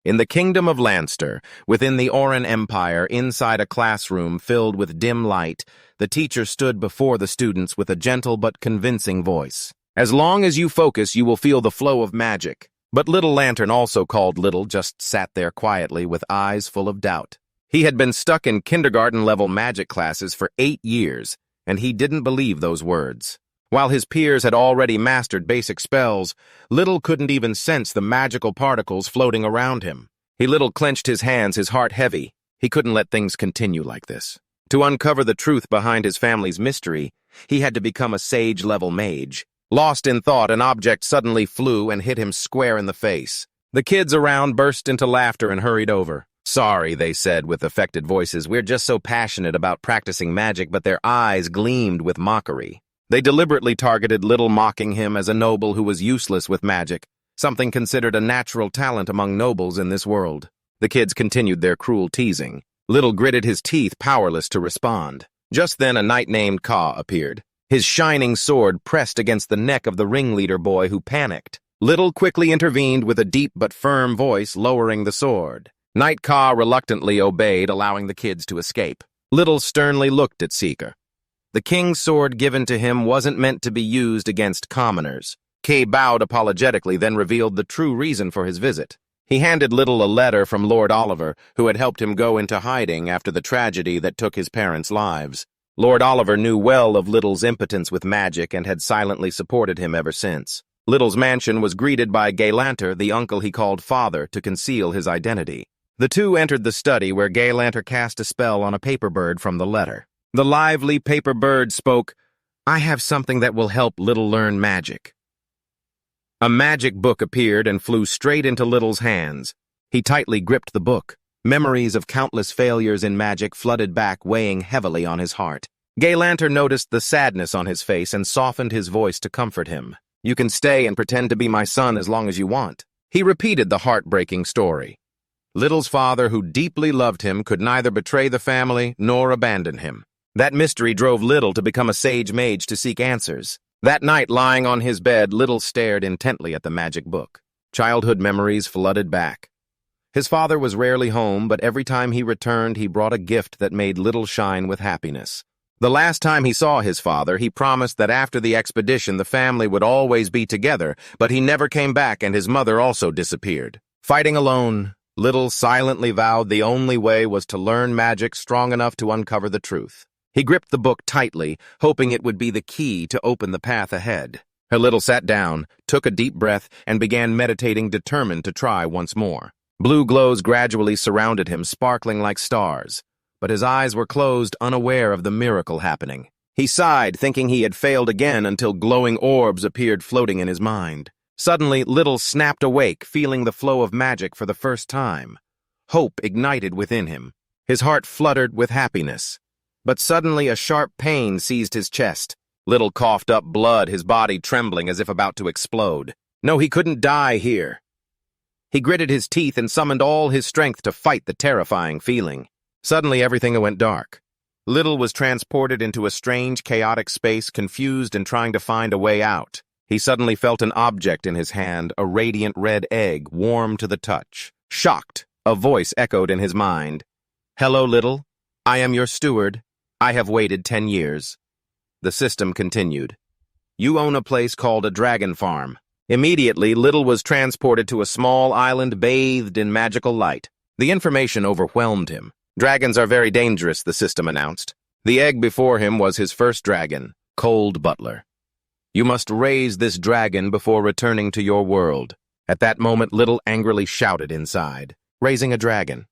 In the kingdom of Lanster, within the Oran Empire, inside a classroom filled with dim light, the teacher stood before the students with a gentle but convincing voice. As long as you focus, you will feel the flow of magic. But Little Lantern, also called Little, just sat there quietly with eyes full of doubt. He had been stuck in kindergarten-level magic classes for 8 years, and he didn't believe those words. While his peers had already mastered basic spells, Little couldn't even sense the magical particles floating around him. He Little clenched his hands, his heart heavy. He couldn't let things continue like this. To uncover the truth behind his family's mystery, he had to become a sage-level mage. Lost in thought, an object suddenly flew and hit him square in the face. The kids around burst into laughter and hurried over. "Sorry," they said with affected voices. "We're just so passionate about practicing magic," but their eyes gleamed with mockery. They deliberately targeted Little, mocking him as a noble who was useless with magic, something considered a natural talent among nobles in this world. The kids continued their cruel teasing. Little gritted his teeth, powerless to respond. Just then a knight named Ka appeared. His shining sword pressed against the neck of the ringleader boy, who panicked. Little quickly intervened with a deep but firm voice, lowering the sword. Knight Ka reluctantly obeyed, allowing the kids to escape. Little sternly looked at Seeker. The king's sword given to him wasn't meant to be used against commoners. Kay bowed apologetically, then revealed the true reason for his visit. He handed Little a letter from Lord Oliver, who had helped him go into hiding after the tragedy that took his parents' lives. Lord Oliver knew well of Little's impotence with magic and had silently supported him ever since. Little's mansion was greeted by Gaylanter, the uncle he called father, to conceal his identity. The two entered the study, where Gaylanter cast a spell on a paper bird from the letter. The lively paper bird spoke, "I have something that will help Little learn magic." A magic book appeared and flew straight into Little's hands. He tightly gripped the book. Memories of countless failures in magic flooded back, weighing heavily on his heart. Gaylanter noticed the sadness on his face and softened his voice to comfort him. "You can stay and pretend to be my son as long as you want." He repeated the heartbreaking story. Little's father, who deeply loved him, could neither betray the family nor abandon him. That mystery drove Little to become a sage mage to seek answers. That night, lying on his bed, Little stared intently at the magic book. Childhood memories flooded back. His father was rarely home, but every time he returned, he brought a gift that made Little shine with happiness. The last time he saw his father, he promised that after the expedition, the family would always be together, but he never came back, and his mother also disappeared. Fighting alone, Little silently vowed the only way was to learn magic strong enough to uncover the truth. He gripped the book tightly, hoping it would be the key to open the path ahead. Little sat down, took a deep breath, and began meditating, determined to try once more. Blue glows gradually surrounded him, sparkling like stars. But his eyes were closed, unaware of the miracle happening. He sighed, thinking he had failed again, until glowing orbs appeared floating in his mind. Suddenly, Little snapped awake, feeling the flow of magic for the first time. Hope ignited within him. His heart fluttered with happiness. But suddenly a sharp pain seized his chest. Little coughed up blood, his body trembling as if about to explode. No, he couldn't die here. He gritted his teeth and summoned all his strength to fight the terrifying feeling. Suddenly everything went dark. Little was transported into a strange, chaotic space, confused and trying to find a way out. He suddenly felt an object in his hand, a radiant red egg, warm to the touch. Shocked, a voice echoed in his mind. "Hello, Little. I am your steward. I have waited 10 years. The system continued. "You own a place called a dragon farm." Immediately, Little was transported to a small island bathed in magical light. The information overwhelmed him. "Dragons are very dangerous," the system announced. The egg before him was his first dragon, Cold Butler. "You must raise this dragon before returning to your world." At that moment, Little angrily shouted inside. "Raising a dragon?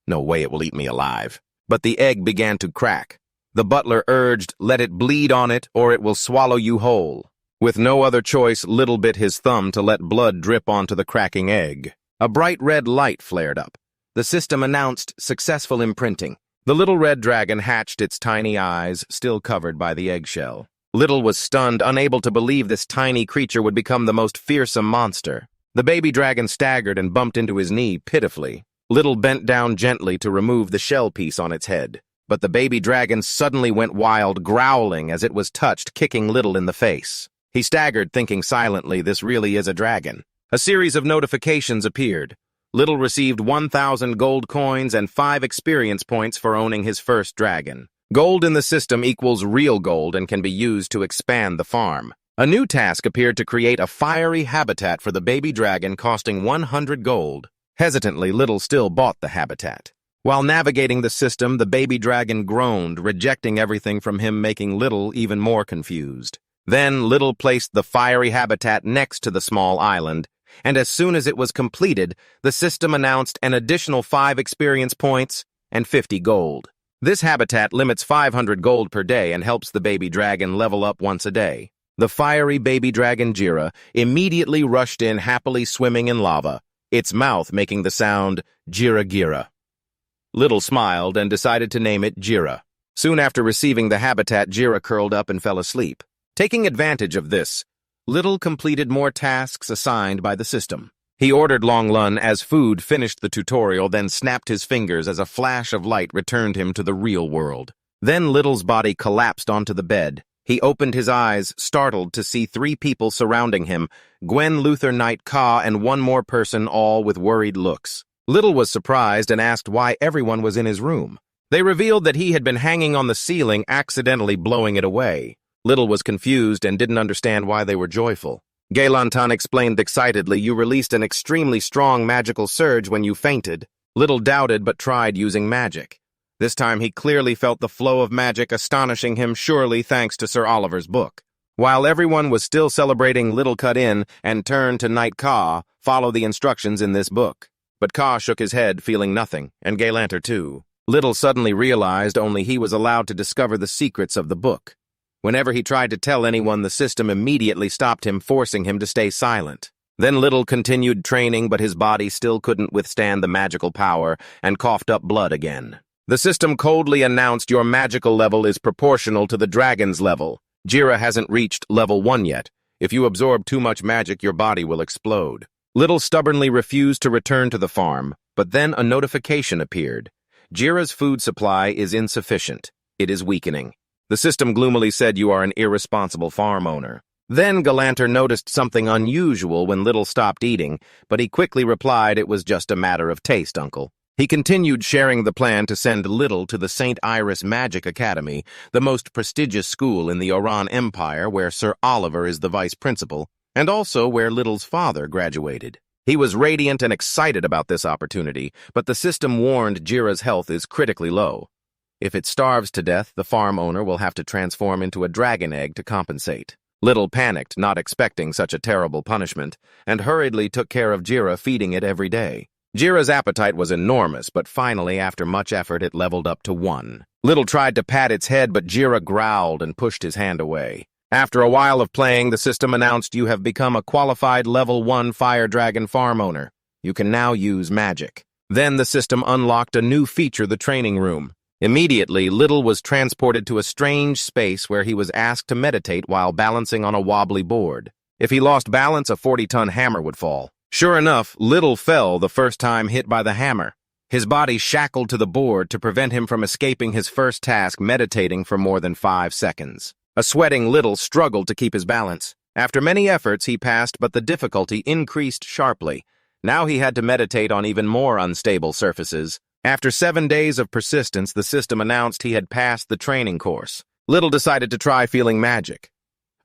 No way, it will eat me alive." But the egg began to crack. The butler urged, "Let it bleed on it, or it will swallow you whole." With no other choice, Little bit his thumb to let blood drip onto the cracking egg. A bright red light flared up. The system announced successful imprinting. The little red dragon hatched, its tiny eyes still covered by the eggshell. Little was stunned, unable to believe this tiny creature would become the most fearsome monster. The baby dragon staggered and bumped into his knee pitifully. Little bent down gently to remove the shell piece on its head. But the baby dragon suddenly went wild, growling as it was touched, kicking Little in the face. He staggered, thinking silently, this really is a dragon. A series of notifications appeared. Little received 1,000 gold coins and 5 experience points for owning his first dragon. Gold in the system equals real gold and can be used to expand the farm. A new task appeared to create a fiery habitat for the baby dragon costing 100 gold. Hesitantly, Little still bought the habitat. While navigating the system, the baby dragon groaned, rejecting everything from him, making Little even more confused. Then Little placed the fiery habitat next to the small island, and as soon as it was completed, the system announced an additional 5 experience points and 50 gold. This habitat limits 500 gold per day and helps the baby dragon level up once a day. The fiery baby dragon Jira immediately rushed in, happily swimming in lava, its mouth making the sound Jira-gira. Little smiled and decided to name it Jira. Soon after receiving the habitat, Jira curled up and fell asleep. Taking advantage of this, Little completed more tasks assigned by the system. He ordered Long Lun as food, finished the tutorial, then snapped his fingers as a flash of light returned him to the real world. Then Little's body collapsed onto the bed. He opened his eyes, startled to see 3 people surrounding him, Gwen, Luther, Knight, Ka, and one more person, all with worried looks. Little was surprised and asked why everyone was in his room. They revealed that he had been hanging on the ceiling, accidentally blowing it away. Little was confused and didn't understand why they were joyful. Gaylantan explained excitedly, "You released an extremely strong magical surge when you fainted." Little doubted but tried using magic. This time he clearly felt the flow of magic astonishing him, surely thanks to Sir Oliver's book. While everyone was still celebrating, Little cut in and turned to Knight Ka, "Follow the instructions in this book." But Ka shook his head, feeling nothing, and Gaylanter too. Little suddenly realized only he was allowed to discover the secrets of the book. Whenever he tried to tell anyone, the system immediately stopped him, forcing him to stay silent. Then Little continued training, but his body still couldn't withstand the magical power and coughed up blood again. The system coldly announced, "Your magical level is proportional to the dragon's level. Jira hasn't reached level 1 yet. If you absorb too much magic, your body will explode." Little stubbornly refused to return to the farm, but then a notification appeared. Jira's food supply is insufficient. It is weakening. The system gloomily said, "You are an irresponsible farm owner." Then Galanter noticed something unusual when Little stopped eating, but he quickly replied, "It was just a matter of taste, uncle." He continued sharing the plan to send Little to the St. Iris Magic Academy, the most prestigious school in the Oran Empire, where Sir Oliver is the vice principal, and also where Little's father graduated. He was radiant and excited about this opportunity, but the system warned Jira's health is critically low. If it starves to death, the farm owner will have to transform into a dragon egg to compensate. Little panicked, not expecting such a terrible punishment, and hurriedly took care of Jira, feeding it every day. Jira's appetite was enormous, but finally, after much effort, it leveled up to 1. Little tried to pat its head, but Jira growled and pushed his hand away. After a while of playing, the system announced, "You have become a qualified level 1 fire dragon farm owner. You can now use magic." Then the system unlocked a new feature, the training room. Immediately, Little was transported to a strange space where he was asked to meditate while balancing on a wobbly board. If he lost balance, a 40-ton hammer would fall. Sure enough, Little fell the first time hit by the hammer. His body shackled to the board to prevent him from escaping his first task, meditating for more than 5 seconds. A sweating Little struggled to keep his balance. After many efforts, he passed, but the difficulty increased sharply. Now he had to meditate on even more unstable surfaces. After 7 days of persistence, the system announced he had passed the training course. Little decided to try feeling magic.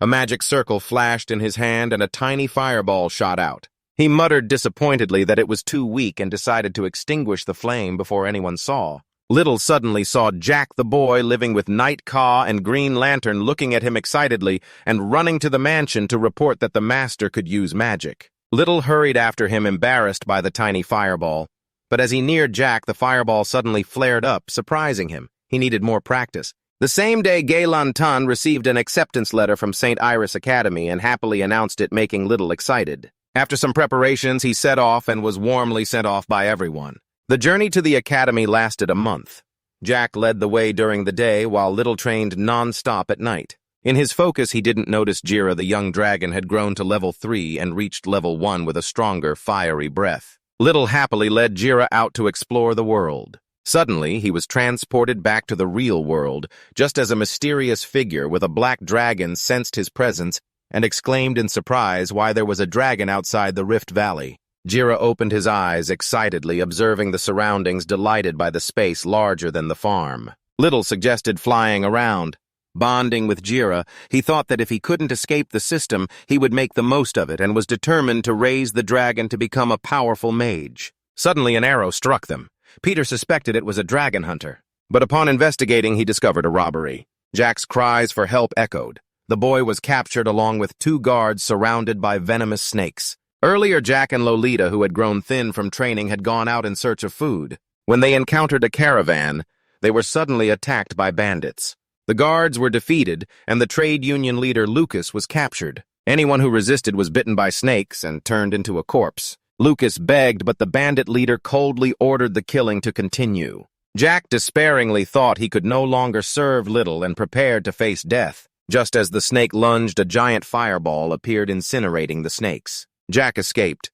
A magic circle flashed in his hand and a tiny fireball shot out. He muttered disappointedly that it was too weak and decided to extinguish the flame before anyone saw. Little suddenly saw Jack the boy living with Knight Ka and Green Lantern looking at him excitedly and running to the mansion to report that the master could use magic. Little hurried after him, embarrassed by the tiny fireball. But as he neared Jack, the fireball suddenly flared up, surprising him. He needed more practice. The same day, Gaylantan received an acceptance letter from St. Iris Academy and happily announced it, making Little excited. After some preparations, he set off and was warmly sent off by everyone. The journey to the academy lasted a month. Jack led the way during the day, while Little trained non-stop at night. In his focus, he didn't notice Jira, the young dragon, had grown to level 3 and reached level 1 with a stronger, fiery breath. Little happily led Jira out to explore the world. Suddenly, he was transported back to the real world, just as a mysterious figure with a black dragon sensed his presence and exclaimed in surprise why there was a dragon outside the Rift Valley. Jira opened his eyes excitedly, observing the surroundings, delighted by the space larger than the farm. Little suggested flying around. Bonding with Jira, he thought that if he couldn't escape the system, he would make the most of it and was determined to raise the dragon to become a powerful mage. Suddenly an arrow struck them. Peter suspected it was a dragon hunter, but upon investigating he discovered a robbery. Jack's cries for help echoed. The boy was captured along with 2 guards surrounded by venomous snakes. Earlier, Jack and Lolita, who had grown thin from training, had gone out in search of food. When they encountered a caravan, they were suddenly attacked by bandits. The guards were defeated, and the trade union leader Lucas was captured. Anyone who resisted was bitten by snakes and turned into a corpse. Lucas begged, but the bandit leader coldly ordered the killing to continue. Jack despairingly thought he could no longer serve Little and prepared to face death. Just as the snake lunged, a giant fireball appeared, incinerating the snakes. Jack escaped.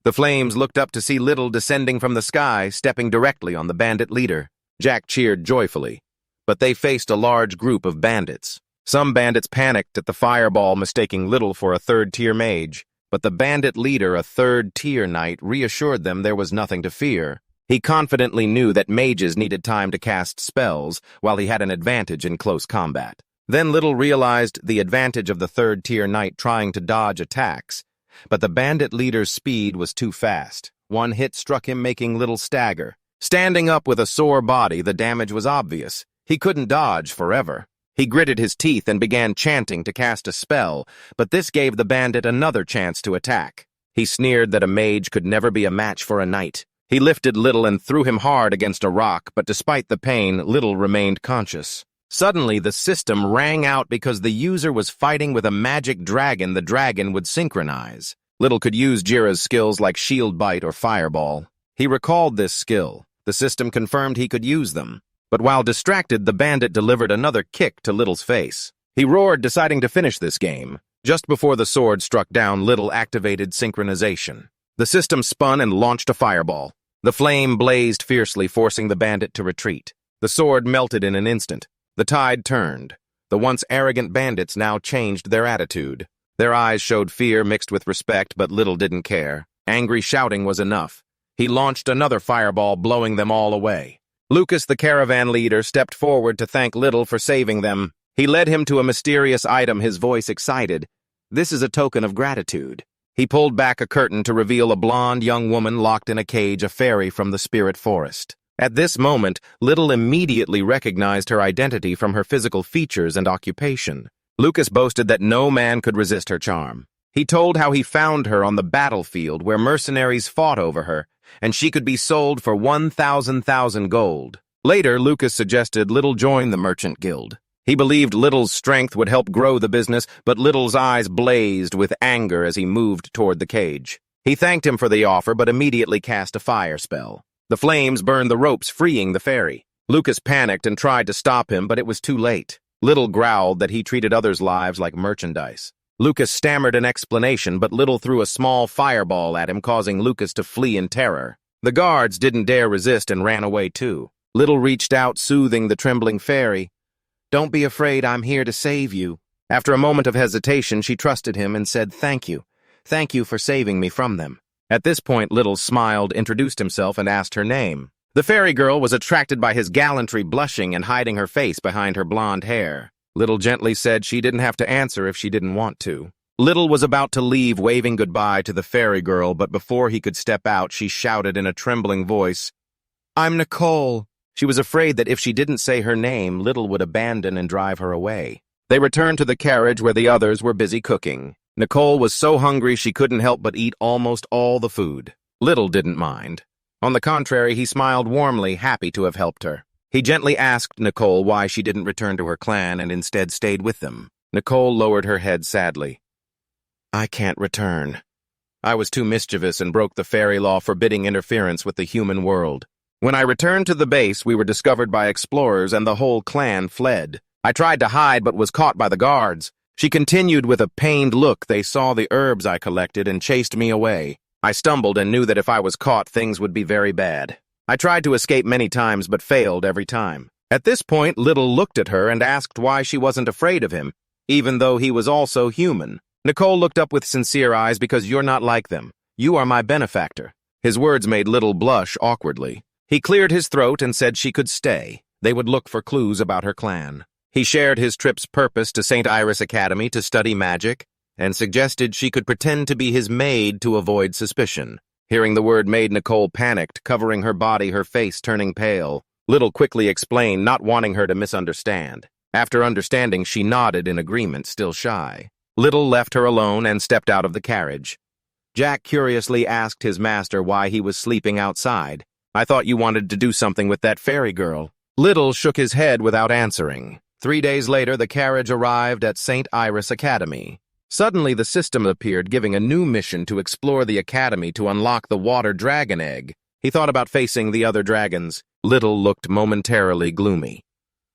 The flames looked up to see Little descending from the sky, stepping directly on the bandit leader. Jack cheered joyfully, but they faced a large group of bandits. Some bandits panicked at the fireball, mistaking Little for a third-tier mage, but the bandit leader, a third-tier knight, reassured them there was nothing to fear. He confidently knew that mages needed time to cast spells, while he had an advantage in close combat. Then Little realized the advantage of the third-tier knight trying to dodge attacks, but the bandit leader's speed was too fast. One hit struck him, making Little stagger. Standing up with a sore body, the damage was obvious. He couldn't dodge forever. He gritted his teeth and began chanting to cast a spell, but this gave the bandit another chance to attack. He sneered that a mage could never be a match for a knight. He lifted Little and threw him hard against a rock, but despite the pain, Little remained conscious. Suddenly, the system rang out because the user was fighting with a magic dragon. The dragon would synchronize. Little could use Jira's skills like Shield Bite or Fireball. He recalled this skill. The system confirmed he could use them. But while distracted, the bandit delivered another kick to Little's face. He roared, deciding to finish this game. Just before the sword struck down, Little activated synchronization. The system spun and launched a fireball. The flame blazed fiercely, forcing the bandit to retreat. The sword melted in an instant. The tide turned. The once arrogant bandits now changed their attitude. Their eyes showed fear mixed with respect, but Little didn't care. Angry shouting was enough. He launched another fireball, blowing them all away. Lucas, the caravan leader, stepped forward to thank Little for saving them. He led him to a mysterious item, his voice excited. "This is a token of gratitude." He pulled back a curtain to reveal a blonde young woman locked in a cage, a fairy from the spirit forest. At this moment, Little immediately recognized her identity from her physical features and occupation. Lucas boasted that no man could resist her charm. He told how he found her on the battlefield where mercenaries fought over her, and she could be sold for 1,000 gold. Later, Lucas suggested Little join the merchant guild. He believed Little's strength would help grow the business, but Little's eyes blazed with anger as he moved toward the cage. He thanked him for the offer, but immediately cast a fire spell. The flames burned the ropes, freeing the fairy. Lucas panicked and tried to stop him, but it was too late. Little growled that he treated others' lives like merchandise. Lucas stammered an explanation, but Little threw a small fireball at him, causing Lucas to flee in terror. The guards didn't dare resist and ran away too. Little reached out, soothing the trembling fairy. "Don't be afraid, I'm here to save you." After a moment of hesitation, she trusted him and said, "Thank you. Thank you for saving me from them." At this point, Little smiled, introduced himself, and asked her name. The fairy girl was attracted by his gallantry, blushing and hiding her face behind her blonde hair. Little gently said she didn't have to answer if she didn't want to. Little was about to leave, waving goodbye to the fairy girl, but before he could step out, she shouted in a trembling voice, "I'm Nicole." She was afraid that if she didn't say her name, Little would abandon and drive her away. They returned to the carriage where the others were busy cooking. Nicole was so hungry she couldn't help but eat almost all the food. Little didn't mind. On the contrary, he smiled warmly, happy to have helped her. He gently asked Nicole why she didn't return to her clan and instead stayed with them. Nicole lowered her head sadly. "I can't return. I was too mischievous and broke the fairy law forbidding interference with the human world. When I returned to the base, we were discovered by explorers and the whole clan fled. I tried to hide but was caught by the guards." She continued with a pained look. "They saw the herbs I collected and chased me away. I stumbled and knew that if I was caught, things would be very bad. I tried to escape many times but failed every time." At this point, Little looked at her and asked why she wasn't afraid of him, even though he was also human. Nicole looked up with sincere eyes. "Because you're not like them. You are my benefactor." His words made Little blush awkwardly. He cleared his throat and said she could stay. They would look for clues about her clan. He shared his trip's purpose to St. Iris Academy to study magic, and suggested she could pretend to be his maid to avoid suspicion. Hearing the word made, Nicole panicked, covering her body, her face turning pale. Little quickly explained, not wanting her to misunderstand. After understanding, she nodded in agreement, still shy. Little left her alone and stepped out of the carriage. Jack curiously asked his master why he was sleeping outside. "I thought you wanted to do something with that fairy girl." Little shook his head without answering. 3 days later, the carriage arrived at St. Iris Academy. Suddenly, the system appeared, giving a new mission to explore the academy to unlock the water dragon egg. He thought about facing the other dragons. Little looked momentarily gloomy.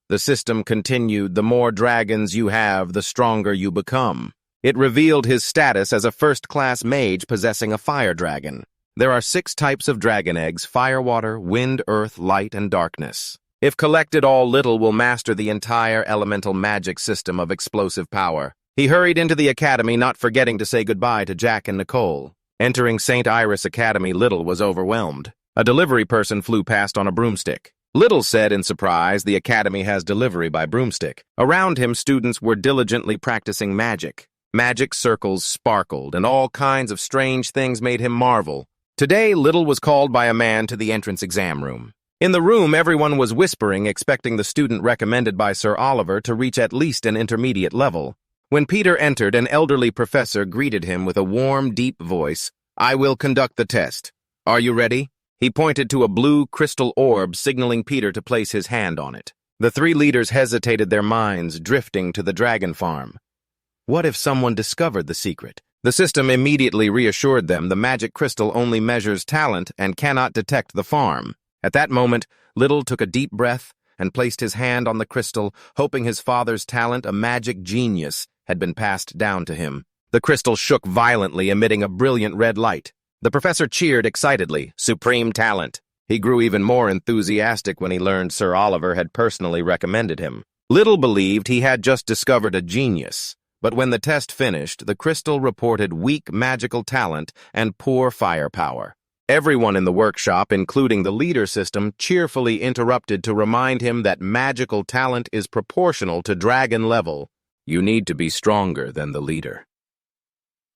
The system continued, "The more dragons you have, the stronger you become." It revealed his status as a first-class mage possessing a fire dragon. There are 6 types of dragon eggs: fire, water, wind, earth, light, and darkness. If collected, all Little will master the entire elemental magic system of explosive power. He hurried into the academy, not forgetting to say goodbye to Jack and Nicole. Entering St. Iris Academy, Little was overwhelmed. A delivery person flew past on a broomstick. Little said in surprise, "The academy has delivery by broomstick." Around him, students were diligently practicing magic. Magic circles sparkled, and all kinds of strange things made him marvel. Today, Little was called by a man to the entrance exam room. In the room, everyone was whispering, expecting the student recommended by Sir Oliver to reach at least an intermediate level. When Peter entered, an elderly professor greeted him with a warm, deep voice. "I will conduct the test. Are you ready?" He pointed to a blue crystal orb, signaling Peter to place his hand on it. The 3 leaders hesitated, their minds drifting to the dragon farm. What if someone discovered the secret? The system immediately reassured them the magic crystal only measures talent and cannot detect the farm. At that moment, Little took a deep breath and placed his hand on the crystal, hoping his father's talent, a magic genius, had been passed down to him. The crystal shook violently, emitting a brilliant red light. The professor cheered excitedly. Supreme talent. He grew even more enthusiastic when he learned Sir Oliver had personally recommended him. Little believed he had just discovered a genius, but when the test finished, the crystal reported weak magical talent and poor firepower. Everyone in the workshop, including the leader system, cheerfully interrupted to remind him that magical talent is proportional to dragon level. You need to be stronger than the leader.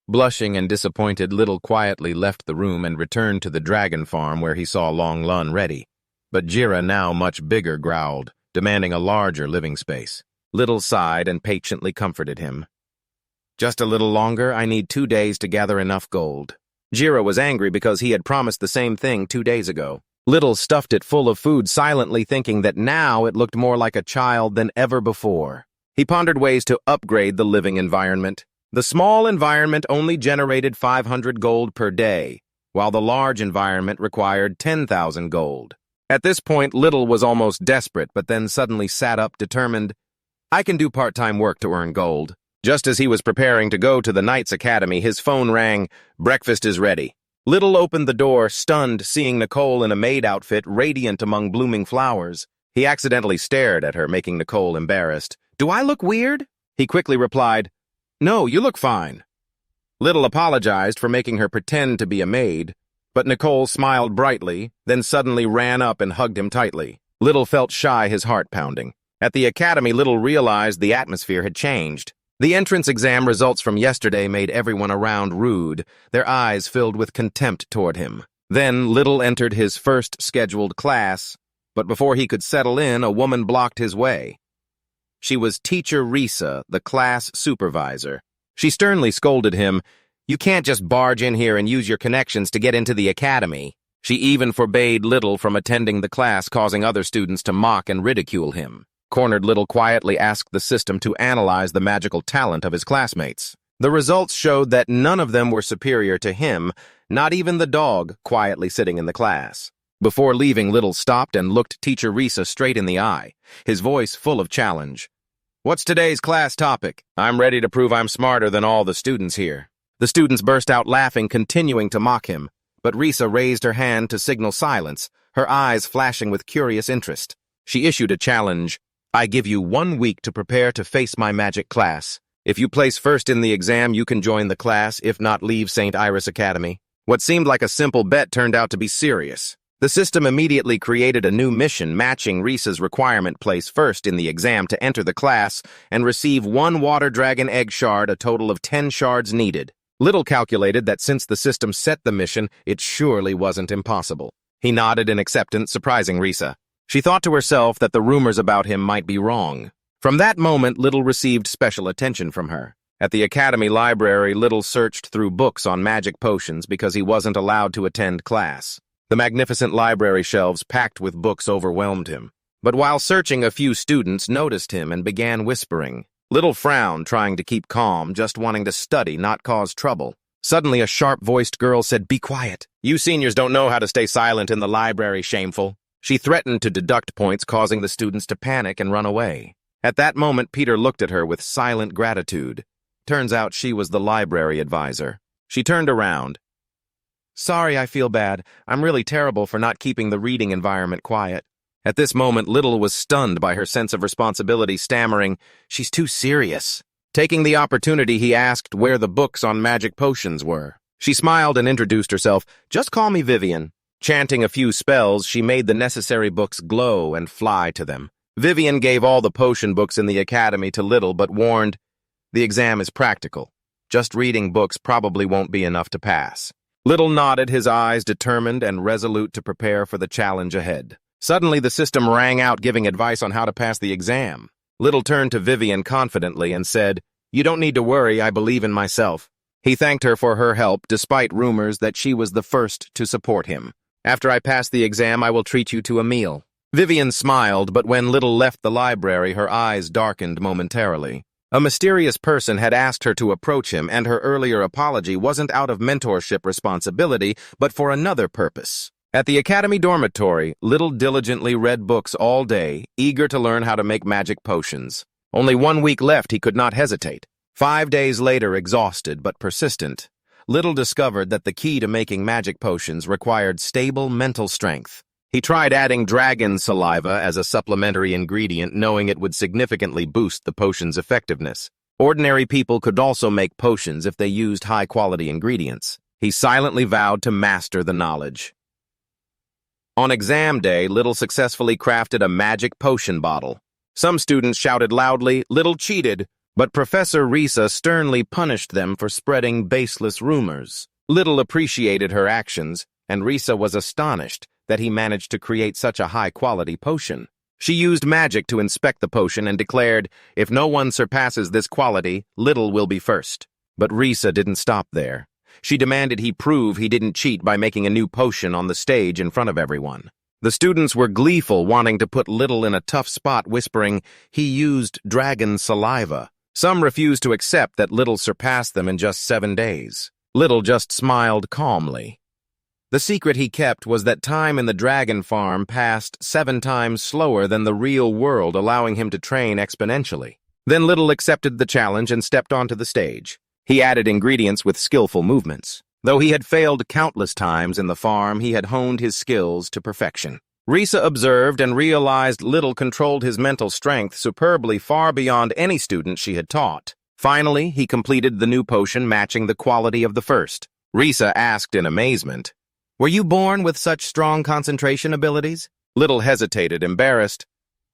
Blushing and disappointed, Little quietly left the room and returned to the dragon farm where he saw Long Lun ready. But Jira, now much bigger, growled, demanding a larger living space. Little sighed and patiently comforted him. "Just a little longer. I need 2 days to gather enough gold." Jira was angry because he had promised the same thing 2 days ago. Little stuffed it full of food, silently thinking that now it looked more like a child than ever before. He pondered ways to upgrade the living environment. The small environment only generated 500 gold per day, while the large environment required 10,000 gold. At this point, Little was almost desperate, but then suddenly sat up, determined, "I can do part-time work to earn gold." Just as he was preparing to go to the Knights Academy, his phone rang. "Breakfast is ready." Little opened the door, stunned, seeing Nicole in a maid outfit, radiant among blooming flowers. He accidentally stared at her, making Nicole embarrassed. "Do I look weird?" He quickly replied, "No, you look fine." Little apologized for making her pretend to be a maid, but Nicole smiled brightly, then suddenly ran up and hugged him tightly. Little felt shy, his heart pounding. At the academy, Little realized the atmosphere had changed. The entrance exam results from yesterday made everyone around rude, their eyes filled with contempt toward him. Then Little entered his first scheduled class, but before he could settle in, a woman blocked his way. She was Teacher Risa, the class supervisor. She sternly scolded him, "You can't just barge in here and use your connections to get into the academy." She even forbade Little from attending the class, causing other students to mock and ridicule him. Cornered, Little quietly asked the system to analyze the magical talent of his classmates. The results showed that none of them were superior to him, not even the dog quietly sitting in the class. Before leaving, Little stopped and looked Teacher Risa straight in the eye, his voice full of challenge. "What's today's class topic? I'm ready to prove I'm smarter than all the students here." The students burst out laughing, continuing to mock him, but Risa raised her hand to signal silence, her eyes flashing with curious interest. She issued a challenge. "I give you 1 week to prepare to face my magic class. If you place first in the exam, you can join the class. If not, leave St. Iris Academy." What seemed like a simple bet turned out to be serious. The system immediately created a new mission matching Risa's requirement: place first in the exam to enter the class and receive 1 water dragon egg shard, a total of 10 shards needed. Little calculated that since the system set the mission, it surely wasn't impossible. He nodded in acceptance, surprising Risa. She thought to herself that the rumors about him might be wrong. From that moment, Little received special attention from her. At the academy library, Little searched through books on magic potions because he wasn't allowed to attend class. The magnificent library shelves packed with books overwhelmed him. But while searching, a few students noticed him and began whispering. Little frowned, trying to keep calm, just wanting to study, not cause trouble. Suddenly, a sharp-voiced girl said, "Be quiet. You seniors don't know how to stay silent in the library, shameful." She threatened to deduct points, causing the students to panic and run away. At that moment, Peter looked at her with silent gratitude. Turns out she was the library advisor. She turned around. "Sorry, I feel bad. I'm really terrible for not keeping the reading environment quiet." At this moment, Little was stunned by her sense of responsibility, stammering, "She's too serious." Taking the opportunity, he asked where the books on magic potions were. She smiled and introduced herself. "Just call me Vivian." Chanting a few spells, she made the necessary books glow and fly to them. Vivian gave all the potion books in the academy to Little, but warned, "The exam is practical. Just reading books probably won't be enough to pass." Little nodded, his eyes determined and resolute to prepare for the challenge ahead. Suddenly, the system rang out, giving advice on how to pass the exam. Little turned to Vivian confidently and said, "You don't need to worry, I believe in myself." He thanked her for her help, despite rumors that she was the first to support him. "After I pass the exam, I will treat you to a meal." Vivian smiled, but when Little left the library, her eyes darkened momentarily. A mysterious person had asked her to approach him, and her earlier apology wasn't out of mentorship responsibility, but for another purpose. At the academy dormitory, Little diligently read books all day, eager to learn how to make magic potions. Only 1 week left, he could not hesitate. 5 days later, exhausted but persistent, Little discovered that the key to making magic potions required stable mental strength. He tried adding dragon saliva as a supplementary ingredient, knowing it would significantly boost the potion's effectiveness. Ordinary people could also make potions if they used high-quality ingredients. He silently vowed to master the knowledge. On exam day, Little successfully crafted a magic potion bottle. Some students shouted loudly, "Little cheated," but Professor Risa sternly punished them for spreading baseless rumors. Little appreciated her actions, and Risa was astonished that he managed to create such a high-quality potion. She used magic to inspect the potion and declared, "If no one surpasses this quality, Little will be first." But Risa didn't stop there. She demanded he prove he didn't cheat by making a new potion on the stage in front of everyone. The students were gleeful, wanting to put Little in a tough spot, whispering, "He used dragon saliva." Some refused to accept that Little surpassed them in just 7 days. Little just smiled calmly. The secret he kept was that time in the dragon farm passed 7 times slower than the real world, allowing him to train exponentially. Then Little accepted the challenge and stepped onto the stage. He added ingredients with skillful movements. Though he had failed countless times in the farm, he had honed his skills to perfection. Risa observed and realized Little controlled his mental strength superbly, far beyond any student she had taught. Finally, he completed the new potion, matching the quality of the first. Risa asked in amazement, "Were you born with such strong concentration abilities?" Little hesitated, embarrassed.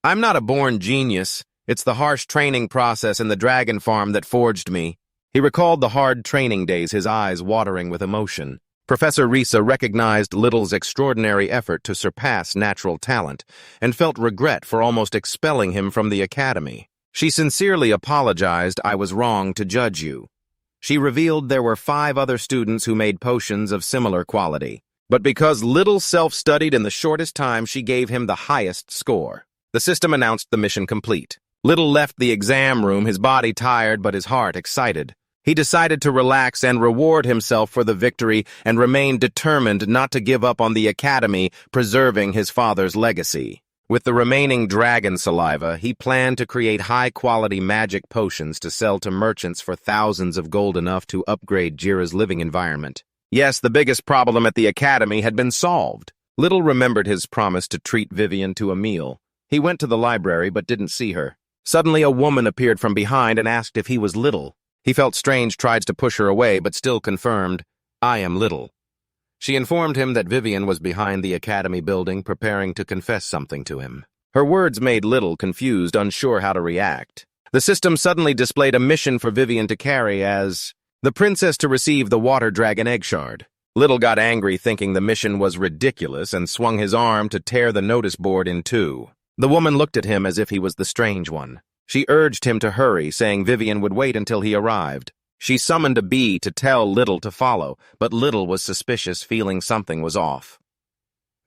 "I'm not a born genius. It's the harsh training process in the dragon farm that forged me." He recalled the hard training days, his eyes watering with emotion. Professor Risa recognized Little's extraordinary effort to surpass natural talent and felt regret for almost expelling him from the academy. She sincerely apologized. "I was wrong to judge you." She revealed there were 5 other students who made potions of similar quality. But because Little self-studied in the shortest time, she gave him the highest score. The system announced the mission complete. Little left the exam room, his body tired but his heart excited. He decided to relax and reward himself for the victory and remained determined not to give up on the academy, preserving his father's legacy. With the remaining dragon saliva, he planned to create high-quality magic potions to sell to merchants for thousands of gold, enough to upgrade Jira's living environment. Yes, the biggest problem at the academy had been solved. Little remembered his promise to treat Vivian to a meal. He went to the library but didn't see her. Suddenly, a woman appeared from behind and asked if he was Little. He felt strange, tried to push her away, but still confirmed, "I am Little." She informed him that Vivian was behind the academy building preparing to confess something to him. Her words made Little confused, unsure how to react. The system suddenly displayed a mission for Vivian to carry as the princess to receive the water dragon egg shard. Little got angry thinking the mission was ridiculous and swung his arm to tear the notice board in two. The woman looked at him as if he was the strange one. She urged him to hurry, saying Vivian would wait until he arrived. She summoned a bee to tell Little to follow, but Little was suspicious, feeling something was off.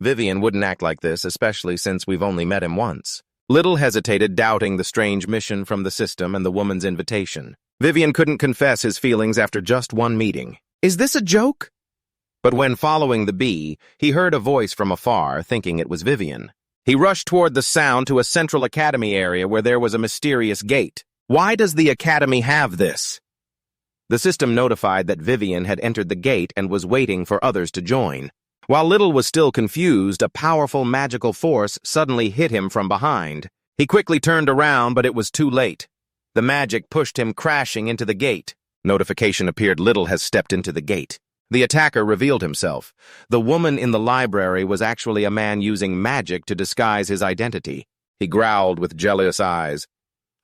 Vivian wouldn't act like this, especially since we've only met him once. Little hesitated, doubting the strange mission from the system and the woman's invitation. Vivian couldn't confess his feelings after just one meeting. Is this a joke? But when following the bee, he heard a voice from afar, thinking it was Vivian. He rushed toward the sound to a central academy area where there was a mysterious gate. Why does the academy have this? The system notified that Vivian had entered the gate and was waiting for others to join. While Little was still confused, a powerful magical force suddenly hit him from behind. He quickly turned around, but it was too late. The magic pushed him crashing into the gate. Notification appeared: Little has stepped into the gate. The attacker revealed himself. The woman in the library was actually a man using magic to disguise his identity. He growled with jealous eyes.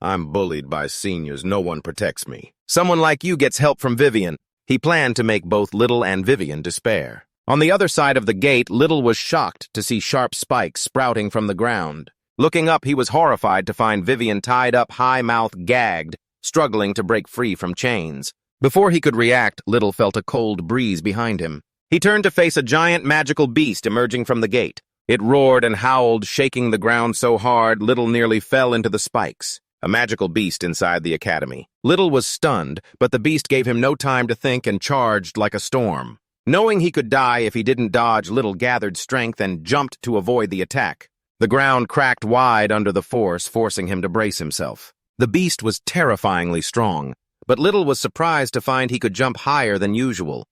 I'm bullied by seniors. No one protects me. Someone like you gets help from Vivian. He planned to make both Little and Vivian despair. On the other side of the gate, Little was shocked to see sharp spikes sprouting from the ground. Looking up, he was horrified to find Vivian tied up, high-mouth, gagged, struggling to break free from chains. Before he could react, Little felt a cold breeze behind him. He turned to face a giant magical beast emerging from the gate. It roared and howled, shaking the ground so hard Little nearly fell into the spikes. A magical beast inside the academy. Little was stunned, but the beast gave him no time to think and charged like a storm. Knowing he could die if he didn't dodge, Little gathered strength and jumped to avoid the attack. The ground cracked wide under the force, forcing him to brace himself. The beast was terrifyingly strong, but Little was surprised to find he could jump higher than usual.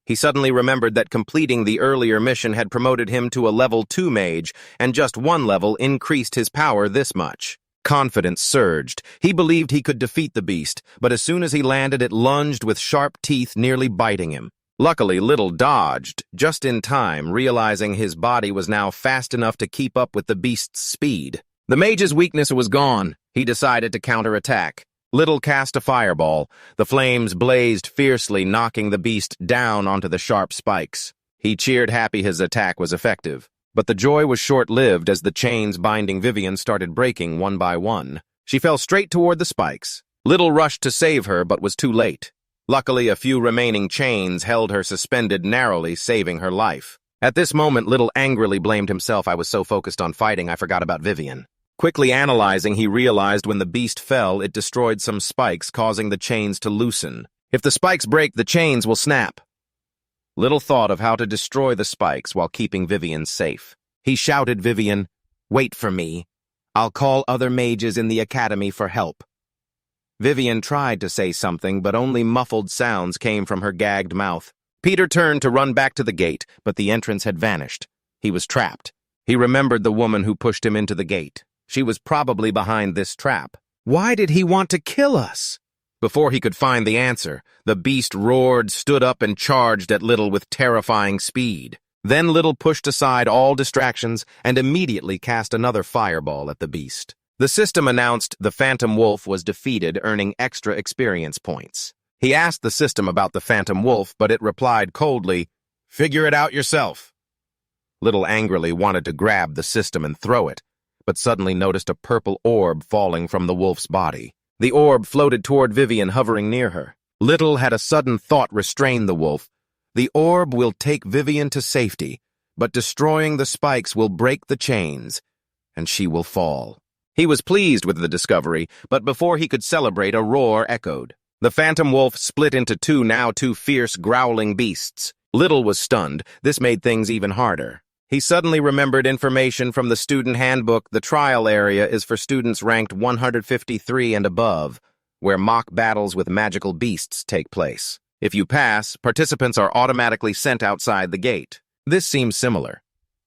He suddenly remembered that completing the earlier mission had promoted him to a level 2 mage, and just one level increased his power this much. Confidence surged. He believed he could defeat the beast, but as soon as he landed, it lunged with sharp teeth, nearly biting him. Luckily, Little dodged, just in time, realizing his body was now fast enough to keep up with the beast's speed. The mage's weakness was gone. He decided to counterattack. Little cast a fireball. The flames blazed fiercely, knocking the beast down onto the sharp spikes. He cheered, happy his attack was effective. But the joy was short-lived as the chains binding Vivian started breaking one by one. She fell straight toward the spikes. Little rushed to save her, but was too late. Luckily, a few remaining chains held her suspended, narrowly saving her life. At this moment, Little angrily blamed himself. I was so focused on fighting, I forgot about Vivian. Quickly analyzing, he realized when the beast fell, it destroyed some spikes, causing the chains to loosen. If the spikes break, the chains will snap. Little thought of how to destroy the spikes while keeping Vivian safe. He shouted, Vivian, wait for me. I'll call other mages in the academy for help. Vivian tried to say something, but only muffled sounds came from her gagged mouth. Peter turned to run back to the gate, but the entrance had vanished. He was trapped. He remembered the woman who pushed him into the gate. She was probably behind this trap. Why did he want to kill us? Before he could find the answer, the beast roared, stood up, and charged at Little with terrifying speed. Then Little pushed aside all distractions and immediately cast another fireball at the beast. The system announced the Phantom Wolf was defeated, earning extra experience points. He asked the system about the Phantom Wolf, but it replied coldly, figure it out yourself. Little angrily wanted to grab the system and throw it, but suddenly noticed a purple orb falling from the wolf's body. The orb floated toward Vivian, hovering near her. Little had a sudden thought restrain the wolf. The orb will take Vivian to safety, but destroying the spikes will break the chains, and she will fall. He was pleased with the discovery, but before he could celebrate, a roar echoed. The Phantom Wolf split into two fierce, growling beasts. Little was stunned. This made things even harder. He suddenly remembered information from the student handbook. The trial area is for students ranked 153 and above, where mock battles with magical beasts take place. If you pass, participants are automatically sent outside the gate. This seems similar.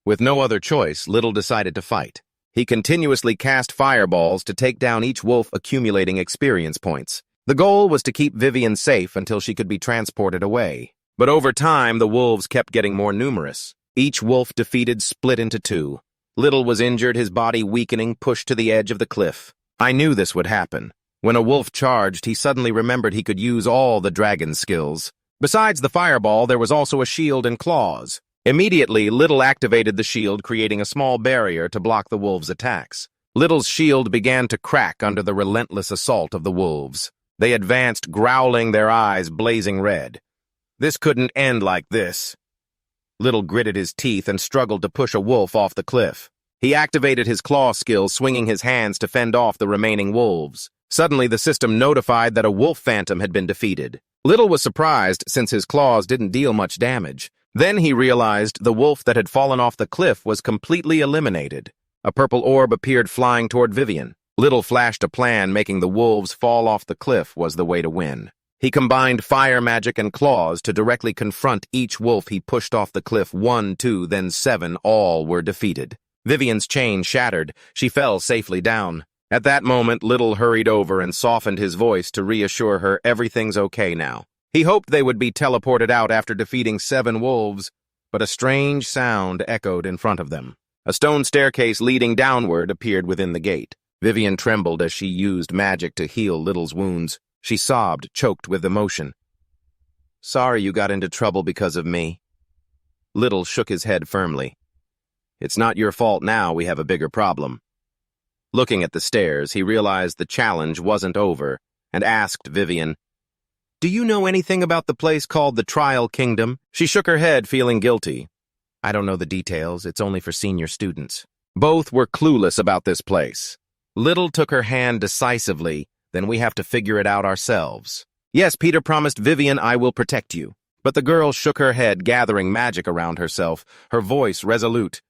With no other choice, Little decided to fight. He continuously cast fireballs to take down each wolf, accumulating experience points. The goal was to keep Vivian safe until she could be transported away. But over time, the wolves kept getting more numerous. Each wolf defeated split into two. Little was injured, his body weakening, pushed to the edge of the cliff. I knew this would happen. When a wolf charged, he suddenly remembered he could use all the dragon's skills. Besides the fireball, there was also a shield and claws. Immediately, Little activated the shield, creating a small barrier to block the wolves' attacks. Little's shield began to crack under the relentless assault of the wolves. They advanced, growling, their eyes blazing red. This couldn't end like this. Little gritted his teeth and struggled to push a wolf off the cliff. He activated his claw skill, swinging his hands to fend off the remaining wolves. Suddenly, the system notified that a wolf phantom had been defeated. Little was surprised, since his claws didn't deal much damage. Then he realized the wolf that had fallen off the cliff was completely eliminated. A purple orb appeared flying toward Vivian. Little flashed a plan, making the wolves fall off the cliff was the way to win. He combined fire magic and claws to directly confront each wolf he pushed off the cliff. 1, 2, then 7, all were defeated. Vivian's chain shattered. She fell safely down. At that moment, Little hurried over and softened his voice to reassure her everything's okay now. He hoped they would be teleported out after defeating 7 wolves, but a strange sound echoed in front of them. A stone staircase leading downward appeared within the gate. Vivian trembled as she used magic to heal Little's wounds. She sobbed, choked with emotion. "Sorry you got into trouble because of me." Little shook his head firmly. "It's not your fault now, we have a bigger problem." Looking at the stairs, he realized the challenge wasn't over, and asked Vivian, "Do you know anything about the place called the Trial Kingdom?" She shook her head, feeling guilty. "I don't know the details, it's only for senior students." Both were clueless about this place. Little took her hand decisively. "Then we have to figure it out ourselves." "Yes," Peter promised Vivian, "I will protect you." But the girl shook her head, gathering magic around herself, her voice resolute.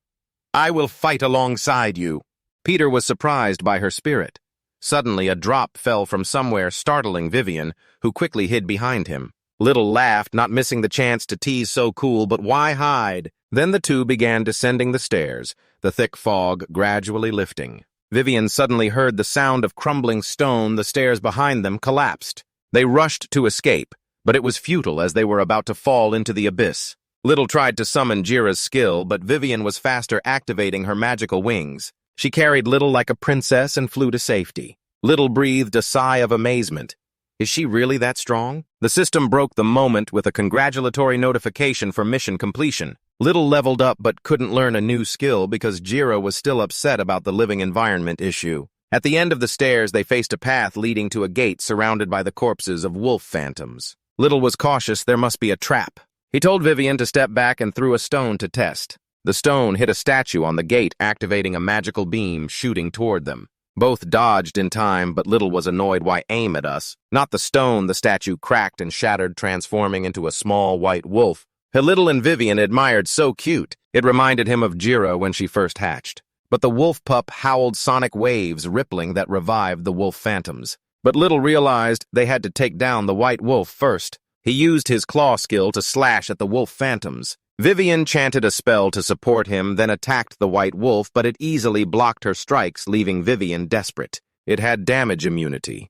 "I will fight alongside you." Peter was surprised by her spirit. Suddenly, a drop fell from somewhere, startling Vivian, who quickly hid behind him. Little laughed, not missing the chance to tease so cool, but why hide? Then the two began descending the stairs, the thick fog gradually lifting. Vivian suddenly heard the sound of crumbling stone. The stairs behind them collapsed. They rushed to escape, but it was futile as they were about to fall into the abyss. Little tried to summon Jira's skill, but Vivian was faster, activating her magical wings. She carried Little like a princess and flew to safety. Little breathed a sigh of amazement. Is she really that strong? The system broke the moment with a congratulatory notification for mission completion. Little leveled up but couldn't learn a new skill because Jira was still upset about the living environment issue. At the end of the stairs, they faced a path leading to a gate surrounded by the corpses of wolf phantoms. Little was cautious there must be a trap. He told Vivian to step back and threw a stone to test. The stone hit a statue on the gate, activating a magical beam shooting toward them. Both dodged in time, but Little was annoyed. "Why aim at us?" "Not the stone." The statue cracked and shattered, transforming into a small white wolf. Little and Vivian admired. "So cute." It reminded him of Jira when she first hatched. But the wolf pup howled sonic waves, rippling that revived the wolf phantoms. But Little realized they had to take down the white wolf first. He used his claw skill to slash at the wolf phantoms. Vivian chanted a spell to support him, then attacked the white wolf, but it easily blocked her strikes, leaving Vivian desperate. It had damage immunity.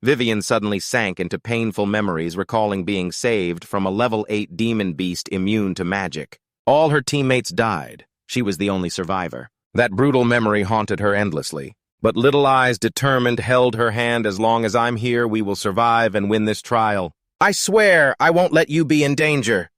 Vivian suddenly sank into painful memories, recalling being saved from a level 8 demon beast immune to magic. All her teammates died. She was the only survivor. That brutal memory haunted her endlessly. But Little Eyes, determined, held her hand. "As long as I'm here, we will survive and win this trial. I swear I won't let you be in danger."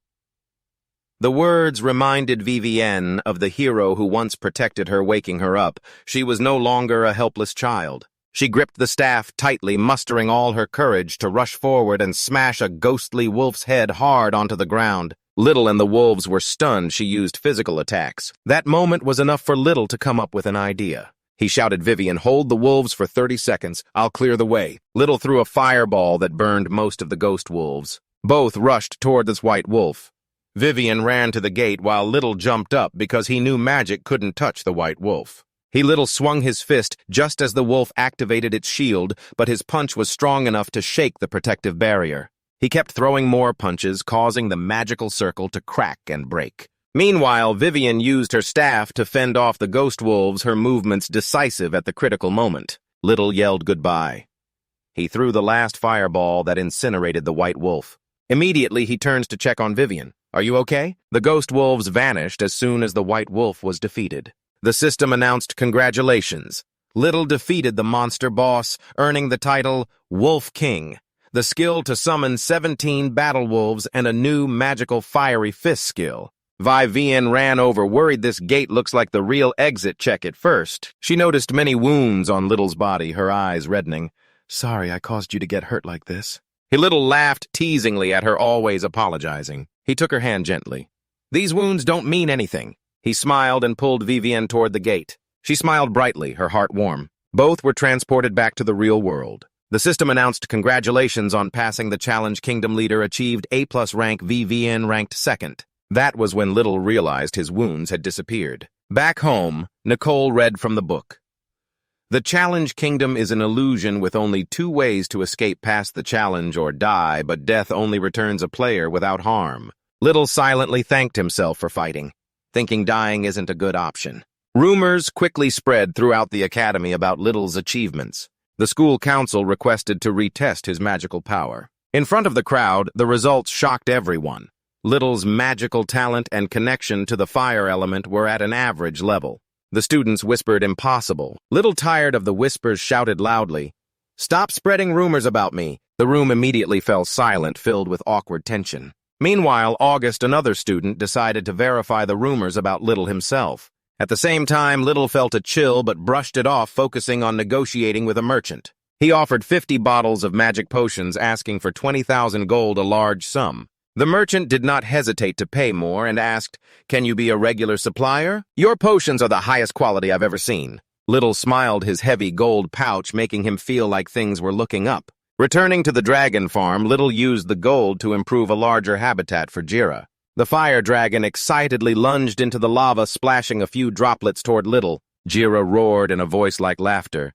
The words reminded Vivienne of the hero who once protected her, waking her up. She was no longer a helpless child. She gripped the staff tightly, mustering all her courage to rush forward and smash a ghostly wolf's head hard onto the ground. Little and the wolves were stunned. She used physical attacks. That moment was enough for Little to come up with an idea. He shouted, "Vivian, hold the wolves for 30 seconds. I'll clear the way." Little threw a fireball that burned most of the ghost wolves. Both rushed toward this white wolf. Vivian ran to the gate while Little jumped up because he knew magic couldn't touch the white wolf. Little swung his fist just as the wolf activated its shield, but his punch was strong enough to shake the protective barrier. He kept throwing more punches, causing the magical circle to crack and break. Meanwhile, Vivian used her staff to fend off the ghost wolves, her movements decisive at the critical moment. Little yelled goodbye. He threw the last fireball that incinerated the white wolf. Immediately, he turns to check on Vivian. "Are you okay?" The ghost wolves vanished as soon as the white wolf was defeated. The system announced congratulations. Little defeated the monster boss, earning the title Wolf King, the skill to summon 17 battle wolves and a new magical fiery fist skill. Vivian ran over, worried this gate looks like the real exit check at first. She noticed many wounds on Little's body, her eyes reddening. "Sorry I caused you to get hurt like this." Little laughed teasingly at her, always apologizing. He took her hand gently. "These wounds don't mean anything." He smiled and pulled Vivian toward the gate. She smiled brightly, her heart warm. Both were transported back to the real world. The system announced congratulations on passing the challenge. Kingdom leader achieved A+ rank. Vivian ranked second. That was when Little realized his wounds had disappeared. Back home, Nicole read from the book. The challenge kingdom is an illusion with only 2 ways to escape past the challenge or die, but death only returns a player without harm. Little silently thanked himself for fighting, thinking dying isn't a good option. Rumors quickly spread throughout the academy about Little's achievements. The school council requested to retest his magical power. In front of the crowd, the results shocked everyone. Little's magical talent and connection to the fire element were at an average level. The students whispered impossible. Little, tired of the whispers, shouted loudly, "Stop spreading rumors about me." The room immediately fell silent, filled with awkward tension. Meanwhile, August, another student, decided to verify the rumors about Little himself. At the same time, Little felt a chill but brushed it off, focusing on negotiating with a merchant. He offered 50 bottles of magic potions, asking for 20,000 gold, a large sum. The merchant did not hesitate to pay more and asked, "Can you be a regular supplier? Your potions are the highest quality I've ever seen." Little smiled, his heavy gold pouch making him feel like things were looking up. Returning to the dragon farm, Little used the gold to improve a larger habitat for Jira. The fire dragon excitedly lunged into the lava, splashing a few droplets toward Little. Jira roared in a voice like laughter.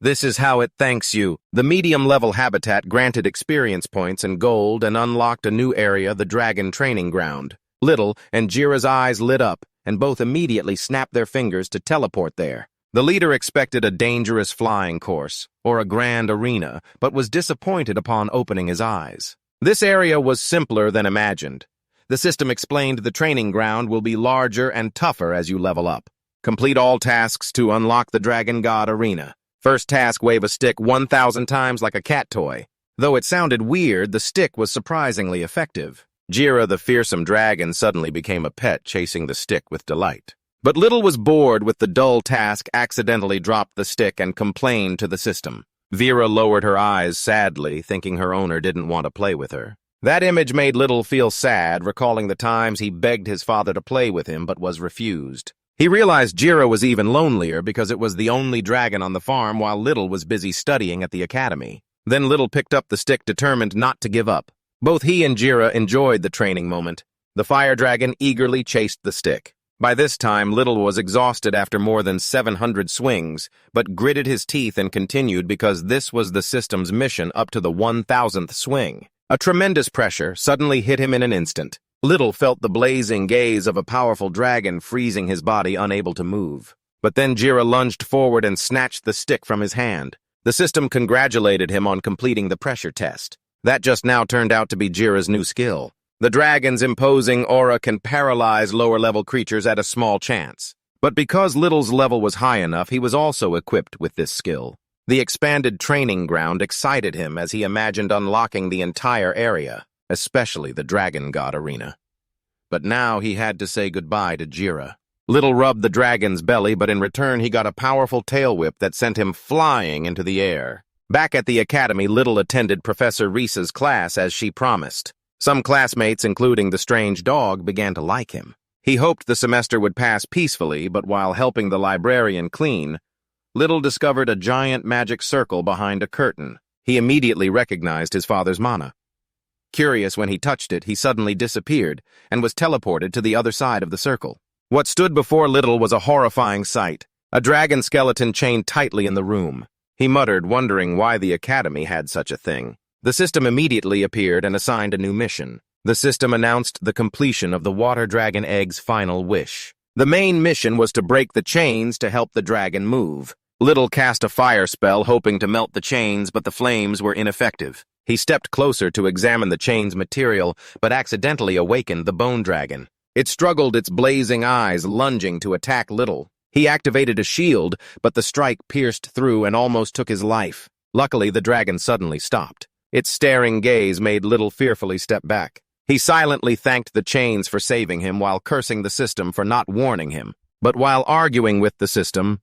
"This is how it thanks you." The medium-level habitat granted experience points and gold and unlocked a new area, the dragon training ground. Little and Jira's eyes lit up, and both immediately snapped their fingers to teleport there. The leader expected a dangerous flying course, or a grand arena, but was disappointed upon opening his eyes. This area was simpler than imagined. The system explained the training ground will be larger and tougher as you level up. Complete all tasks to unlock the Dragon God Arena. First task, wave a stick 1,000 times like a cat toy. Though it sounded weird, the stick was surprisingly effective. Jira, the fearsome dragon, suddenly became a pet, chasing the stick with delight. But Little was bored with the dull task, accidentally dropped the stick, and complained to the system. Vera lowered her eyes sadly, thinking her owner didn't want to play with her. That image made Little feel sad, recalling the times he begged his father to play with him but was refused. He realized Jira was even lonelier because it was the only dragon on the farm while Little was busy studying at the academy. Then Little picked up the stick, determined not to give up. Both he and Jira enjoyed the training moment. The fire dragon eagerly chased the stick. By this time, Little was exhausted after more than 700 swings, but gritted his teeth and continued because this was the system's mission up to the 1,000th swing. A tremendous pressure suddenly hit him in an instant. Little felt the blazing gaze of a powerful dragon, freezing his body, unable to move. But then Jira lunged forward and snatched the stick from his hand. The system congratulated him on completing the pressure test. That just now turned out to be Jira's new skill. The dragon's imposing aura can paralyze lower-level creatures at a small chance. But because Little's level was high enough, he was also equipped with this skill. The expanded training ground excited him as he imagined unlocking the entire area, especially the Dragon God Arena. But now he had to say goodbye to Jira. Little rubbed the dragon's belly, but in return he got a powerful tail whip that sent him flying into the air. Back at the academy, Little attended Professor Reese's class as she promised. Some classmates, including the strange dog, began to like him. He hoped the semester would pass peacefully, but while helping the librarian clean, Little discovered a giant magic circle behind a curtain. He immediately recognized his father's mana. Curious, when he touched it, he suddenly disappeared and was teleported to the other side of the circle. What stood before Little was a horrifying sight, a dragon skeleton chained tightly in the room. He muttered, wondering why the academy had such a thing. The system immediately appeared and assigned a new mission. The system announced the completion of the water dragon egg's final wish. The main mission was to break the chains to help the dragon move. Little cast a fire spell, hoping to melt the chains, but the flames were ineffective. He stepped closer to examine the chain's material, but accidentally awakened the bone dragon. It struggled its blazing eyes, lunging to attack Little. He activated a shield, but the strike pierced through and almost took his life. Luckily, the dragon suddenly stopped. Its staring gaze made Little fearfully step back. He silently thanked the chains for saving him while cursing the system for not warning him. But while arguing with the system,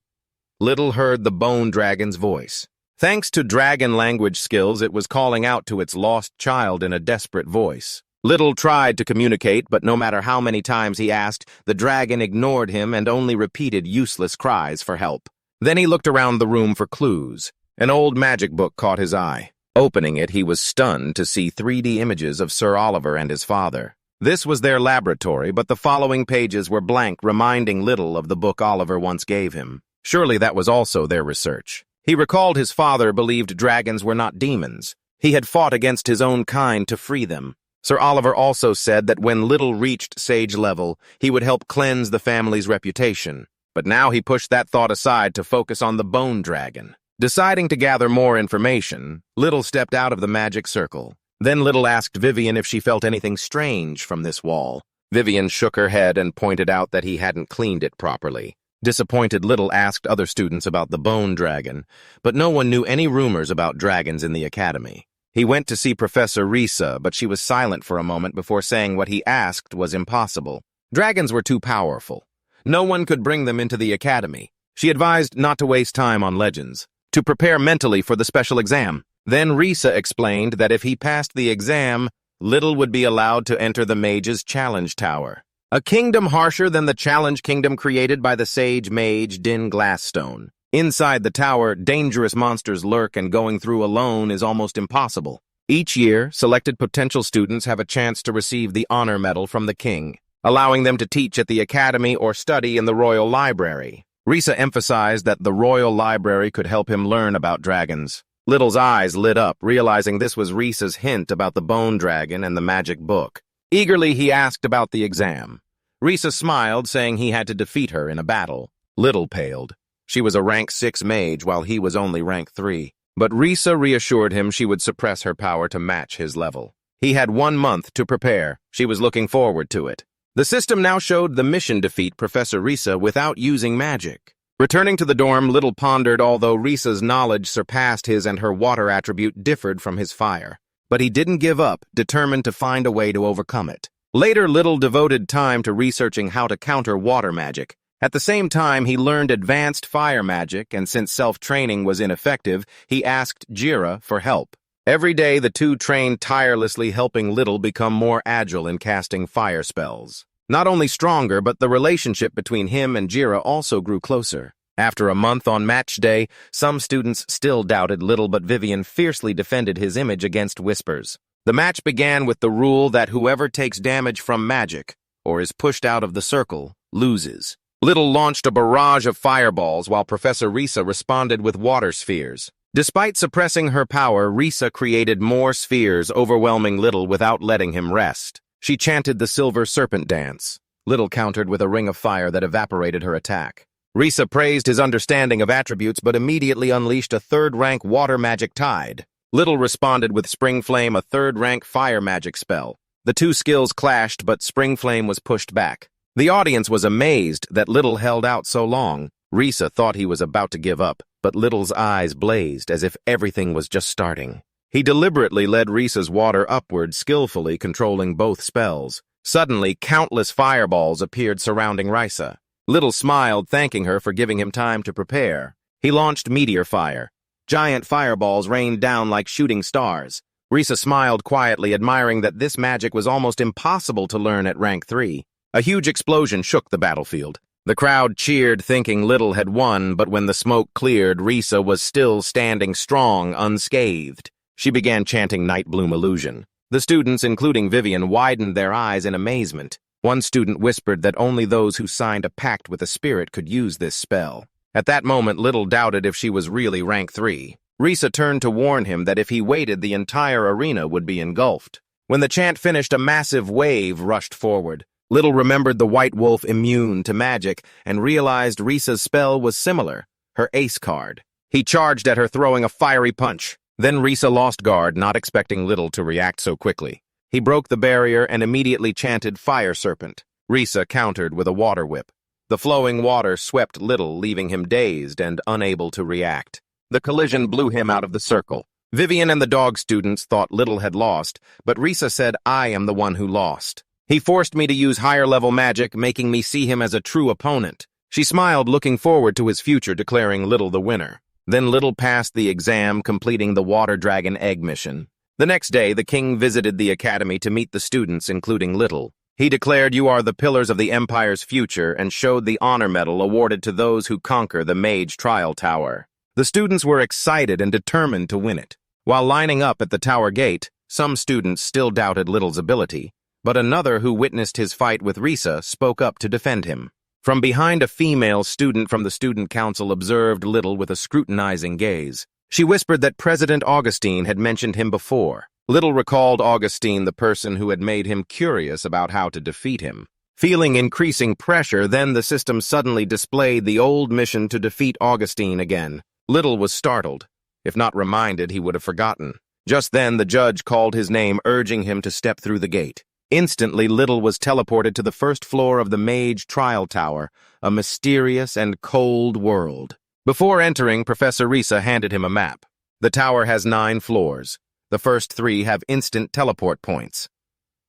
Little heard the bone dragon's voice. Thanks to dragon language skills, it was calling out to its lost child in a desperate voice. Little tried to communicate, but no matter how many times he asked, the dragon ignored him and only repeated useless cries for help. Then he looked around the room for clues. An old magic book caught his eye. Opening it, he was stunned to see 3D images of Sir Oliver and his father. This was their laboratory, but the following pages were blank, reminding Little of the book Oliver once gave him. Surely that was also their research. He recalled his father believed dragons were not demons. He had fought against his own kind to free them. Sir Oliver also said that when Little reached sage level, he would help cleanse the family's reputation. But now he pushed that thought aside to focus on the bone dragon. Deciding to gather more information, Little stepped out of the magic circle. Then Little asked Vivian if she felt anything strange from this wall. Vivian shook her head and pointed out that he hadn't cleaned it properly. Disappointed, Little asked other students about the bone dragon, but no one knew any rumors about dragons in the academy. He went to see Professor Risa, but she was silent for a moment before saying what he asked was impossible. Dragons were too powerful. No one could bring them into the academy. She advised not to waste time on legends, to prepare mentally for the special exam. Then Risa explained that if he passed the exam, Little would be allowed to enter the Mage's challenge tower. A kingdom harsher than the challenge kingdom created by the sage Mage Din Glassstone. Inside the tower, dangerous monsters lurk and going through alone is almost impossible. Each year, selected potential students have a chance to receive the honor medal from the king, allowing them to teach at the academy or study in the royal library. Risa emphasized that the royal library could help him learn about dragons. Little's eyes lit up, realizing this was Risa's hint about the bone dragon and the magic book. Eagerly, he asked about the exam. Risa smiled, saying he had to defeat her in a battle. Little paled. She was a rank 6 mage, while he was only rank 3. But Risa reassured him she would suppress her power to match his level. He had 1 month to prepare. She was looking forward to it. The system now showed the mission defeat Professor Risa without using magic. Returning to the dorm, Little pondered although Risa's knowledge surpassed his and her water attribute differed from his fire. But he didn't give up, determined to find a way to overcome it. Later, Little devoted time to researching how to counter water magic. At the same time, he learned advanced fire magic, and since self-training was ineffective, he asked Jira for help. Every day, the two trained tirelessly, helping Little become more agile in casting fire spells. Not only stronger, but the relationship between him and Jira also grew closer. After a month on match day, some students still doubted Little, but Vivian fiercely defended his image against whispers. The match began with the rule that whoever takes damage from magic, or is pushed out of the circle, loses. Little launched a barrage of fireballs while Professor Risa responded with water spheres. Despite suppressing her power, Risa created more spheres, overwhelming Little without letting him rest. She chanted the Silver Serpent Dance. Little countered with a ring of fire that evaporated her attack. Risa praised his understanding of attributes but immediately unleashed a 3rd-rank water magic tide. Little responded with Spring Flame, a 3rd-rank fire magic spell. The two skills clashed, but Spring Flame was pushed back. The audience was amazed that Little held out so long. Risa thought he was about to give up, but Little's eyes blazed as if everything was just starting. He deliberately led Risa's water upward, skillfully controlling both spells. Suddenly, countless fireballs appeared surrounding Risa. Little smiled, thanking her for giving him time to prepare. He launched Meteor Fire. Giant fireballs rained down like shooting stars. Risa smiled quietly, admiring that this magic was almost impossible to learn at rank 3. A huge explosion shook the battlefield. The crowd cheered, thinking Little had won, but when the smoke cleared, Risa was still standing strong, unscathed. She began chanting Night Bloom Illusion. The students, including Vivian, widened their eyes in amazement. One student whispered that only those who signed a pact with a spirit could use this spell. At that moment, Little doubted if she was really rank 3. Risa turned to warn him that if he waited, the entire arena would be engulfed. When the chant finished, a massive wave rushed forward. Little remembered the white wolf immune to magic and realized Risa's spell was similar, her ace card. He charged at her, throwing a fiery punch. Then Risa lost guard, not expecting Little to react so quickly. He broke the barrier and immediately chanted Fire Serpent. Risa countered with a water whip. The flowing water swept Little, leaving him dazed and unable to react. The collision blew him out of the circle. Vivian and the dog students thought Little had lost, but Risa said, "I am the one who lost. He forced me to use higher-level magic, making me see him as a true opponent." She smiled, looking forward to his future, declaring Little the winner. Then Little passed the exam, completing the Water Dragon Egg mission. The next day, the king visited the academy to meet the students, including Little. He declared, "You are the pillars of the Empire's future," and showed the honor medal awarded to those who conquer the Mage Trial Tower. The students were excited and determined to win it. While lining up at the tower gate, some students still doubted Little's ability, but another who witnessed his fight with Risa spoke up to defend him. From behind, a female student from the student council observed Little with a scrutinizing gaze. She whispered that President Augustine had mentioned him before. Little recalled Augustine, the person who had made him curious about how to defeat him. Feeling increasing pressure, then the system suddenly displayed the old mission to defeat Augustine again. Little was startled. If not reminded, he would have forgotten. Just then, the judge called his name, urging him to step through the gate. Instantly, Little was teleported to the first floor of the Mage Trial Tower, a mysterious and cold world. Before entering, Professor Risa handed him a map. The tower has 9 floors. The first 3 have instant teleport points.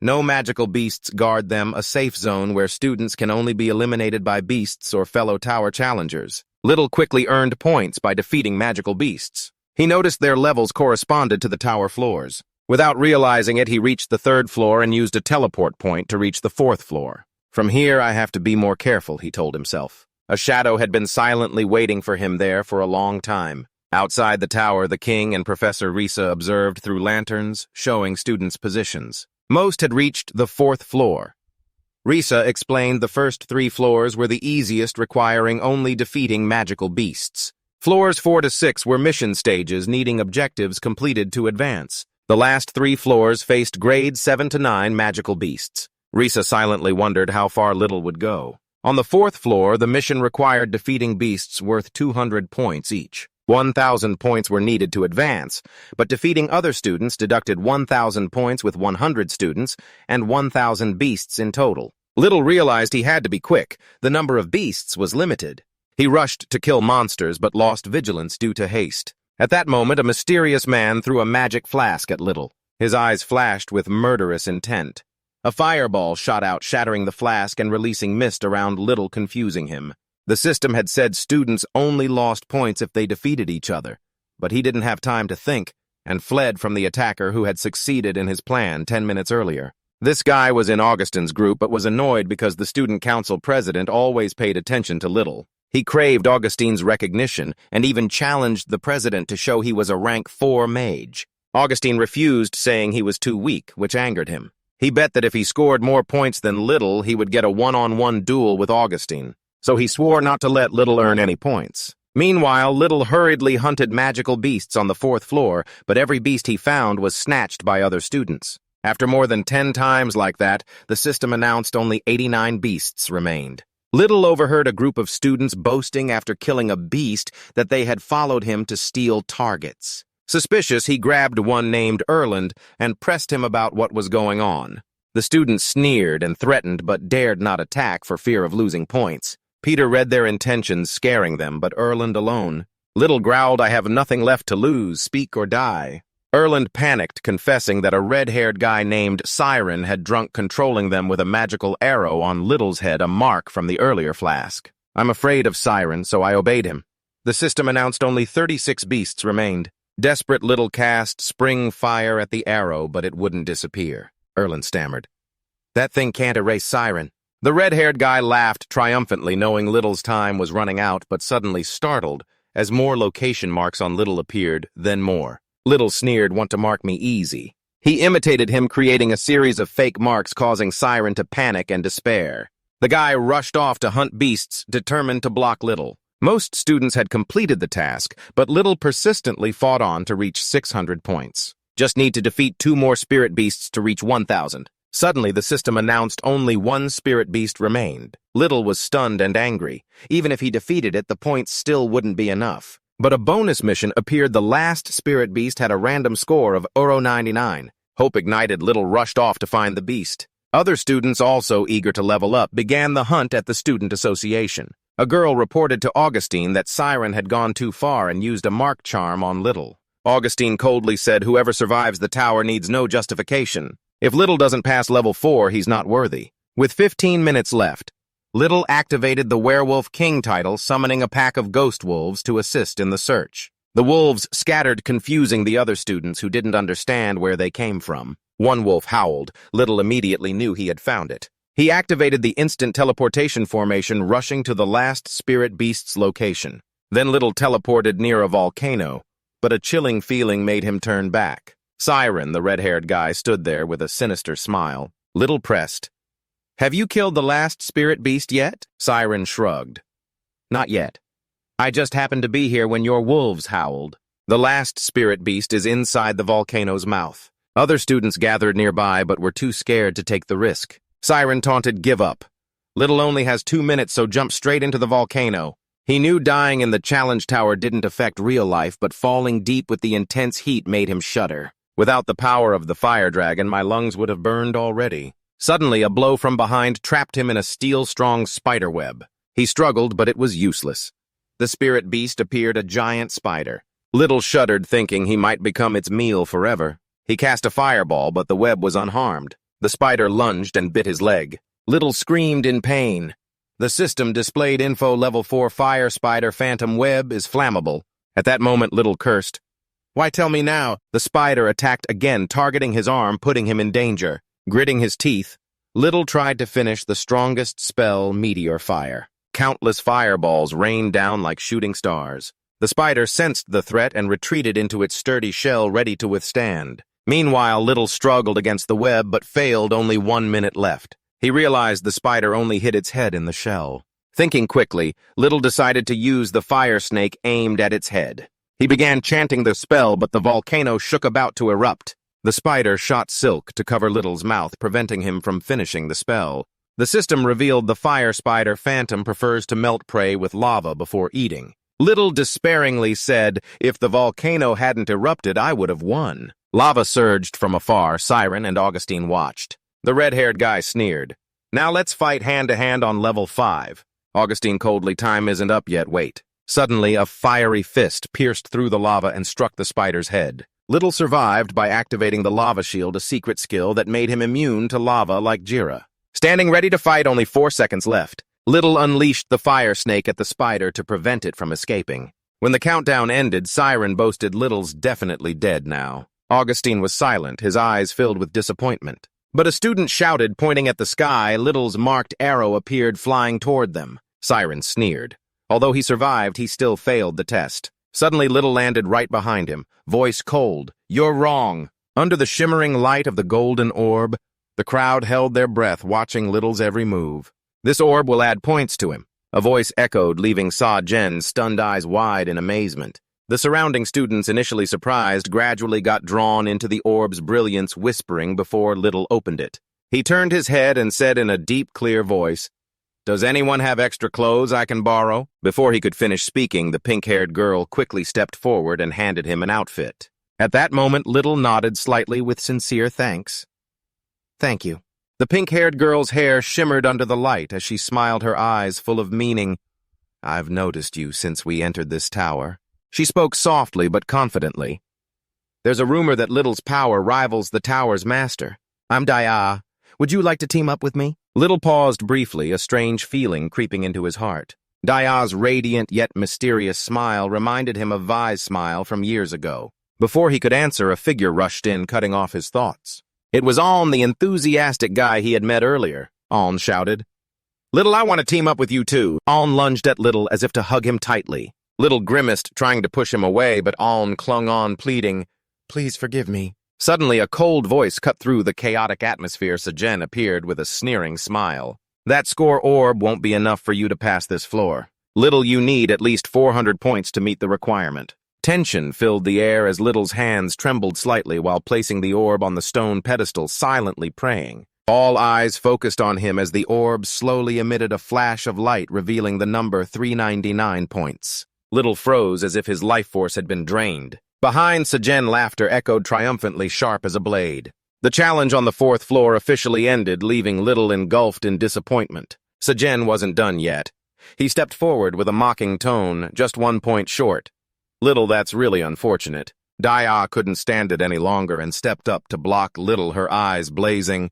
No magical beasts guard them, a safe zone where students can only be eliminated by beasts or fellow tower challengers. Little quickly earned points by defeating magical beasts. He noticed their levels corresponded to the tower floors. Without realizing it, he reached the 3rd floor and used a teleport point to reach the 4th floor. "From here, I have to be more careful," he told himself. A shadow had been silently waiting for him there for a long time. Outside the tower, the king and Professor Risa observed through lanterns, showing students' positions. Most had reached the 4th floor. Risa explained the first 3 floors were the easiest, requiring only defeating magical beasts. Floors 4 to 6 were mission stages, needing objectives completed to advance. The last 3 floors faced grades 7 to 9 magical beasts. Risa silently wondered how far Little would go. On the 4th floor, the mission required defeating beasts worth 200 points each. 1,000 points were needed to advance, but defeating other students deducted 1,000 points with 100 students and 1,000 beasts in total. Little realized he had to be quick. The number of beasts was limited. He rushed to kill monsters but lost vigilance due to haste. At that moment, a mysterious man threw a magic flask at Little. His eyes flashed with murderous intent. A fireball shot out, shattering the flask and releasing mist around Little, confusing him. The system had said students only lost points if they defeated each other, but he didn't have time to think and fled from the attacker who had succeeded in his plan 10 minutes earlier. This guy was in Augustine's group but was annoyed because the student council president always paid attention to Little. He craved Augustine's recognition and even challenged the president to show he was a rank 4 mage. Augustine refused, saying he was too weak, which angered him. He bet that if he scored more points than Little, he would get a one-on-one duel with Augustine. So he swore not to let Little earn any points. Meanwhile, Little hurriedly hunted magical beasts on the 4th floor, but every beast he found was snatched by other students. After more than 10 times like that, the system announced only 89 beasts remained. Little overheard a group of students boasting after killing a beast that they had followed him to steal targets. Suspicious, he grabbed one named Erland and pressed him about what was going on. The students sneered and threatened but dared not attack for fear of losing points. Peter read their intentions, scaring them, but Erland alone. Little growled, "I have nothing left to lose, speak or die." Erland panicked, confessing that a red-haired guy named Siren had drunk, controlling them with a magical arrow on Little's head, a mark from the earlier flask. "I'm afraid of Siren, so I obeyed him." The system announced only 36 beasts remained. Desperate, Little cast spring fire at the arrow, but it wouldn't disappear. Erland stammered, "That thing can't erase Siren." The red-haired guy laughed triumphantly, knowing Little's time was running out, but suddenly startled as more location marks on Little appeared, then more. Little sneered, "Want to mark me easy." He imitated him, creating a series of fake marks, causing Siren to panic and despair. The guy rushed off to hunt beasts, determined to block Little. Most students had completed the task, but Little persistently fought on to reach 600 points. Just need to defeat 2 more spirit beasts to reach 1,000. Suddenly, the system announced only 1 spirit beast remained. Little was stunned and angry. Even if he defeated it, the points still wouldn't be enough. But a bonus mission appeared. The last spirit beast had a random score of Euro 99. Hope ignited. Little rushed off to find the beast. Other students, also eager to level up, began the hunt at the student association. A girl reported to Augustine that Siren had gone too far and used a mark charm on Little. Augustine coldly said whoever survives the tower needs no justification. If Little doesn't pass level 4, he's not worthy. With 15 minutes left, Little activated the Werewolf King title, summoning a pack of ghost wolves to assist in the search. The wolves scattered, confusing the other students who didn't understand where they came from. One wolf howled. Little immediately knew he had found it. He activated the instant teleportation formation, rushing to the last spirit beast's location. Then Little teleported near a volcano, but a chilling feeling made him turn back. Siren, the red-haired guy, stood there with a sinister smile. Little pressed. "Have you killed the last spirit beast yet?" Siren shrugged. "Not yet. I just happened to be here when your wolves howled." The last spirit beast is inside the volcano's mouth. Other students gathered nearby but were too scared to take the risk. Siren taunted, "Give up. Little only has 2 minutes, so jump straight into the volcano." He knew dying in the challenge tower didn't affect real life, but falling deep with the intense heat made him shudder. "Without the power of the fire dragon, my lungs would have burned already." Suddenly, a blow from behind trapped him in a steel-strong spider web. He struggled, but it was useless. The spirit beast appeared, a giant spider. Little shuddered, thinking he might become its meal forever. He cast a fireball, but the web was unharmed. The spider lunged and bit his leg. Little screamed in pain. The system displayed info level 4 fire spider phantom web is flammable. At that moment, Little cursed. "Why tell me now?" The spider attacked again, targeting his arm, putting him in danger. Gritting his teeth, Little tried to finish the strongest spell, Meteor Fire. Countless fireballs rained down like shooting stars. The spider sensed the threat and retreated into its sturdy shell, ready to withstand. Meanwhile, Little struggled against the web but failed. Only 1 minute left. He realized the spider only hit its head in the shell. Thinking quickly, Little decided to use the fire snake aimed at its head. He began chanting the spell, but the volcano shook, about to erupt. The spider shot silk to cover Little's mouth, preventing him from finishing the spell. The system revealed the fire spider phantom prefers to melt prey with lava before eating. Little despairingly said, "If the volcano hadn't erupted, I would have won." Lava surged from afar. Siren and Augustine watched. The red-haired guy sneered. "Now let's fight hand-to-hand on level 5. Augustine coldly, "Time isn't up yet, wait." Suddenly, a fiery fist pierced through the lava and struck the spider's head. Little survived by activating the lava shield, a secret skill that made him immune to lava like Jira. Standing ready to fight, only 4 seconds left. Little unleashed the fire snake at the spider to prevent it from escaping. When the countdown ended, Siren boasted, "Little's definitely dead now." Augustine was silent, his eyes filled with disappointment. But a student shouted, pointing at the sky. Little's marked arrow appeared, flying toward them. Siren sneered. Although he survived, he still failed the test. Suddenly, Little landed right behind him, voice cold. "You're wrong." Under the shimmering light of the golden orb, the crowd held their breath, watching Little's every move. "This orb will add points to him," a voice echoed, leaving Sa Jen's stunned eyes wide in amazement. The surrounding students, initially surprised, gradually got drawn into the orb's brilliance, whispering before Little opened it. He turned his head and said in a deep, clear voice, "Does anyone have extra clothes I can borrow?" Before he could finish speaking, the pink-haired girl quickly stepped forward and handed him an outfit. At that moment, Little nodded slightly with sincere thanks. "Thank you." The pink-haired girl's hair shimmered under the light as she smiled, her eyes full of meaning. "I've noticed you since we entered this tower." She spoke softly but confidently. "There's a rumor that Little's power rivals the tower's master. I'm Daya. Would you like to team up with me?" Little paused briefly, a strange feeling creeping into his heart. Daya's radiant yet mysterious smile reminded him of Vi's smile from years ago. Before he could answer, a figure rushed in, cutting off his thoughts. It was Aln, the enthusiastic guy he had met earlier. Aln shouted, "Little, I want to team up with you too." Aln lunged at Little as if to hug him tightly. Little grimaced, trying to push him away, but Aln clung on, pleading, "Please forgive me." Suddenly, a cold voice cut through the chaotic atmosphere. Sajen appeared with a sneering smile. "That score orb won't be enough for you to pass this floor. Little, you need at least 400 points to meet the requirement." Tension filled the air as Little's hands trembled slightly while placing the orb on the stone pedestal, silently praying. All eyes focused on him as the orb slowly emitted a flash of light, revealing the number 399 points. Little froze as if his life force had been drained. Behind, Sajen laughter echoed triumphantly, sharp as a blade. The challenge on the fourth floor officially ended, leaving Little engulfed in disappointment. Sajen wasn't done yet. He stepped forward with a mocking tone, just 1 point short. Little, that's really unfortunate. Dia couldn't stand it any longer and stepped up to block Little, her eyes blazing.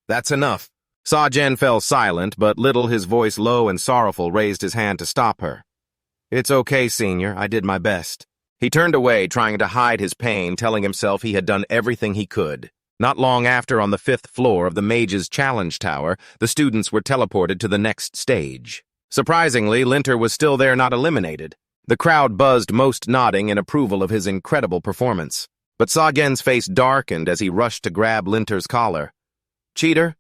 That's enough. Sajen fell silent, but Little, his voice low and sorrowful, raised his hand to stop her. It's okay, Senior. I did my best. He turned away, trying to hide his pain, telling himself he had done everything he could. Not long after, on the 5th floor of the Mage's challenge tower, the students were teleported to the next stage. Surprisingly, Linter was still there, not eliminated. The crowd buzzed, most nodding in approval of his incredible performance. But Sagen's face darkened as he rushed to grab Linter's collar. Cheater?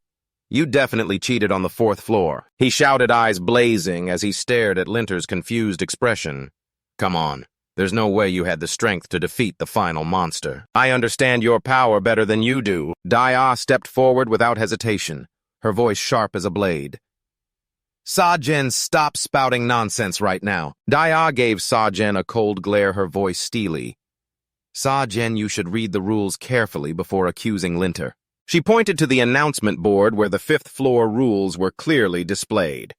You definitely cheated on the 4th floor, he shouted, eyes blazing as he stared at Linter's confused expression. Come on. There's no way you had the strength to defeat the final monster. I understand your power better than you do. Dia stepped forward without hesitation, her voice sharp as a blade. Sajen, stop spouting nonsense right now. Dia gave Sajen a cold glare, her voice steely. Sajen, you should read the rules carefully before accusing Linter. She pointed to the announcement board where the 5th floor rules were clearly displayed.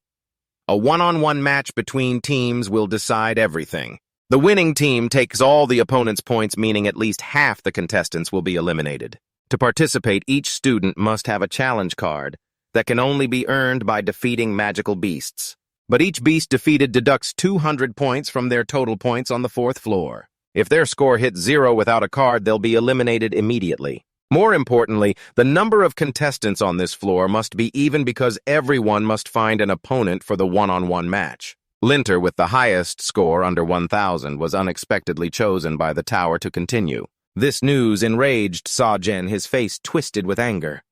A one-on-one match between teams will decide everything. The winning team takes all the opponent's points, meaning at least half the contestants will be eliminated. To participate, each student must have a challenge card that can only be earned by defeating magical beasts. But each beast defeated deducts 200 points from their total points on the 4th floor. If their score hits 0 without a card, they'll be eliminated immediately. More importantly, the number of contestants on this floor must be even because everyone must find an opponent for the one-on-one match. Linter, with the highest score under 1,000, was unexpectedly chosen by the tower to continue. This news enraged Sajen, his face twisted with anger.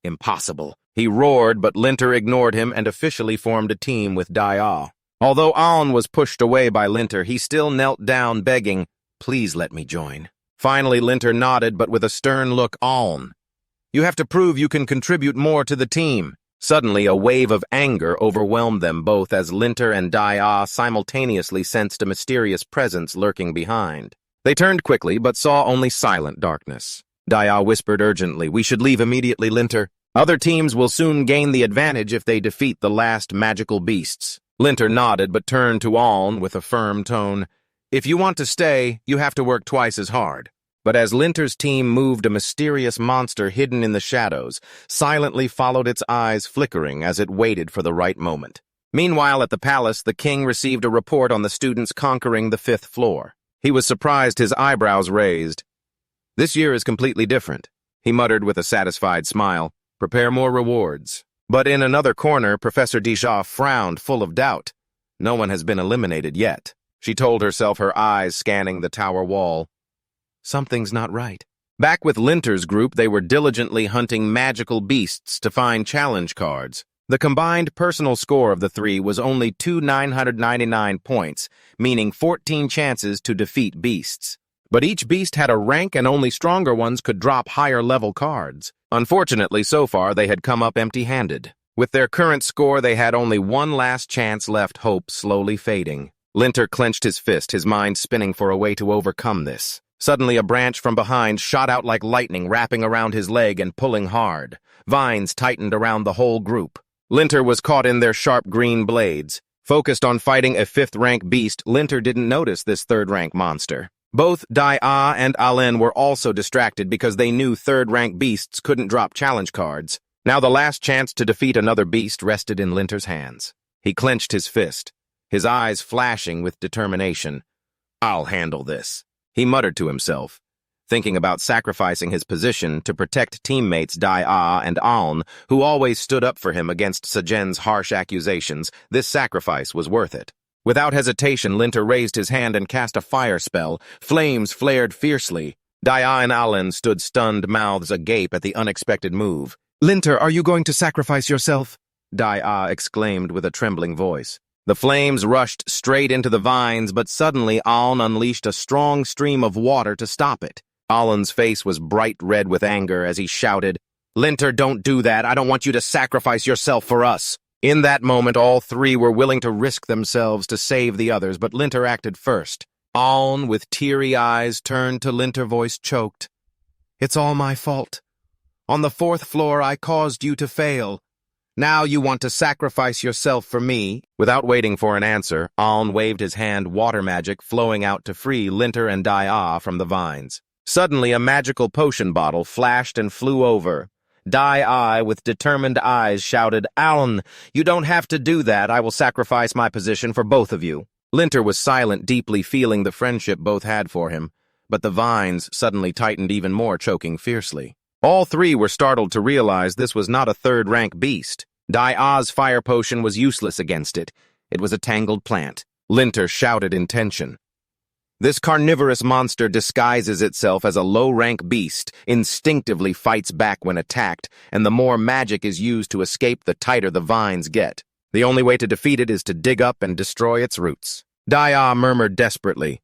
Impossible. He roared, but Linter ignored him and officially formed a team with Dia. Although Aln was pushed away by Linter, he still knelt down, begging, "Please let me join." Finally, Linter nodded, but with a stern look. Aln, you have to prove you can contribute more to the team. Suddenly, a wave of anger overwhelmed them both as Linter and Dia simultaneously sensed a mysterious presence lurking behind. They turned quickly, but saw only silent darkness. Dia whispered urgently, "We should leave immediately, Linter. Other teams will soon gain the advantage if they defeat the last magical beasts." Linter nodded, but turned to Aln with a firm tone. "If you want to stay, you have to work twice as hard." But as Linter's team moved, a mysterious monster hidden in the shadows silently followed, its eyes flickering as it waited for the right moment. Meanwhile, at the palace, the king received a report on the students conquering the 5th floor. He was surprised, his eyebrows raised. "This year is completely different," he muttered with a satisfied smile. "Prepare more rewards." But in another corner, Professor Deja frowned, full of doubt. No one has been eliminated yet, she told herself, her eyes scanning the tower wall. Something's not right. Back with Linter's group, they were diligently hunting magical beasts to find challenge cards. The combined personal score of the three was only 2,999 points, meaning 14 chances to defeat beasts. But each beast had a rank, and only stronger ones could drop higher-level cards. Unfortunately, so far, they had come up empty-handed. With their current score, they had only one last chance left, hope slowly fading. Linter clenched his fist, his mind spinning for a way to overcome this. Suddenly, a branch from behind shot out like lightning, wrapping around his leg and pulling hard. Vines tightened around the whole group. Linter was caught in their sharp green blades. Focused on fighting a 5th-rank beast, Linter didn't notice this 3rd-rank monster. Both Dia and Alen were also distracted because they knew 3rd-rank beasts couldn't drop challenge cards. Now the last chance to defeat another beast rested in Linter's hands. He clenched his fist, his eyes flashing with determination. "I'll handle this," he muttered to himself, thinking about sacrificing his position to protect teammates Dia and Aln, who always stood up for him against Sajen's harsh accusations. This sacrifice was worth it. Without hesitation, Linter raised his hand and cast a fire spell. Flames flared fiercely. Dia and Allen stood stunned, mouths agape at the unexpected move. "Linter, are you going to sacrifice yourself?" Dia exclaimed with a trembling voice. The flames rushed straight into the vines, but suddenly Aln unleashed a strong stream of water to stop it. Allen's face was bright red with anger as he shouted, "Linter, don't do that. I don't want you to sacrifice yourself for us." In that moment, all three were willing to risk themselves to save the others, but Linter acted first. Aln, with teary eyes, turned to Linter, voice choked. "It's all my fault. On the 4th floor, I caused you to fail. Now you want to sacrifice yourself for me." Without waiting for an answer, Aln waved his hand, water magic flowing out to free Linter and Dai from the vines. Suddenly, a magical potion bottle flashed and flew over. Dai, with determined eyes, shouted, "Aln, you don't have to do that. I will sacrifice my position for both of you." Linter was silent, deeply feeling the friendship both had for him, but the vines suddenly tightened even more, choking fiercely. All three were startled to realize this was not a 3rd-rank beast. Dai's fire potion was useless against it. It was a tangled plant. Linter shouted in tension. "This carnivorous monster disguises itself as a low-rank beast, instinctively fights back when attacked, and the more magic is used to escape, the tighter the vines get. The only way to defeat it is to dig up and destroy its roots." Dai murmured desperately,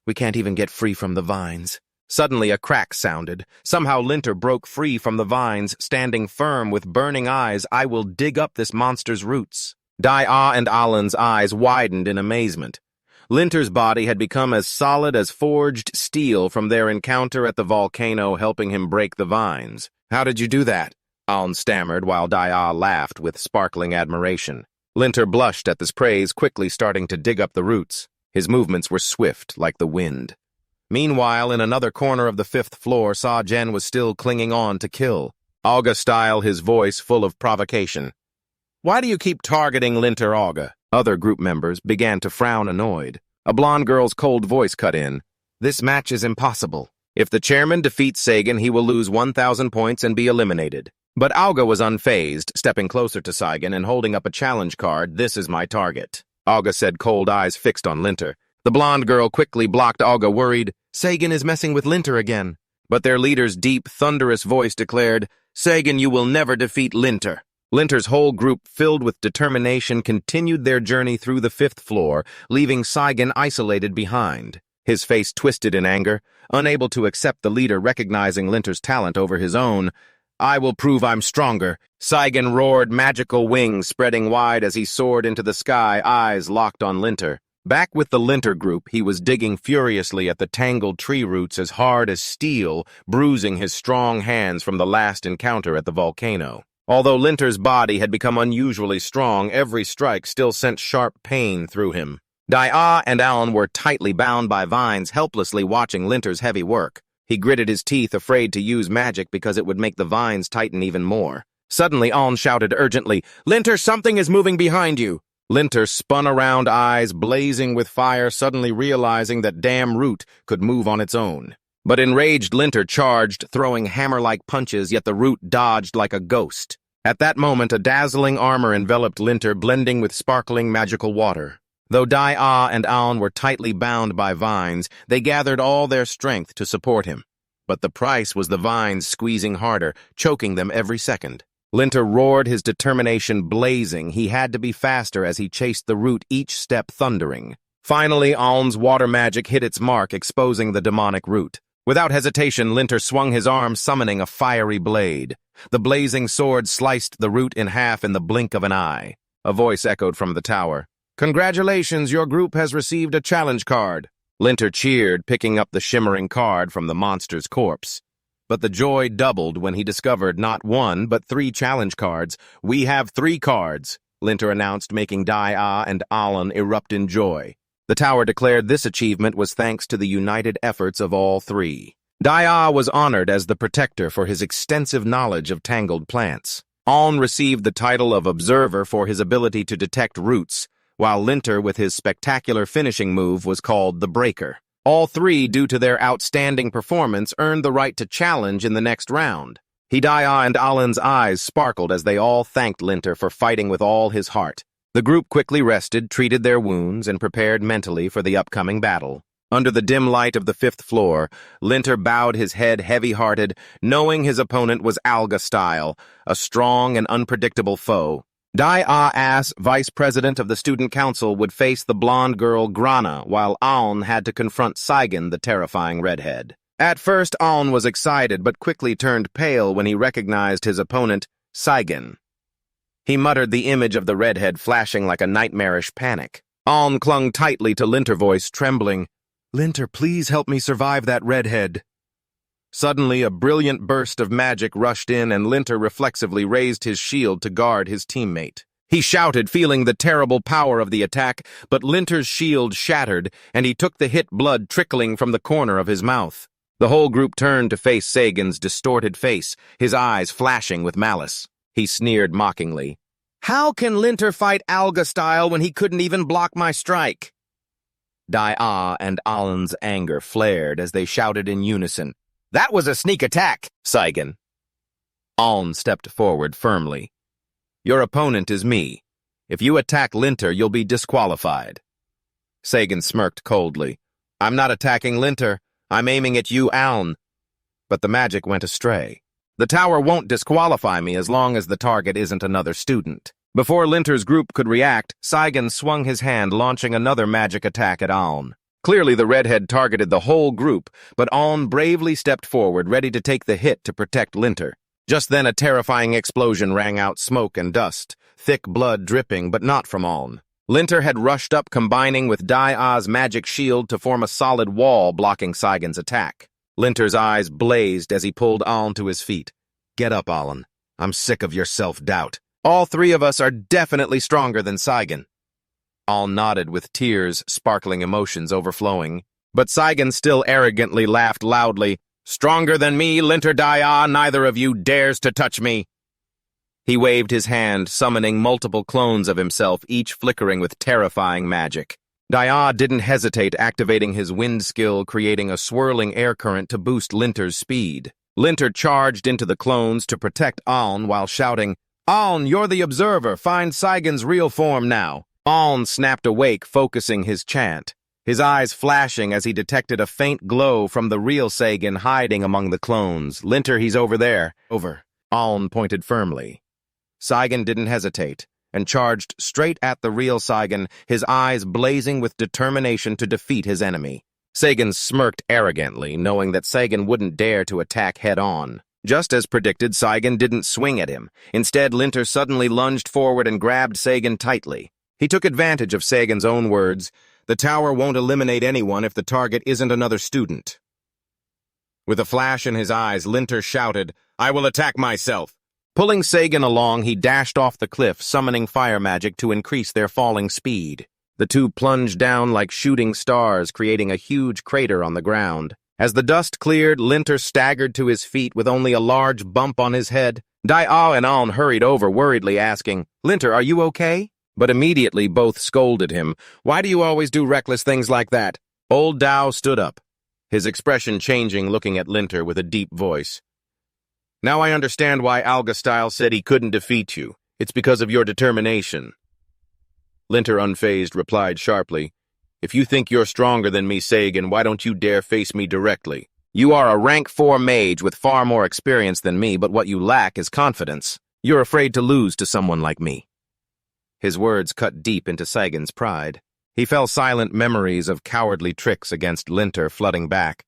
"We can't even get free from the vines." Suddenly a crack sounded. Somehow Linter broke free from the vines, standing firm with burning eyes. "I will dig up this monster's roots." Dai and Alan's eyes widened in amazement. Linter's body had become as solid as forged steel from their encounter at the volcano, helping him break the vines. "How did you do that?" Alan stammered, while Dai laughed with sparkling admiration. Linter blushed at this praise, quickly starting to dig up the roots. His movements were swift, like the wind. Meanwhile, in another corner of the 5th floor, Sa-Jen was still clinging on to kill. Auga-style, his voice full of provocation. "Why do you keep targeting Linter, Auga?" Other group members began to frown, annoyed. A blonde girl's cold voice cut in. "This match is impossible. If the chairman defeats Sagan, he will lose 1,000 points and be eliminated." But Auga was unfazed, stepping closer to Sagan and holding up a challenge card. "This is my target," Auga said, cold eyes fixed on Linter. The blonde girl quickly blocked Auga, worried. "Sagan is messing with Linter again." But their leader's deep, thunderous voice declared, "Sagan, you will never defeat Linter." Linter's whole group, filled with determination, continued their journey through the 5th floor, leaving Sagan isolated behind. His face twisted in anger, unable to accept the leader recognizing Linter's talent over his own. "I will prove I'm stronger." Sagan roared, magical wings spreading wide as he soared into the sky, eyes locked on Linter. Back with the Linter group, he was digging furiously at the tangled tree roots as hard as steel, bruising his strong hands from the last encounter at the volcano. Although Linter's body had become unusually strong, every strike still sent sharp pain through him. Dai and Alan were tightly bound by vines, helplessly watching Linter's heavy work. He gritted his teeth, afraid to use magic because it would make the vines tighten even more. Suddenly, Alan shouted urgently, "Linter, something is moving behind you!" Linter spun around, eyes blazing with fire, suddenly realizing that damn root could move on its own. But enraged Linter charged, throwing hammer-like punches, yet the root dodged like a ghost. At that moment, a dazzling armor enveloped Linter, blending with sparkling magical water. Though Dai and Alan were tightly bound by vines, they gathered all their strength to support him. But the price was the vines squeezing harder, choking them every second. Linter roared, his determination blazing. He had to be faster as he chased the root, each step thundering. Finally, Aln's water magic hit its mark, exposing the demonic root. Without hesitation, Linter swung his arm, summoning a fiery blade. The blazing sword sliced the root in half in the blink of an eye. A voice echoed from the tower. "Congratulations, your group has received a challenge card." Linter cheered, picking up the shimmering card from the monster's corpse. But the joy doubled when he discovered not one, but 3 challenge cards. "We have 3 cards," Linter announced, making Dai and Alan erupt in joy. The tower declared this achievement was thanks to the united efforts of all 3. Dai was honored as the protector for his extensive knowledge of tangled plants. Aln received the title of Observer for his ability to detect roots, while Linter, with his spectacular finishing move, was called the Breaker. All 3, due to their outstanding performance, earned the right to challenge in the next round. Dai and Alan's eyes sparkled as they all thanked Linter for fighting with all his heart. The group quickly rested, treated their wounds, and prepared mentally for the upcoming battle. Under the dim light of the 5th floor, Linter bowed his head heavy-hearted, knowing his opponent was Alga-style, a strong and unpredictable foe. Dai, vice president of the student council, would face the blonde girl Grana, while Aln had to confront Sagan, the terrifying redhead. At first, Aln was excited, but quickly turned pale when he recognized his opponent, Sagan. He muttered the image of the redhead flashing like a nightmarish panic. Aln clung tightly to Linter, voice trembling. "Linter, please help me survive that redhead." Suddenly, a brilliant burst of magic rushed in, and Linter reflexively raised his shield to guard his teammate. He shouted, feeling the terrible power of the attack, but Linter's shield shattered, and he took the hit, blood trickling from the corner of his mouth. The whole group turned to face Sagan's distorted face, his eyes flashing with malice. He sneered mockingly. "How can Linter fight Alga style when he couldn't even block my strike?" Dai-Ah and Aln's anger flared as they shouted in unison. "That was a sneak attack, Sagan." Aln stepped forward firmly. "Your opponent is me. If you attack Linter, you'll be disqualified." Sagan smirked coldly. "I'm not attacking Linter. I'm aiming at you, Aln." But the magic went astray. "The tower won't disqualify me as long as the target isn't another student." Before Linter's group could react, Sagan swung his hand, launching another magic attack at Aln. Clearly, the redhead targeted the whole group, but Aln bravely stepped forward, ready to take the hit to protect Linter. Just then, a terrifying explosion rang out, smoke and dust, thick blood dripping, but not from Aln. Linter had rushed up, combining with Dai-Ah's magic shield to form a solid wall blocking Sagan's attack. Linter's eyes blazed as he pulled Aln to his feet. "Get up, Aln. I'm sick of your self-doubt. All three of us are definitely stronger than Sagan." Aln nodded with tears, sparkling emotions overflowing. But Sagan still arrogantly laughed loudly. "Stronger than me, Linter Dai-Ah, neither of you dares to touch me." He waved his hand, summoning multiple clones of himself, each flickering with terrifying magic. Dai-Ah didn't hesitate, activating his wind skill, creating a swirling air current to boost Linter's speed. Linter charged into the clones to protect Aln while shouting, "Aln, you're the observer. Find Sagan's real form now." Aln snapped awake, focusing his chant, his eyes flashing as he detected a faint glow from the real Sagan hiding among the clones. "Linter, he's over there." "Over." Aln pointed firmly. Sagan didn't hesitate, and charged straight at the real Sagan, his eyes blazing with determination to defeat his enemy. Sagan smirked arrogantly, knowing that Sagan wouldn't dare to attack head-on. Just as predicted, Sagan didn't swing at him. Instead, Linter suddenly lunged forward and grabbed Sagan tightly. He took advantage of Sagan's own words, "The tower won't eliminate anyone if the target isn't another student." With a flash in his eyes, Linter shouted, "I will attack myself." Pulling Sagan along, he dashed off the cliff, summoning fire magic to increase their falling speed. The two plunged down like shooting stars, creating a huge crater on the ground. As the dust cleared, Linter staggered to his feet with only a large bump on his head. Dai-Ah and Aln hurried over, worriedly asking, "Linter, are you okay?" But immediately both scolded him. "Why do you always do reckless things like that?" Old Dao stood up, his expression changing, looking at Linter with a deep voice. "Now I understand why Alga-style said he couldn't defeat you. It's because of your determination." Linter, unfazed, replied sharply, "If you think you're stronger than me, Sagan, why don't you dare face me directly? You are a rank 4 mage with far more experience than me, but what you lack is confidence. You're afraid to lose to someone like me." His words cut deep into Sagan's pride. He felt silent memories of cowardly tricks against Linter flooding back.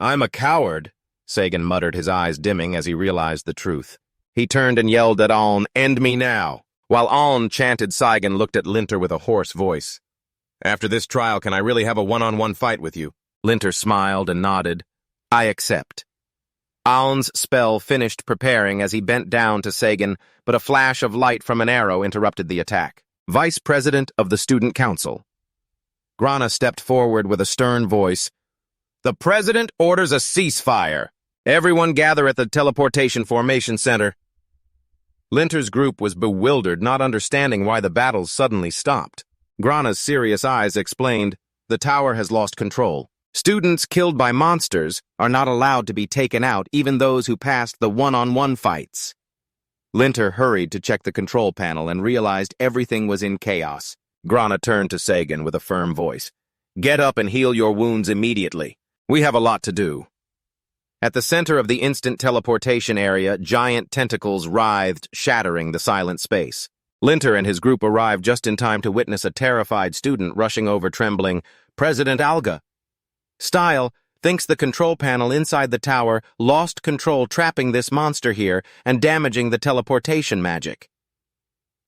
"I'm a coward," Sagan muttered, his eyes dimming as he realized the truth. He turned and yelled at Aln, "End me now!" While Aln chanted, Sagan looked at Linter with a hoarse voice. "After this trial, can I really have a one-on-one fight with you?" Linter smiled and nodded. "I accept." Aln's spell finished preparing as he bent down to Sagan, but a flash of light from an arrow interrupted the attack. Vice President of the Student Council. Grana stepped forward with a stern voice. "The President orders a ceasefire. Everyone gather at the Teleportation Formation Center." Linter's group was bewildered, not understanding why the battles suddenly stopped. Grana's serious eyes explained, "The tower has lost control. Students killed by monsters are not allowed to be taken out, even those who passed the one-on-one fights." Linter hurried to check the control panel and realized everything was in chaos. Grana turned to Sagan with a firm voice. "Get up and heal your wounds immediately. We have a lot to do." At the center of the instant teleportation area, giant tentacles writhed, shattering the silent space. Linter and his group arrived just in time to witness a terrified student rushing over, trembling. "President Alga style thinks the control panel inside the tower lost control, trapping this monster here and damaging the teleportation magic."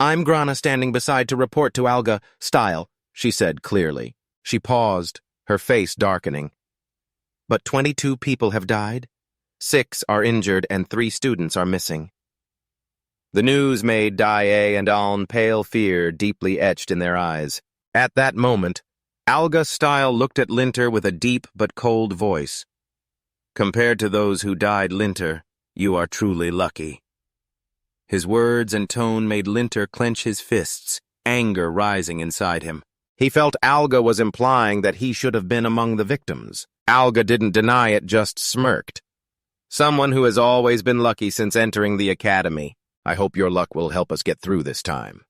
I'm Grana standing beside to report to Alga Style, she said clearly. She paused, her face darkening. But 22 people have died. 6 are injured and 3 students are missing. The news made Dai and Aln pale fear deeply etched in their eyes. At that moment, Alga Style looked at Linter with a deep but cold voice. Compared to those who died, Linter, you are truly lucky. His words and tone made Linter clench his fists, anger rising inside him. He felt Alga was implying that he should have been among the victims. Alga didn't deny it, just smirked. Someone who has always been lucky since entering the academy. I hope your luck will help us get through this time.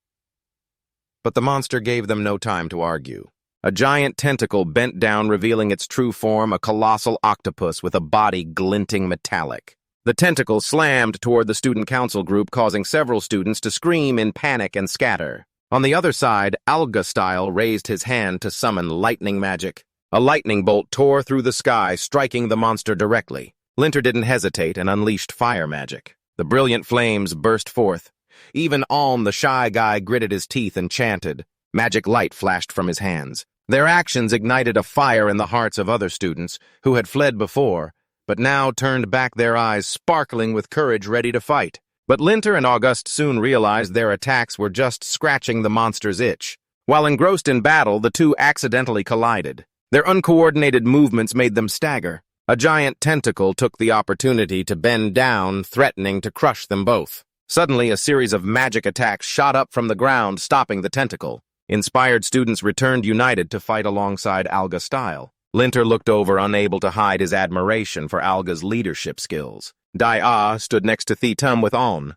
But the monster gave them no time to argue. A giant tentacle bent down, revealing its true form, a colossal octopus with a body glinting metallic. The tentacle slammed toward the student council group, causing several students to scream in panic and scatter. On the other side, Alga Style raised his hand to summon lightning magic. A lightning bolt tore through the sky, striking the monster directly. Linter didn't hesitate and unleashed fire magic. The brilliant flames burst forth. Even Alm, the shy guy, gritted his teeth and chanted. Magic light flashed from his hands. Their actions ignited a fire in the hearts of other students who had fled before, but now turned back, their eyes sparkling with courage, ready to fight. But Linter and August soon realized their attacks were just scratching the monster's itch. While engrossed in battle, the two accidentally collided. Their uncoordinated movements made them stagger. A giant tentacle took the opportunity to bend down, threatening to crush them both. Suddenly, a series of magic attacks shot up from the ground, stopping the tentacle. Inspired students returned united to fight alongside Alga Style. Linter looked over, unable to hide his admiration for Alga's leadership skills. Dai stood next to Thitum with Aln.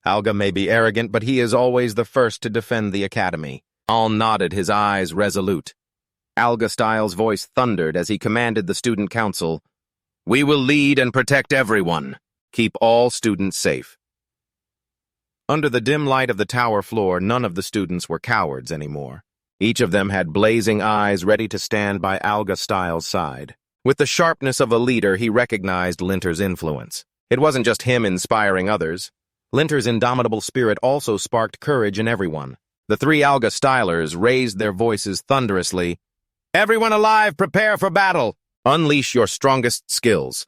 Alga may be arrogant, but he is always the first to defend the academy. Aln nodded, his eyes resolute. Alga Style's voice thundered as he commanded the student council, "We will lead and protect everyone. Keep all students safe." Under the dim light of the tower floor, none of the students were cowards anymore. Each of them had blazing eyes ready to stand by Alga Style's side. With the sharpness of a leader, he recognized Linter's influence. It wasn't just him inspiring others. Linter's indomitable spirit also sparked courage in everyone. The 3 Alga Stylers raised their voices thunderously. "Everyone alive, prepare for battle! Unleash your strongest skills."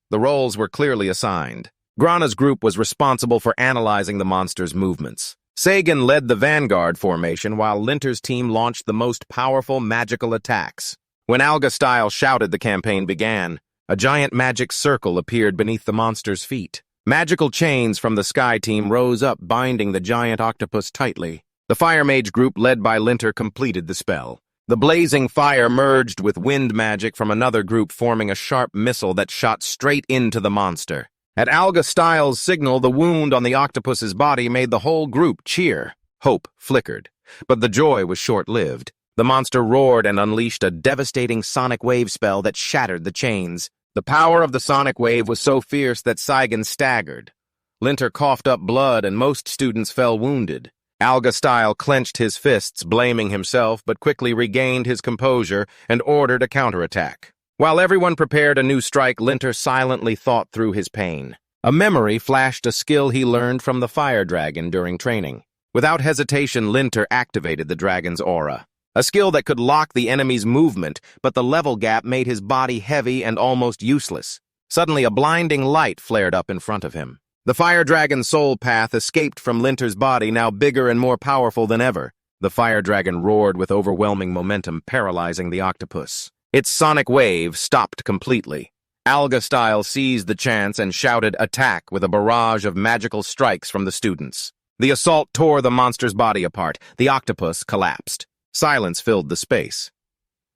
The roles were clearly assigned. Grana's group was responsible for analyzing the monster's movements. Sagan led the vanguard formation, while Linter's team launched the most powerful magical attacks. When Alga Style shouted, the campaign began. A giant magic circle appeared beneath the monster's feet. Magical chains from the Sky Team rose up, binding the giant octopus tightly. The Fire Mage group, led by Linter, completed the spell. The blazing fire merged with wind magic from another group, forming a sharp missile that shot straight into the monster. At Alga Style's signal, the wound on the octopus's body made the whole group cheer. Hope flickered, but the joy was short-lived. The monster roared and unleashed a devastating sonic wave spell that shattered the chains. The power of the sonic wave was so fierce that Sagan staggered. Linter coughed up blood and most students fell wounded. Alga Style clenched his fists, blaming himself, but quickly regained his composure and ordered a counterattack. While everyone prepared a new strike, Linter silently thought through his pain. A memory flashed a skill he learned from the fire dragon during training. Without hesitation, Linter activated the dragon's aura. A skill that could lock the enemy's movement, but the level gap made his body heavy and almost useless. Suddenly, a blinding light flared up in front of him. The fire dragon's soul path escaped from Linter's body, now bigger and more powerful than ever. The fire dragon roared with overwhelming momentum, paralyzing the octopus. Its sonic wave stopped completely. Alga Style seized the chance and shouted attack with a barrage of magical strikes from the students. The assault tore the monster's body apart. The octopus collapsed. Silence filled the space.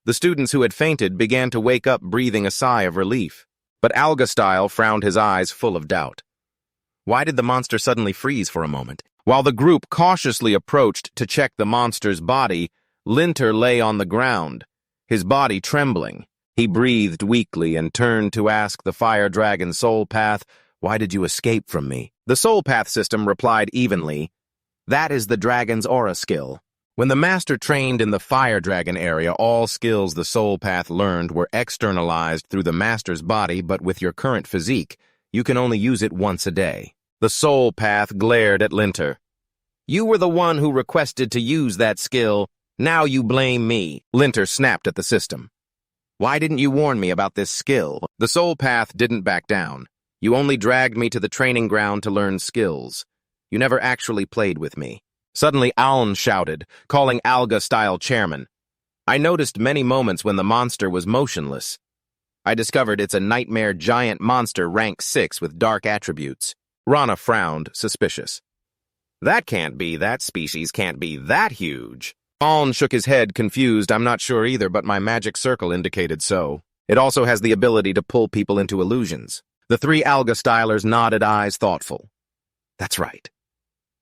The students who had fainted began to wake up, breathing a sigh of relief. But Alga Style frowned, his eyes full of doubt. Why did the monster suddenly freeze for a moment? While the group cautiously approached to check the monster's body, Linter lay on the ground, his body trembling. He breathed weakly and turned to ask the fire dragon's soul path, "Why did you escape from me?" The soul path system replied evenly, "That is the dragon's aura skill." When the master trained in the fire dragon area, all skills the soul path learned were externalized through the master's body, but with your current physique, you can only use it once a day. The soul path glared at Linter. You were the one who requested to use that skill. Now you blame me. Linter snapped at the system. Why didn't you warn me about this skill? The soul path didn't back down. You only dragged me to the training ground to learn skills. You never actually played with me. Suddenly Aln shouted, calling Alga-style chairman. I noticed many moments when the monster was motionless. I discovered it's a nightmare giant monster rank 6 with dark attributes. Rana frowned, suspicious. That species can't be that huge. Aln shook his head, confused. I'm not sure either, but my magic circle indicated so. It also has the ability to pull people into illusions. The three Alga-stylers nodded, eyes thoughtful. That's right.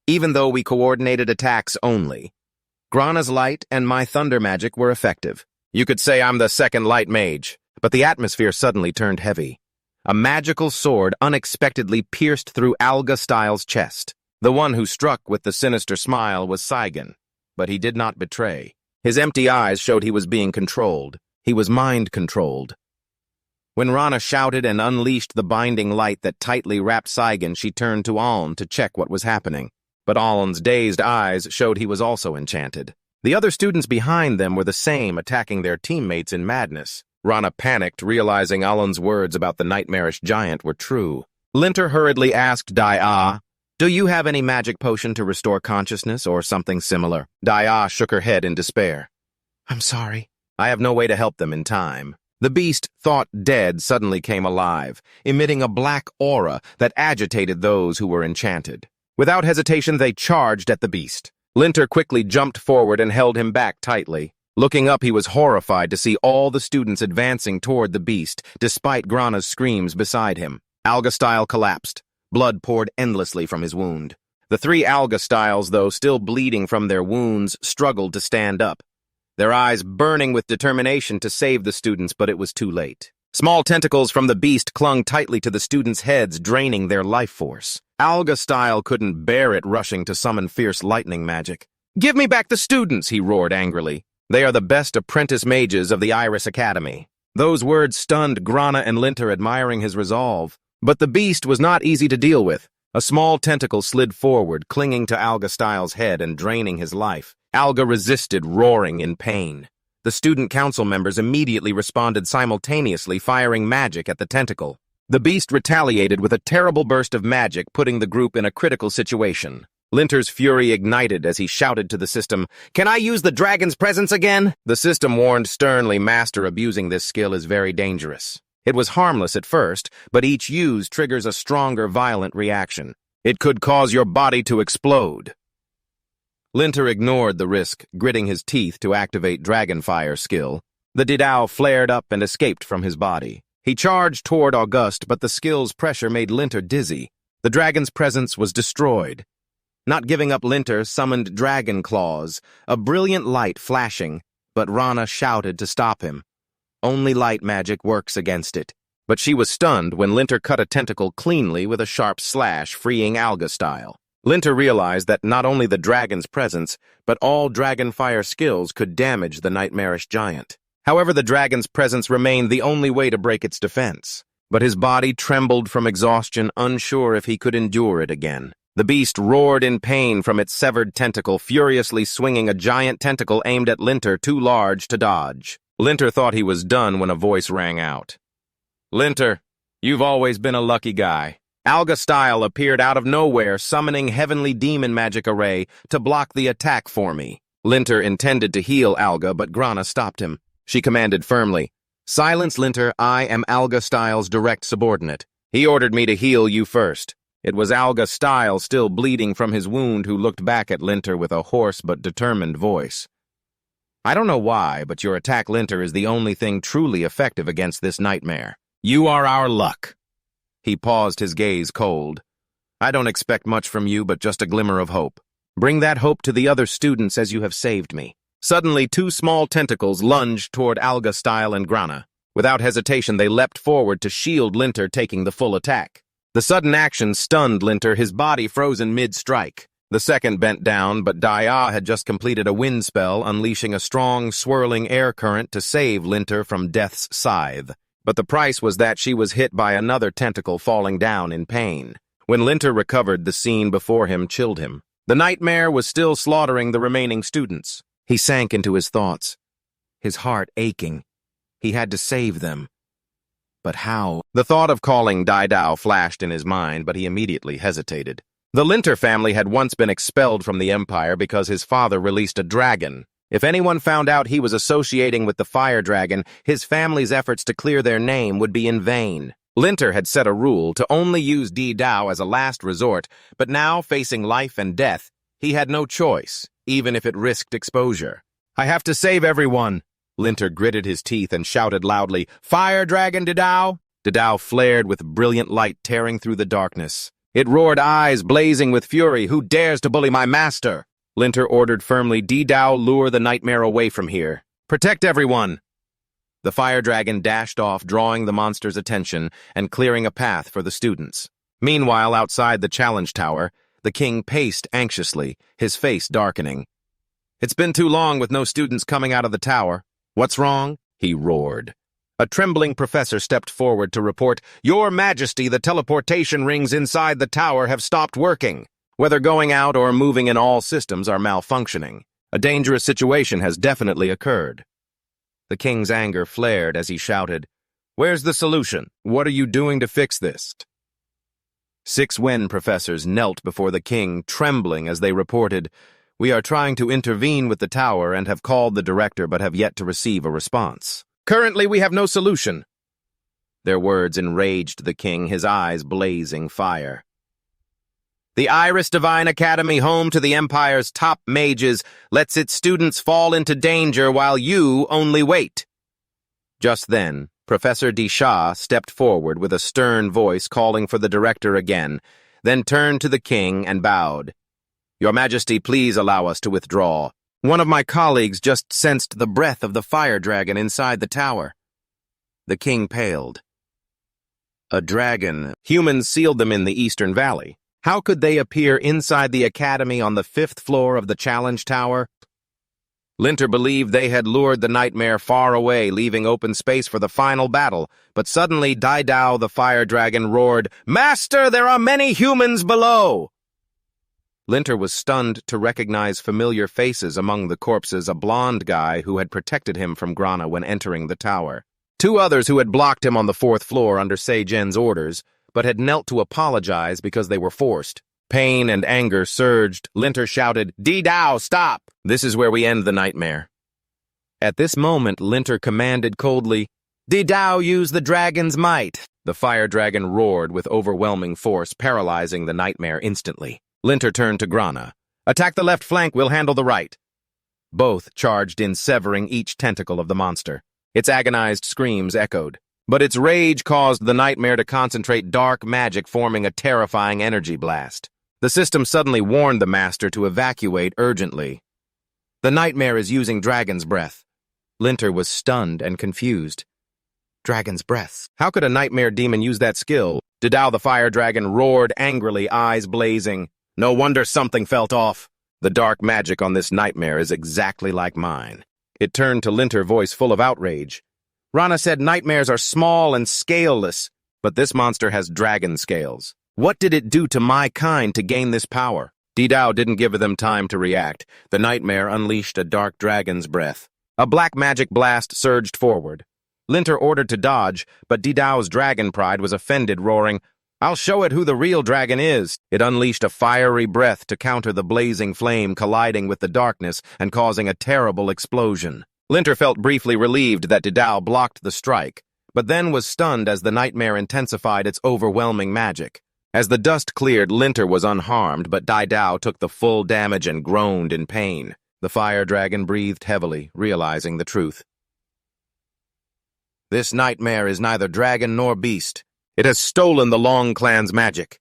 Even though we coordinated attacks only, Grana's light and my thunder magic were effective. You could say I'm the second light mage, but the atmosphere suddenly turned heavy. A magical sword unexpectedly pierced through Alga-style's chest. The one who struck with the sinister smile was Saigon, but he did not betray. His empty eyes showed he was being controlled. He was mind-controlled. When Rana shouted and unleashed the binding light that tightly wrapped Saigon, she turned to Aln to check what was happening. But Aln's dazed eyes showed he was also enchanted. The other students behind them were the same, attacking their teammates in madness. Rana panicked, realizing Aln's words about the nightmarish giant were true. Linter hurriedly asked Dai, do you have any magic potion to restore consciousness or something similar? Dai shook her head in despair. I'm sorry. I have no way to help them in time. The beast, thought dead, suddenly came alive, emitting a black aura that agitated those who were enchanted. Without hesitation, they charged at the beast. Linter quickly jumped forward and held him back tightly. Looking up, he was horrified to see all the students advancing toward the beast, despite Grana's screams beside him. Alga-style collapsed. Blood poured endlessly from his wound. The three Alga-styles, though still bleeding from their wounds, struggled to stand up, their eyes burning with determination to save the students, but it was too late. Small tentacles from the beast clung tightly to the students' heads, draining their life force. Alga-style couldn't bear it, rushing to summon fierce lightning magic. Give me back the students, he roared angrily. They are the best apprentice mages of the Iris Academy. Those words stunned Grana and Linter, admiring his resolve. But the beast was not easy to deal with. A small tentacle slid forward, clinging to Alga-style's head and draining his life. Alga resisted, roaring in pain. The student council members immediately responded simultaneously, firing magic at the tentacle. The beast retaliated with a terrible burst of magic, putting the group in a critical situation. Linter's fury ignited as he shouted to the system, "Can I use the dragon's presence again?" The system warned sternly, "Master, abusing this skill is very dangerous." It was harmless at first, but each use triggers a stronger, violent reaction. It could cause your body to explode. Linter ignored the risk, gritting his teeth to activate Dragonfire skill. The Didao flared up and escaped from his body. He charged toward Auguste, but the skill's pressure made Linter dizzy. The dragon's presence was destroyed. Not giving up, Linter summoned Dragon Claws, a brilliant light flashing, but Rana shouted to stop him. Only light magic works against it. But she was stunned when Linter cut a tentacle cleanly with a sharp slash, freeing Alga-style. Linter realized that not only the dragon's presence, but all Dragonfire skills could damage the nightmarish giant. However, the dragon's presence remained the only way to break its defense. But his body trembled from exhaustion, unsure if he could endure it again. The beast roared in pain from its severed tentacle, furiously swinging a giant tentacle aimed at Linter, too large to dodge. Linter thought he was done when a voice rang out. "Linter, you've always been a lucky guy." Alga-style appeared out of nowhere, summoning Heavenly Demon Magic Array to block the attack for me. Linter intended to heal Alga, but Grana stopped him. She commanded firmly, "Silence, Linter, I am Alga-style's direct subordinate. He ordered me to heal you first." It was Alga-style, still bleeding from his wound, who looked back at Linter with a hoarse but determined voice. "I don't know why, but your attack, Linter, is the only thing truly effective against this nightmare. You are our luck." He paused, his gaze cold. "I don't expect much from you, but just a glimmer of hope. Bring that hope to the other students as you have saved me." Suddenly, two small tentacles lunged toward Alga-style and Grana. Without hesitation, they leapt forward to shield Linter, taking the full attack. The sudden action stunned Linter, his body frozen mid-strike. The second bent down, but Daya had just completed a wind spell, unleashing a strong, swirling air current to save Linter from death's scythe. But the price was that she was hit by another tentacle, falling down in pain. When Linter recovered, the scene before him chilled him. The nightmare was still slaughtering the remaining students. He sank into his thoughts, his heart aching. He had to save them. But how? The thought of calling Dai flashed in his mind, but he immediately hesitated. The Linter family had once been expelled from the Empire because his father released a dragon. If anyone found out he was associating with the fire dragon, his family's efforts to clear their name would be in vain. Linter had set a rule to only use Dao as a last resort, but now, facing life and death, he had no choice, even if it risked exposure. "I have to save everyone!" Linter gritted his teeth and shouted loudly, "Fire dragon Dao!" Dao flared with brilliant light tearing through the darkness. It roared, eyes blazing with fury. "Who dares to bully my master?" Linter ordered firmly, "Dao, lure the nightmare away from here. Protect everyone!" The fire dragon dashed off, drawing the monster's attention and clearing a path for the students. Meanwhile, outside the challenge tower, the king paced anxiously, his face darkening. "It's been too long with no students coming out of the tower. What's wrong?" he roared. A trembling professor stepped forward to report, "Your Majesty, the teleportation rings inside the tower have stopped working. Whether going out or moving in, all systems are malfunctioning. A dangerous situation has definitely occurred." The king's anger flared as he shouted, "Where's the solution? What are you doing to fix this?" 6 Wen professors knelt before the king, trembling as they reported, "We are trying to intervene with the tower and have called the director but have yet to receive a response. Currently, we have no solution." Their words enraged the king, his eyes blazing fire. "The Iris Divine Academy, home to the Empire's top mages, lets its students fall into danger while you only wait." Just then, Professor Disha stepped forward with a stern voice calling for the director again, then turned to the king and bowed. "Your Majesty, please allow us to withdraw. One of my colleagues just sensed the breath of the fire dragon inside the tower." The king paled. A dragon. Humans sealed them in the Eastern Valley. How could they appear inside the academy on the 5th floor of the challenge tower? Linter believed they had lured the nightmare far away, leaving open space for the final battle. But suddenly, Dao the fire dragon roared, "Master, there are many humans below!" Linter was stunned to recognize familiar faces among the corpses, a blonde guy who had protected him from Grana when entering the tower. 2 others who had blocked him on the 4th floor under Seijen's orders, but had knelt to apologize because they were forced. Pain and anger surged. Linter shouted, "Dao, stop! This is where we end the nightmare." At this moment, Linter commanded coldly, "Dao, use the dragon's might." The fire dragon roared with overwhelming force, paralyzing the nightmare instantly. Linter turned to Grana. "Attack the left flank, we'll handle the right." Both charged in, severing each tentacle of the monster. Its agonized screams echoed. But its rage caused the nightmare to concentrate dark magic, forming a terrifying energy blast. The system suddenly warned the master to evacuate urgently. "The nightmare is using dragon's breath." Linter was stunned and confused. Dragon's breath. How could a nightmare demon use that skill? Dao the fire dragon roared angrily, eyes blazing. "No wonder something felt off. The dark magic on this nightmare is exactly like mine." It turned to Linter, voice full of outrage. "Rana said nightmares are small and scaleless, but this monster has dragon scales. What did it do to my kind to gain this power?" Dao didn't give them time to react. The nightmare unleashed a dark dragon's breath. A black magic blast surged forward. Linter ordered to dodge, but Dao's dragon pride was offended, roaring, "I'll show it who the real dragon is." It unleashed a fiery breath to counter the blazing flame, colliding with the darkness and causing a terrible explosion. Linter felt briefly relieved that Dao blocked the strike, but then was stunned as the nightmare intensified its overwhelming magic. As the dust cleared, Linter was unharmed, but Dao took the full damage and groaned in pain. The fire dragon breathed heavily, realizing the truth. "This nightmare is neither dragon nor beast. It has stolen the Long clan's magic."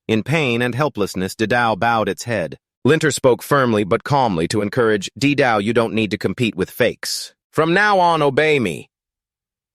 In pain and helplessness, Dao bowed its head. Linter spoke firmly but calmly to encourage, "Dao, you don't need to compete with fakes. From now on, obey me."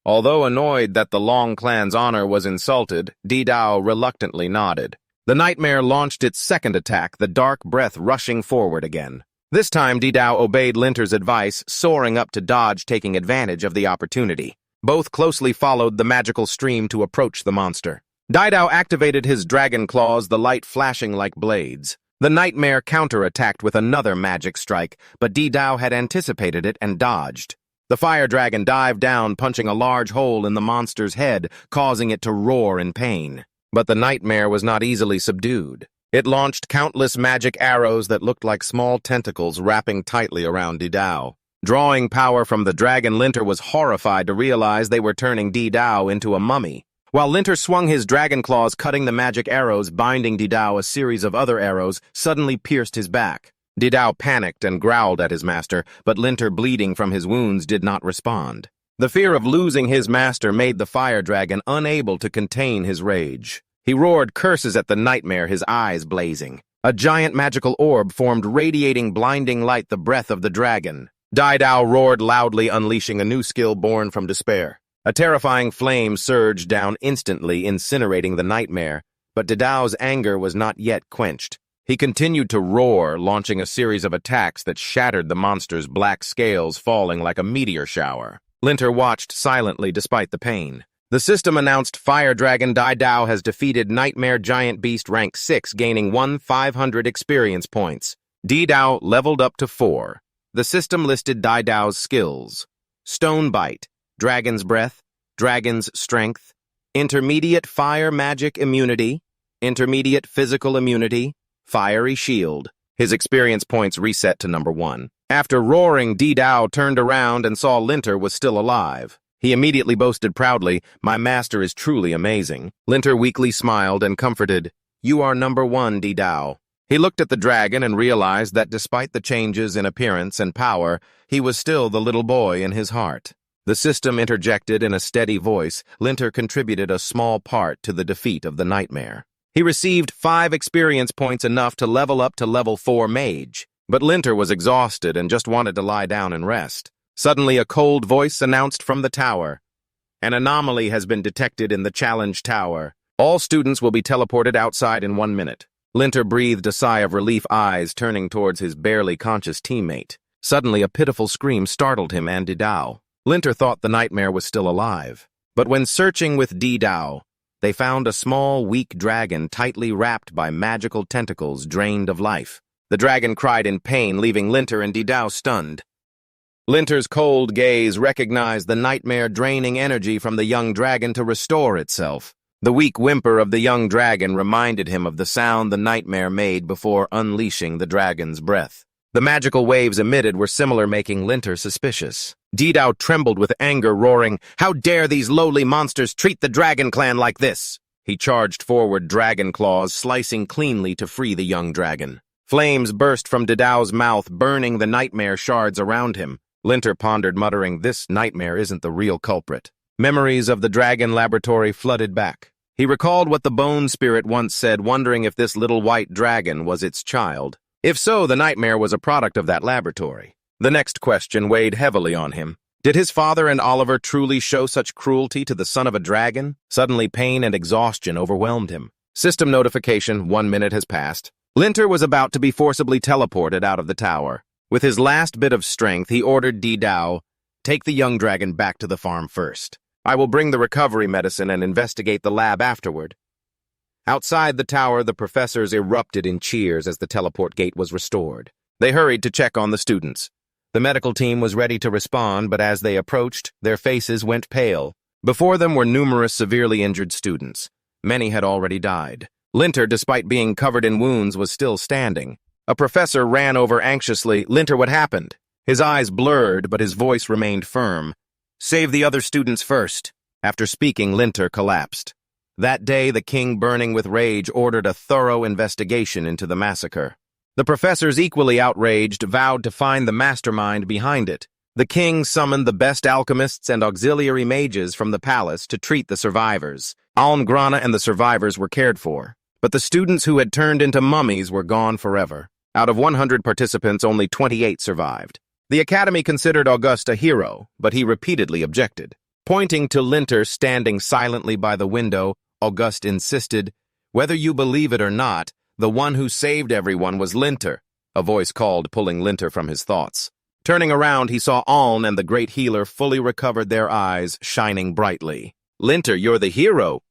Although annoyed that the Long clan's honor was insulted, Dao reluctantly nodded. The nightmare launched its second attack, the dark breath rushing forward again. This time, Dao obeyed Linter's advice, soaring up to dodge, taking advantage of the opportunity. Both closely followed the magical stream to approach the monster. Dao activated his dragon claws, the light flashing like blades. The nightmare counterattacked with another magic strike, but Dao had anticipated it and dodged. The fire dragon dived down, punching a large hole in the monster's head, causing it to roar in pain. But the nightmare was not easily subdued. It launched countless magic arrows that looked like small tentacles wrapping tightly around Dao. Drawing power from the dragon, Linter was horrified to realize they were turning Dao into a mummy. While Linter swung his dragon claws, cutting the magic arrows, binding Dao, a series of other arrows suddenly pierced his back. Dao panicked and growled at his master, but Linter, bleeding from his wounds, did not respond. The fear of losing his master made the fire dragon unable to contain his rage. He roared curses at the nightmare, his eyes blazing. A giant magical orb formed, radiating blinding light, the breath of the dragon. Dao roared loudly, unleashing a new skill born from despair. A terrifying flame surged down, instantly incinerating the nightmare, but Dao's anger was not yet quenched. He continued to roar, launching a series of attacks that shattered the monster's black scales, falling like a meteor shower. Linter watched silently despite the pain. The system announced Fire Dragon Dao has defeated Nightmare Giant Beast rank 6, gaining 1,500 experience points. Dao leveled up to 4. The system listed Dao's skills: Stone Bite, Dragon's Breath, Dragon's Strength, Intermediate Fire Magic Immunity, Intermediate Physical Immunity, Fiery Shield. His experience points reset to number 1. After roaring, Dao turned around and saw Linter was still alive. He immediately boasted proudly, "My master is truly amazing." Linter weakly smiled and comforted, "You are number 1, Dao." He looked at the dragon and realized that despite the changes in appearance and power, he was still the little boy in his heart. The system interjected in a steady voice. Linter contributed a small part to the defeat of the nightmare. He received 5 experience points, enough to level up to level 4 Mage. But Linter was exhausted and just wanted to lie down and rest. Suddenly, a cold voice announced from the tower, "An anomaly has been detected in the challenge tower. All students will be teleported outside in 1 minute." Linter breathed a sigh of relief, eyes turning towards his barely conscious teammate. Suddenly, a pitiful scream startled him and Dao. Linter thought the nightmare was still alive. But when searching with Dao, they found a small, weak dragon tightly wrapped by magical tentacles, drained of life. The dragon cried in pain, leaving Linter and Dao stunned. Linter's cold gaze recognized the nightmare draining energy from the young dragon to restore itself. The weak whimper of the young dragon reminded him of the sound the nightmare made before unleashing the dragon's breath. The magical waves emitted were similar, making Linter suspicious. Dao trembled with anger, roaring, "How dare these lowly monsters treat the dragon clan like this!" He charged forward, dragon claws slicing cleanly to free the young dragon. Flames burst from Dao's mouth, burning the nightmare shards around him. Linter pondered, muttering, "This nightmare isn't the real culprit." Memories of the dragon laboratory flooded back. He recalled what the bone spirit once said, wondering if this little white dragon was its child. If so, the nightmare was a product of that laboratory. The next question weighed heavily on him. Did his father and Oliver truly show such cruelty to the son of a dragon? Suddenly, pain and exhaustion overwhelmed him. System notification: 1 minute has passed. Linter was about to be forcibly teleported out of the tower. With his last bit of strength, he ordered Dao, "Take the young dragon back to the farm first. I will bring the recovery medicine and investigate the lab afterward." Outside the tower, the professors erupted in cheers as the teleport gate was restored. They hurried to check on the students. The medical team was ready to respond, but as they approached, their faces went pale. Before them were numerous severely injured students. Many had already died. Linter, despite being covered in wounds, was still standing. A professor ran over anxiously. "Linter, what happened?" His eyes blurred, but his voice remained firm. "Save the other students first." After speaking, Linter collapsed. That day, the king, burning with rage, ordered a thorough investigation into the massacre. The professors, equally outraged, vowed to find the mastermind behind it. The king summoned the best alchemists and auxiliary mages from the palace to treat the survivors. Almgrana and the survivors were cared for. But the students who had turned into mummies were gone forever. Out of 100 participants, only 28 survived. The academy considered Auguste a hero, but he repeatedly objected. Pointing to Linter standing silently by the window, Auguste insisted, "Whether you believe it or not, the one who saved everyone was Linter," a voice called, pulling Linter from his thoughts. Turning around, he saw Aln and the great healer fully recovered, their eyes shining brightly. "Linter, you're the hero!"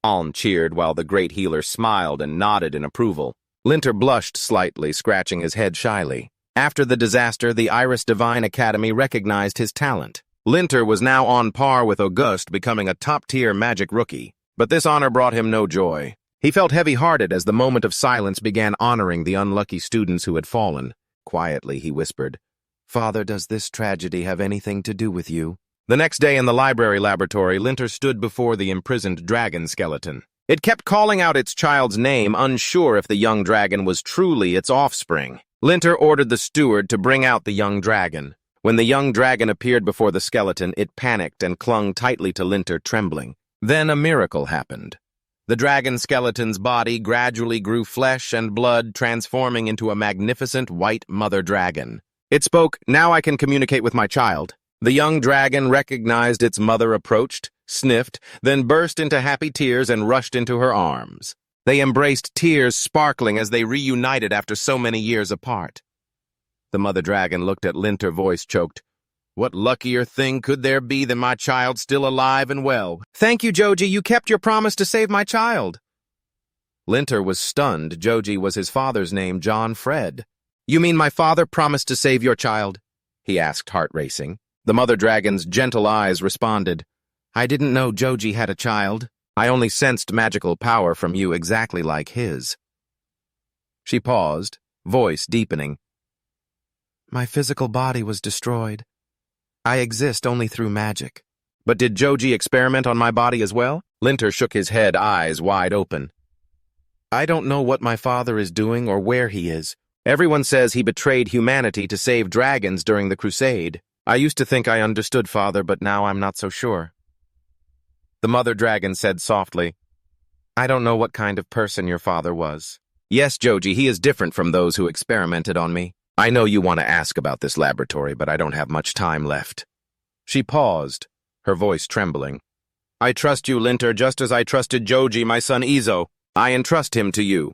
Aln cheered while the great healer smiled and nodded in approval. Linter blushed slightly, scratching his head shyly. After the disaster, the Iris Divine Academy recognized his talent. Linter was now on par with Auguste, becoming a top-tier magic rookie. But this honor brought him no joy. He felt heavy-hearted as the moment of silence began honoring the unlucky students who had fallen. Quietly, he whispered, "Father, does this tragedy have anything to do with you?" The next day in the library laboratory, Linter stood before the imprisoned dragon skeleton. It kept calling out its child's name, unsure if the young dragon was truly its offspring. Linter ordered the steward to bring out the young dragon. When the young dragon appeared before the skeleton, it panicked and clung tightly to Linter, trembling. Then a miracle happened. The dragon skeleton's body gradually grew flesh and blood, transforming into a magnificent white mother dragon. It spoke, "Now I can communicate with my child." The young dragon recognized its mother, approached, sniffed, then burst into happy tears and rushed into her arms. They embraced, tears sparkling as they reunited after so many years apart. The mother dragon looked at Linter, voice choked. "What luckier thing could there be than my child still alive and well?" "Thank you, Joji. You kept your promise to save my child." Linter was stunned. Joji was his father's name, John Fred. "You mean my father promised to save your child?" he asked, heart racing. The mother dragon's gentle eyes responded, "I didn't know Joji had a child. I only sensed magical power from you exactly like his." She paused, voice deepening. "My physical body was destroyed. I exist only through magic." "But did Joji experiment on my body as well?" Linter shook his head, eyes wide open. "I don't know what my father is doing or where he is. Everyone says he betrayed humanity to save dragons during the crusade. I used to think I understood, Father, but now I'm not so sure." The mother dragon said softly, "I don't know what kind of person your father was." "Yes, Joji, he is different from those who experimented on me. I know you want to ask about this laboratory, but I don't have much time left." She paused, her voice trembling. "I trust you, Linter, just as I trusted Joji, my son Izo. I entrust him to you.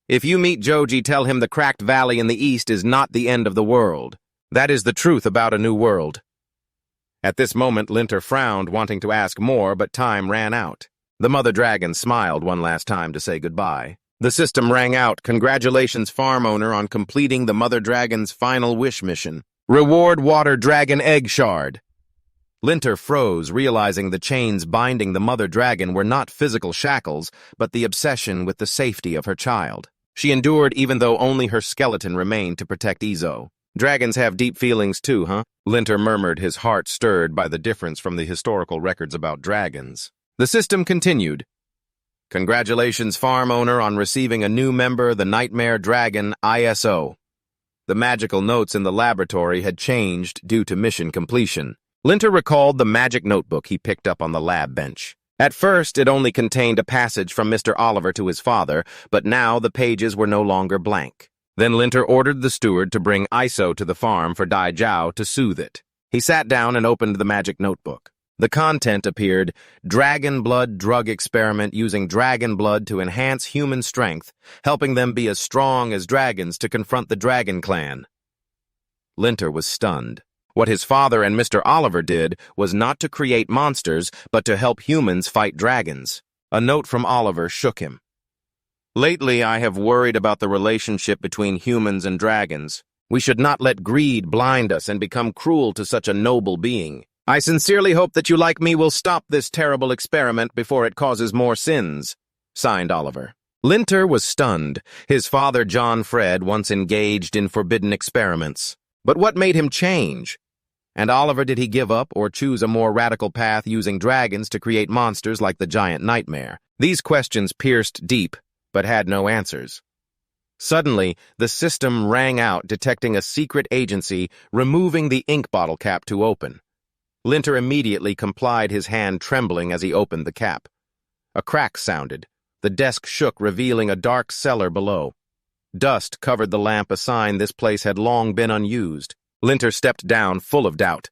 If you meet Joji, tell him the cracked valley in the east is not the end of the world. That is the truth about a new world." At this moment, Linter frowned, wanting to ask more, but time ran out. The mother dragon smiled one last time to say goodbye. The system rang out, "Congratulations, farm owner, on completing the mother dragon's final wish mission. Reward water dragon egg shard." Linter froze, realizing the chains binding the mother dragon were not physical shackles, but the obsession with the safety of her child. She endured even though only her skeleton remained to protect Izo. "Dragons have deep feelings too, huh?" Linter murmured, his heart stirred by the difference from the historical records about dragons. The system continued. "Congratulations, farm owner, on receiving a new member, the Nightmare Dragon ISO." The magical notes in the laboratory had changed due to mission completion. Linter recalled the magic notebook he picked up on the lab bench. At first, it only contained a passage from Mr. Oliver to his father, but now the pages were no longer blank. Then Linter ordered the steward to bring Iso to the farm for Dai Jiao to soothe it. He sat down and opened the magic notebook. The content appeared, "Dragon blood drug experiment using dragon blood to enhance human strength, helping them be as strong as dragons to confront the dragon clan." Linter was stunned. What his father and Mr. Oliver did was not to create monsters, but to help humans fight dragons. A note from Oliver shook him. "Lately, I have worried about the relationship between humans and dragons. We should not let greed blind us and become cruel to such a noble being. I sincerely hope that you, like me, will stop this terrible experiment before it causes more sins." Signed, Oliver. Linter was stunned. His father, John Fred, once engaged in forbidden experiments. But what made him change? And Oliver, did he give up or choose a more radical path using dragons to create monsters like the giant nightmare? These questions pierced deep, but had no answers. Suddenly, the system rang out, detecting a secret agency, removing the ink bottle cap to open. Linter immediately complied, his hand trembling as he opened the cap. A crack sounded. The desk shook, revealing a dark cellar below. Dust covered the lamp, a sign this place had long been unused. Linter stepped down, full of doubt.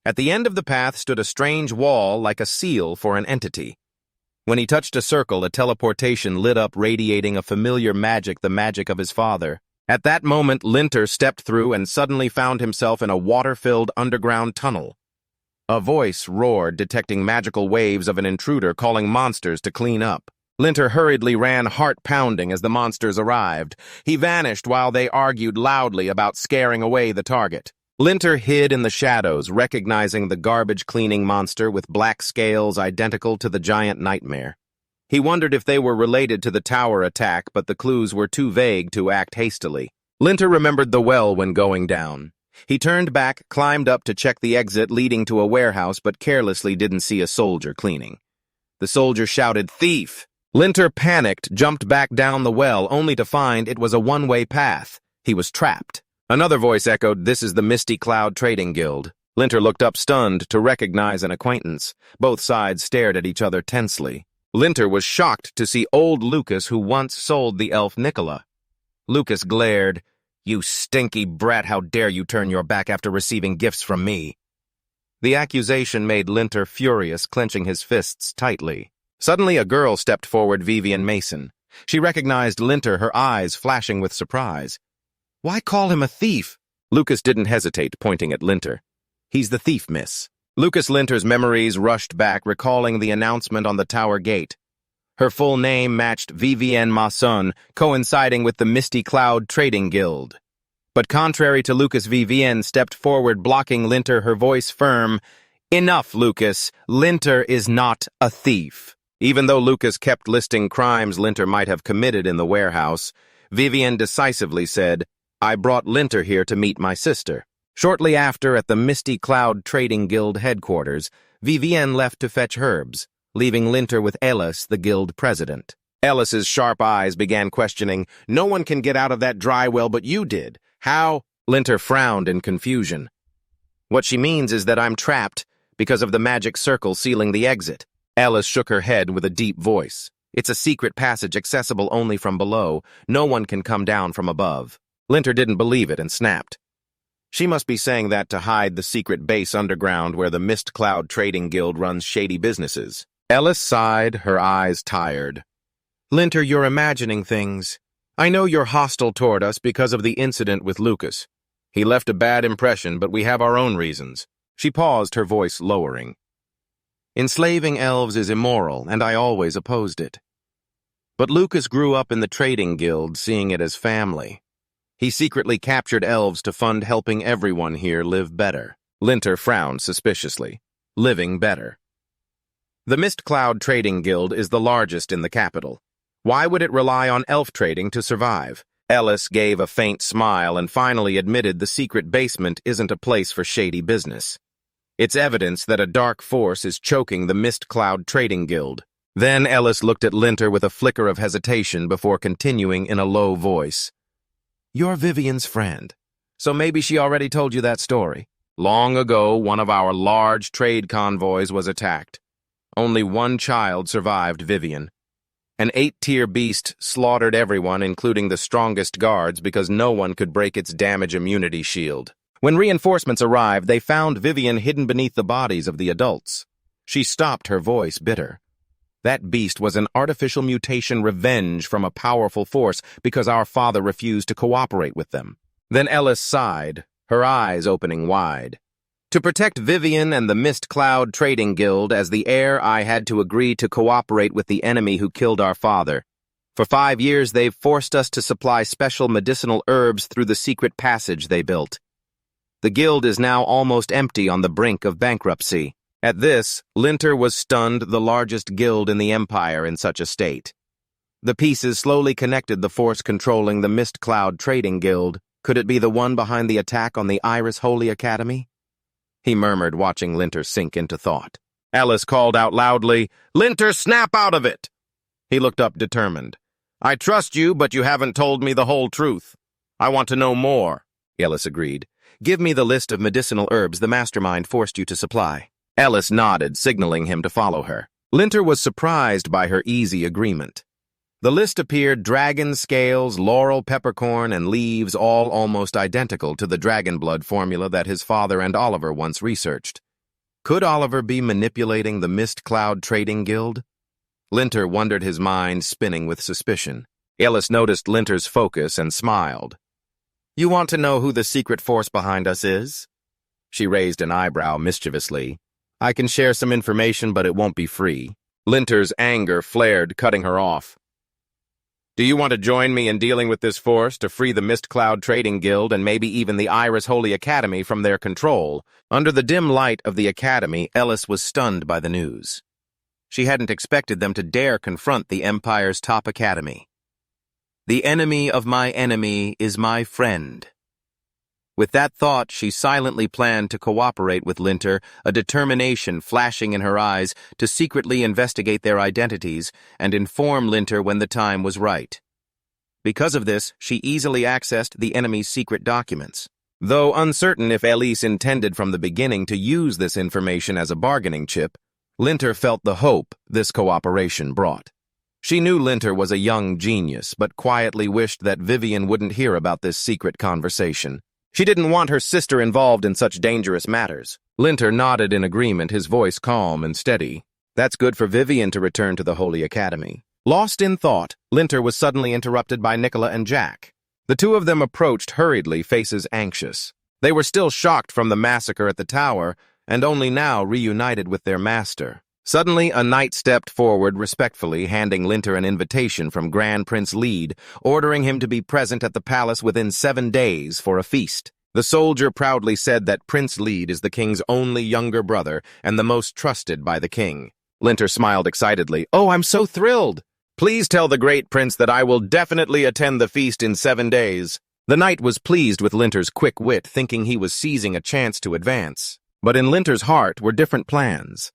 At the end of the path stood a strange wall, like a seal for an entity. When he touched a circle, a teleportation lit up, radiating a familiar magic, the magic of his father. At that moment, Linter stepped through and suddenly found himself in a water-filled underground tunnel. A voice roared, detecting magical waves of an intruder calling monsters to clean up. Linter hurriedly ran heart-pounding as the monsters arrived. He vanished while they argued loudly about scaring away the target. Linter hid in the shadows, recognizing the garbage-cleaning monster with black scales identical to the giant nightmare. He wondered if they were related to the tower attack, but the clues were too vague to act hastily. Linter remembered the well when going down. He turned back, climbed up to check the exit leading to a warehouse, but carelessly didn't see a soldier cleaning. The soldier shouted, "Thief!" Linter panicked, jumped back down the well, only to find it was a one-way path. He was trapped. Another voice echoed, "This is the Misty Cloud Trading Guild." Linter looked up stunned to recognize an acquaintance. Both sides stared at each other tensely. Linter was shocked to see old Lucas, who once sold the elf Nicola. Lucas glared, "You stinky brat, how dare you turn your back after receiving gifts from me?" The accusation made Linter furious, clenching his fists tightly. Suddenly a girl stepped forward, Vivian Mason. She recognized Linter, her eyes flashing with surprise. "Why call him a thief?" Lucas didn't hesitate, pointing at Linter. "He's the thief, miss." Lucas Linter's memories rushed back, recalling the announcement on the tower gate. Her full name matched Vivienne Masson, coinciding with the Misty Cloud Trading Guild. But contrary to Lucas, Vivienne stepped forward, blocking Linter, her voice firm. "Enough, Lucas. Linter is not a thief." Even though Lucas kept listing crimes Linter might have committed in the warehouse, Vivienne decisively said, "I brought Linter here to meet my sister." Shortly after, at the Misty Cloud Trading Guild headquarters, Vivienne left to fetch herbs, leaving Linter with Ellis, the guild president. Ellis's sharp eyes began questioning, "No one can get out of that dry well, but you did. How?" Linter frowned in confusion. "What she means is that I'm trapped because of the magic circle sealing the exit." Ellis shook her head with a deep voice. "It's a secret passage accessible only from below. No one can come down from above." Linter didn't believe it and snapped. She must be saying that to hide the secret base underground where the Mist Cloud Trading Guild runs shady businesses. Ellis sighed, her eyes tired. "Linter, you're imagining things. I know you're hostile toward us because of the incident with Lucas. He left a bad impression, but we have our own reasons." She paused, her voice lowering. "Enslaving elves is immoral, and I always opposed it. But Lucas grew up in the Trading Guild, seeing it as family. He secretly captured elves to fund helping everyone here live better." Linter frowned suspiciously. "Living better." The Mist Cloud Trading Guild is the largest in the capital. Why would it rely on elf trading to survive? Ellis gave a faint smile and finally admitted the secret basement isn't a place for shady business. It's evidence that a dark force is choking the Mist Cloud Trading Guild. Then Ellis looked at Linter with a flicker of hesitation before continuing in a low voice. "You're Vivian's friend, so maybe she already told you that story. Long ago, one of our large trade convoys was attacked. Only one child survived Vivian. An 8-tier beast slaughtered everyone, including the strongest guards, because no one could break its damage immunity shield. When reinforcements arrived, they found Vivian hidden beneath the bodies of the adults." She stopped, her voice bitter. "That beast was an artificial mutation revenge from a powerful force because our father refused to cooperate with them." Then Ellis sighed, her eyes opening wide. "To protect Vivian and the Mist Cloud Trading Guild, as the heir, I had to agree to cooperate with the enemy who killed our father. For 5 years, they've forced us to supply special medicinal herbs through the secret passage they built. The guild is now almost empty, on the brink of bankruptcy." At this, Linter was stunned, the largest guild in the empire in such a state. The pieces slowly connected the force controlling the Mist Cloud Trading Guild. Could it be the one behind the attack on the Iris Holy Academy? He murmured, watching Linter sink into thought. Alice called out loudly, "Linter, snap out of it!" He looked up determined. "I trust you, but you haven't told me the whole truth. I want to know more." Ellis agreed. "Give me the list of medicinal herbs the mastermind forced you to supply." Ellis nodded, signaling him to follow her. Linter was surprised by her easy agreement. The list appeared dragon scales, laurel peppercorn, and leaves, all almost identical to the dragon blood formula that his father and Oliver once researched. Could Oliver be manipulating the Mist Cloud Trading Guild? Linter wondered, his mind spinning with suspicion. Ellis noticed Linter's focus and smiled. "You want to know who the secret force behind us is?" She raised an eyebrow mischievously. "I can share some information, but it won't be free." Linter's anger flared, cutting her off. Do you want to join me in dealing with this force to free the Mist Cloud Trading Guild and maybe even the Iris Holy Academy from their control? Under the dim light of the Academy, Ellis was stunned by the news. She hadn't expected them to dare confront the Empire's top academy. The enemy of my enemy is my friend. With that thought, she silently planned to cooperate with Linter, a determination flashing in her eyes to secretly investigate their identities and inform Linter when the time was right. Because of this, she easily accessed the enemy's secret documents. Though uncertain if Elise intended from the beginning to use this information as a bargaining chip, Linter felt the hope this cooperation brought. She knew Linter was a young genius, but quietly wished that Vivian wouldn't hear about this secret conversation. She didn't want her sister involved in such dangerous matters. Linter nodded in agreement, his voice calm and steady. That's good for Vivian to return to the Holy Academy. Lost in thought, Linter was suddenly interrupted by Nicola and Jack. The two of them approached hurriedly, faces anxious. They were still shocked from the massacre at the tower, and only now reunited with their master. Suddenly, a knight stepped forward respectfully, handing Linter an invitation from Grand Prince Lead, ordering him to be present at the palace within 7 days for a feast. The soldier proudly said that Prince Lead is the king's only younger brother and the most trusted by the king. Linter smiled excitedly. "Oh, I'm so thrilled! Please tell the great prince that I will definitely attend the feast in 7 days." The knight was pleased with Linter's quick wit, thinking he was seizing a chance to advance. But in Linter's heart were different plans.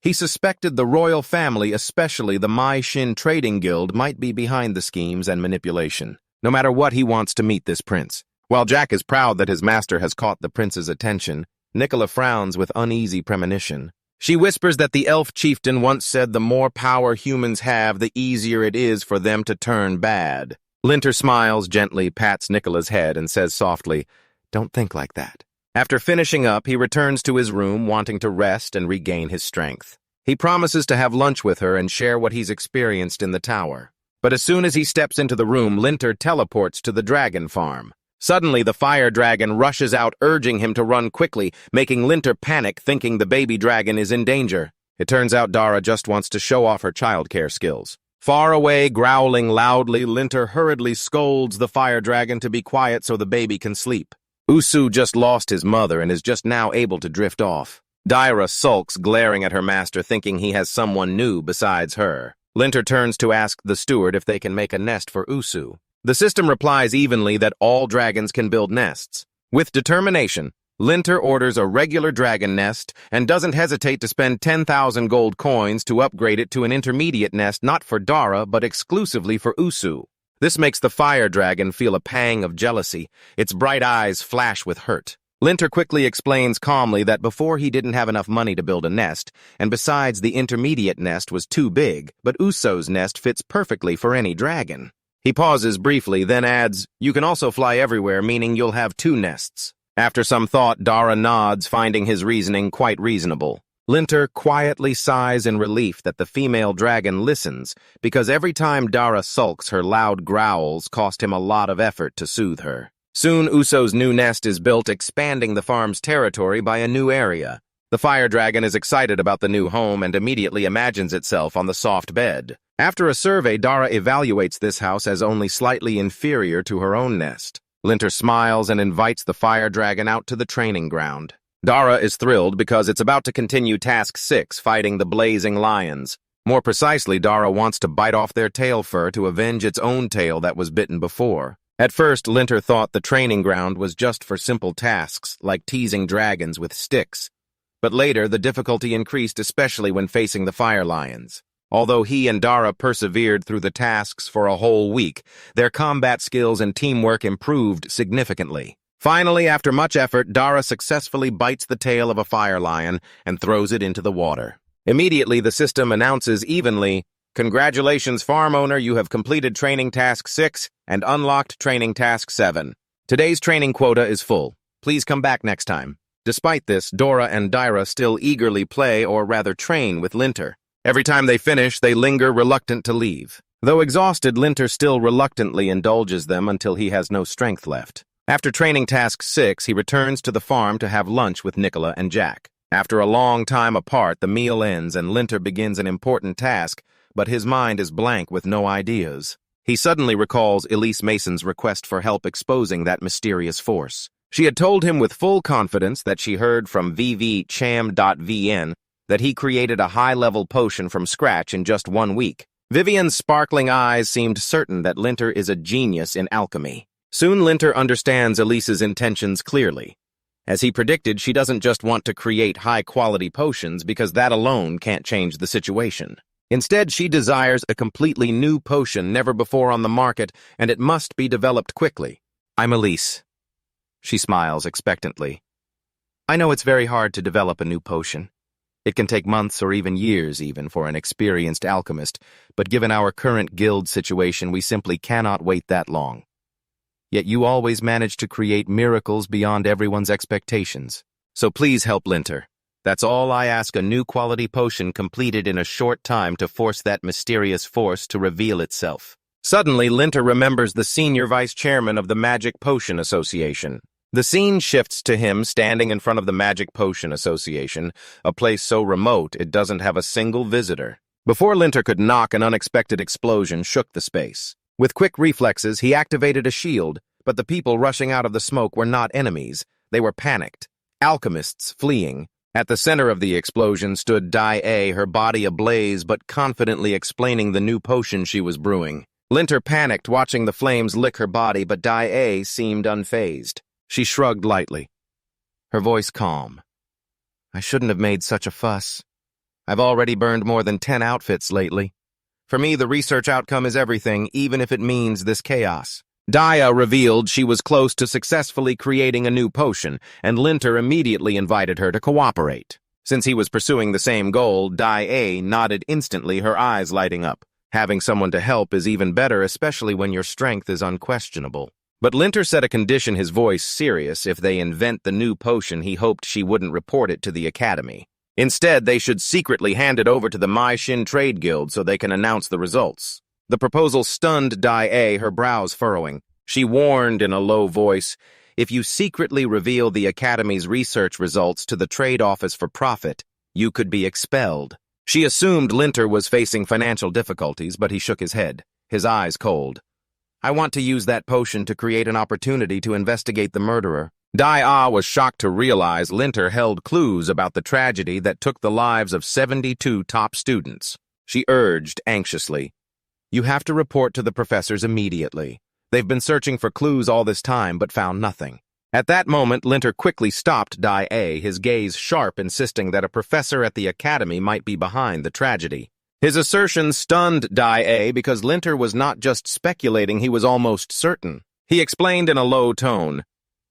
He suspected the royal family, especially the Mage Trading Guild, might be behind the schemes and manipulation. No matter what, he wants to meet this prince. While Jack is proud that his master has caught the prince's attention, Nicola frowns with uneasy premonition. She whispers that the elf chieftain once said the more power humans have, the easier it is for them to turn bad. Linter smiles gently, pats Nicola's head, and says softly, "Don't think like that." After finishing up, he returns to his room, wanting to rest and regain his strength. He promises to have lunch with her and share what he's experienced in the tower. But as soon as he steps into the room, Linter teleports to the dragon farm. Suddenly, the fire dragon rushes out, urging him to run quickly, making Linter panic, thinking the baby dragon is in danger. It turns out Dara just wants to show off her childcare skills. Far away, growling loudly, Linter hurriedly scolds the fire dragon to be quiet so the baby can sleep. Usu just lost his mother and is just now able to drift off. Dyra sulks, glaring at her master, thinking he has someone new besides her. Linter turns to ask the steward if they can make a nest for Usu. The system replies evenly that all dragons can build nests. With determination, Linter orders a regular dragon nest and doesn't hesitate to spend 10,000 gold coins to upgrade it to an intermediate nest not for Dara, but exclusively for Usu. This makes the fire dragon feel a pang of jealousy. Its bright eyes flash with hurt. Linter quickly explains calmly that before he didn't have enough money to build a nest, and besides the intermediate nest was too big, but Uso's nest fits perfectly for any dragon. He pauses briefly, then adds, "You can also fly everywhere, meaning you'll have 2 nests. After some thought, Dara nods, finding his reasoning quite reasonable. Linter quietly sighs in relief that the female dragon listens, because every time Dara sulks, her loud growls cost him a lot of effort to soothe her. Soon, Uso's new nest is built, expanding the farm's territory by a new area. The fire dragon is excited about the new home and immediately imagines itself on the soft bed. After a survey, Dara evaluates this house as only slightly inferior to her own nest. Linter smiles and invites the fire dragon out to the training ground. Dara is thrilled because it's about to continue Task 6, fighting the blazing lions. More precisely, Dara wants to bite off their tail fur to avenge its own tail that was bitten before. At first, Linter thought the training ground was just for simple tasks, like teasing dragons with sticks. But later, the difficulty increased, especially when facing the fire lions. Although he and Dara persevered through the tasks for a whole week, their combat skills and teamwork improved significantly. Finally, after much effort, Dara successfully bites the tail of a fire lion and throws it into the water. Immediately, the system announces evenly, "Congratulations, farm owner, you have completed training task 6 and unlocked training task 7. Today's training quota is full. Please come back next time." Despite this, Dora and Dyra still eagerly play, or rather train, with Linter. Every time they finish, they linger, reluctant to leave. Though exhausted, Linter still reluctantly indulges them until he has no strength left. After training task 6, he returns to the farm to have lunch with Nicola and Jack. After a long time apart, the meal ends and Linter begins an important task, but his mind is blank with no ideas. He suddenly recalls Elise Mason's request for help exposing that mysterious force. She had told him with full confidence that she heard from VV-Cham.VN that he created a high-level potion from scratch in just 1 week. Vivian's sparkling eyes seemed certain that Linter is a genius in alchemy. Soon Linter understands Elise's intentions clearly. As he predicted, she doesn't just want to create high-quality potions because that alone can't change the situation. Instead, she desires a completely new potion never before on the market, and it must be developed quickly. I'm Elise. She smiles expectantly. I know it's very hard to develop a new potion. It can take months or even years for an experienced alchemist, but given our current guild situation, we simply cannot wait that long. Yet you always manage to create miracles beyond everyone's expectations. So please help Linter. That's all I ask, a new quality potion completed in a short time to force that mysterious force to reveal itself. Suddenly, Linter remembers the senior vice chairman of the Magic Potion Association. The scene shifts to him standing in front of the Magic Potion Association, a place so remote it doesn't have a single visitor. Before Linter could knock, an unexpected explosion shook the space. With quick reflexes, he activated a shield, but the people rushing out of the smoke were not enemies. They were panicked. Alchemists fleeing. At the center of the explosion stood Dai-A, her body ablaze but confidently explaining the new potion she was brewing. Linter panicked watching the flames lick her body, but Dai-A seemed unfazed. She shrugged lightly, her voice calm. I shouldn't have made such a fuss. I've already burned more than 10 outfits lately. For me, the research outcome is everything, even if it means this chaos. Daya revealed she was close to successfully creating a new potion, and Linter immediately invited her to cooperate. Since he was pursuing the same goal, Dai-A nodded instantly, her eyes lighting up. Having someone to help is even better, especially when your strength is unquestionable. But Linter set a condition, his voice serious. If they invent the new potion, he hoped she wouldn't report it to the academy. Instead, they should secretly hand it over to the Mai Shin Trade Guild so they can announce the results. The proposal stunned Dai-A, her brows furrowing. She warned in a low voice, if you secretly reveal the academy's research results to the trade office for profit, you could be expelled. She assumed Linter was facing financial difficulties, but he shook his head, his eyes cold. I want to use that potion to create an opportunity to investigate the murderer. Dai-A was shocked to realize Linter held clues about the tragedy that took the lives of 72 top students. She urged anxiously, you have to report to the professors immediately. They've been searching for clues all this time but found nothing. At that moment, Linter quickly stopped Dai-A, his gaze sharp, insisting that a professor at the academy might be behind the tragedy. His assertion stunned Dai-A because Linter was not just speculating, he was almost certain. He explained in a low tone,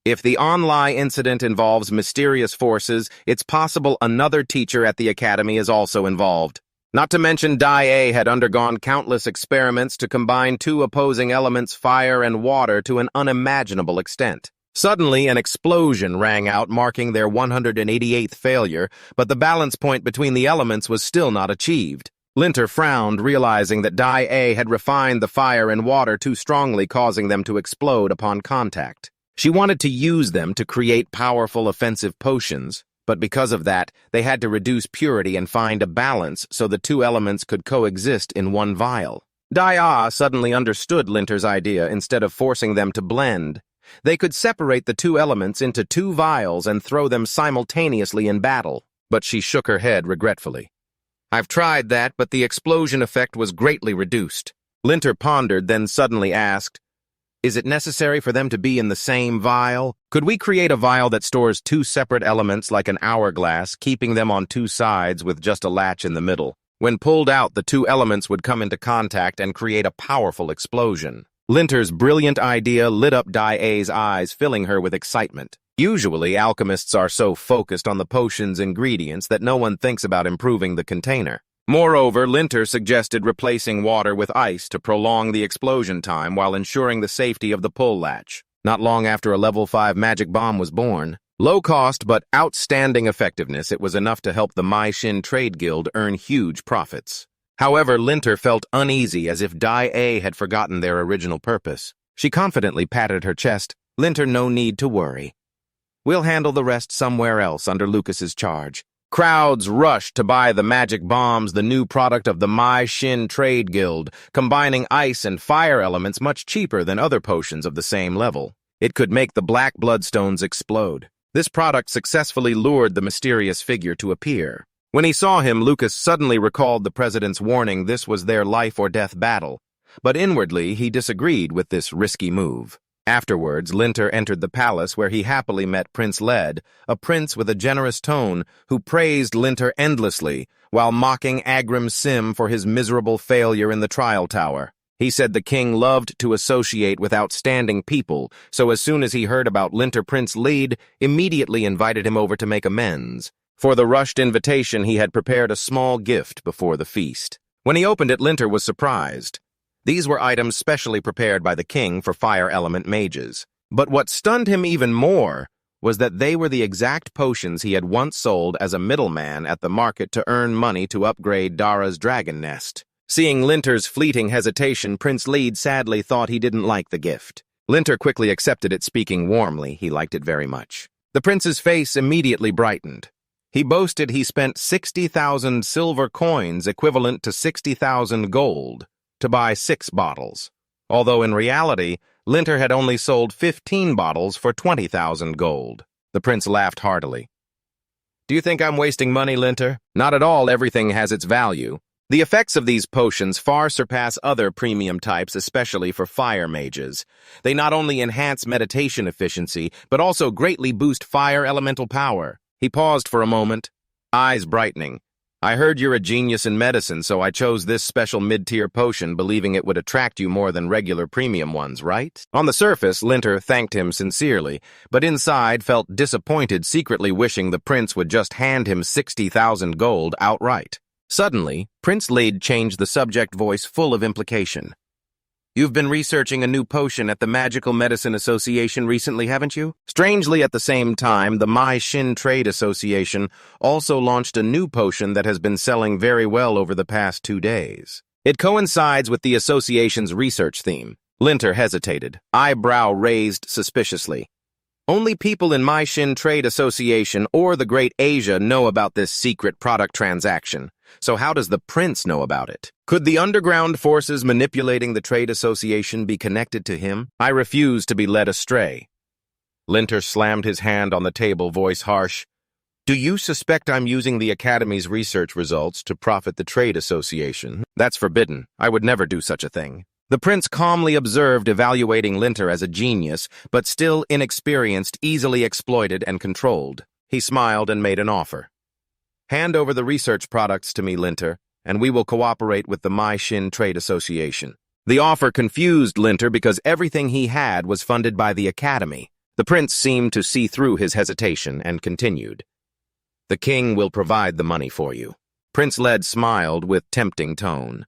if the online incident involves mysterious forces, it's possible another teacher at the academy is also involved. Not to mention Dai-A had undergone countless experiments to combine two opposing elements, fire and water, to an unimaginable extent. Suddenly, an explosion rang out, marking their 188th failure, but the balance point between the elements was still not achieved. Linter frowned, realizing that Dai-A had refined the fire and water too strongly, causing them to explode upon contact. She wanted to use them to create powerful offensive potions, but because of that, they had to reduce purity and find a balance so the two elements could coexist in one vial. Dai-A suddenly understood Linter's idea. Instead of forcing them to blend, they could separate the two elements into two vials and throw them simultaneously in battle. But she shook her head regretfully. I've tried that, but the explosion effect was greatly reduced. Linter pondered, then suddenly asked, is it necessary for them to be in the same vial? Could we create a vial that stores two separate elements like an hourglass, keeping them on two sides with just a latch in the middle? When pulled out, the two elements would come into contact and create a powerful explosion. Linter's brilliant idea lit up Dai-A's eyes, filling her with excitement. Usually, alchemists are so focused on the potion's ingredients that no one thinks about improving the container. Moreover, Linter suggested replacing water with ice to prolong the explosion time while ensuring the safety of the pull latch. Not long after a level 5 magic bomb was born, low cost but outstanding effectiveness, it was enough to help the Mai Shin Trade Guild earn huge profits. However, Linter felt uneasy, as if Dai-A had forgotten their original purpose. She confidently patted her chest. Linter, no need to worry. We'll handle the rest somewhere else under Lucas's charge. Crowds rushed to buy the magic bombs, the new product of the Mage Trade Guild, combining ice and fire elements much cheaper than other potions of the same level. It could make the black bloodstones explode. This product successfully lured the mysterious figure to appear. When he saw him, Lucas suddenly recalled the president's warning this was their life-or-death battle. But inwardly, he disagreed with this risky move. Afterwards, Linter entered the palace where he happily met Prince Led, a prince with a generous tone who praised Linter endlessly while mocking Agrim Sim for his miserable failure in the trial tower. He said the king loved to associate with outstanding people, so as soon as he heard about Linter, Prince Led immediately invited him over to make amends. For the rushed invitation, he had prepared a small gift before the feast. When he opened it, Linter was surprised. These were items specially prepared by the king for fire element mages. But what stunned him even more was that they were the exact potions he had once sold as a middleman at the market to earn money to upgrade Dara's dragon nest. Seeing Linter's fleeting hesitation, Prince Led sadly thought he didn't like the gift. Linter quickly accepted it, speaking warmly. He liked it very much. The prince's face immediately brightened. He boasted he spent 60,000 silver coins, equivalent to 60,000 gold, to buy 6 bottles, although in reality, Linter had only sold 15 bottles for 20,000 gold. The prince laughed heartily. "Do you think I'm wasting money, Linter? Not at all, everything has its value. The effects of these potions far surpass other premium types, especially for fire mages. They not only enhance meditation efficiency, but also greatly boost fire elemental power." He paused for a moment, eyes brightening. "I heard you're a genius in medicine, so I chose this special mid-tier potion, believing it would attract you more than regular premium ones, right?" On the surface, Linter thanked him sincerely, but inside felt disappointed, secretly wishing the prince would just hand him 60,000 gold outright. Suddenly, Prince Led changed the subject, voice full of implication. "You've been researching a new potion at the Magical Medicine Association recently, haven't you?" Strangely, at the same time, the Mage Trade Association also launched a new potion that has been selling very well over the past 2 days. It coincides with the association's research theme. Linter hesitated, eyebrow raised suspiciously. "Only people in Mage Trade Association or the Great Asia know about this secret product transaction. So how does the prince know about it? Could the underground forces manipulating the trade association be connected to him? I refuse to be led astray." Linter slammed his hand on the table, voice harsh. "Do you suspect I'm using the Academy's research results to profit the trade association? That's forbidden. I would never do such a thing." The prince calmly observed, evaluating Linter as a genius, but still inexperienced, easily exploited and controlled. He smiled and made an offer. "Hand over the research products to me, Linter, and we will cooperate with the Mage Trade Association." The offer confused Linter because everything he had was funded by the Academy. The prince seemed to see through his hesitation and continued. "The king will provide the money for you." Prince Led smiled with tempting tone.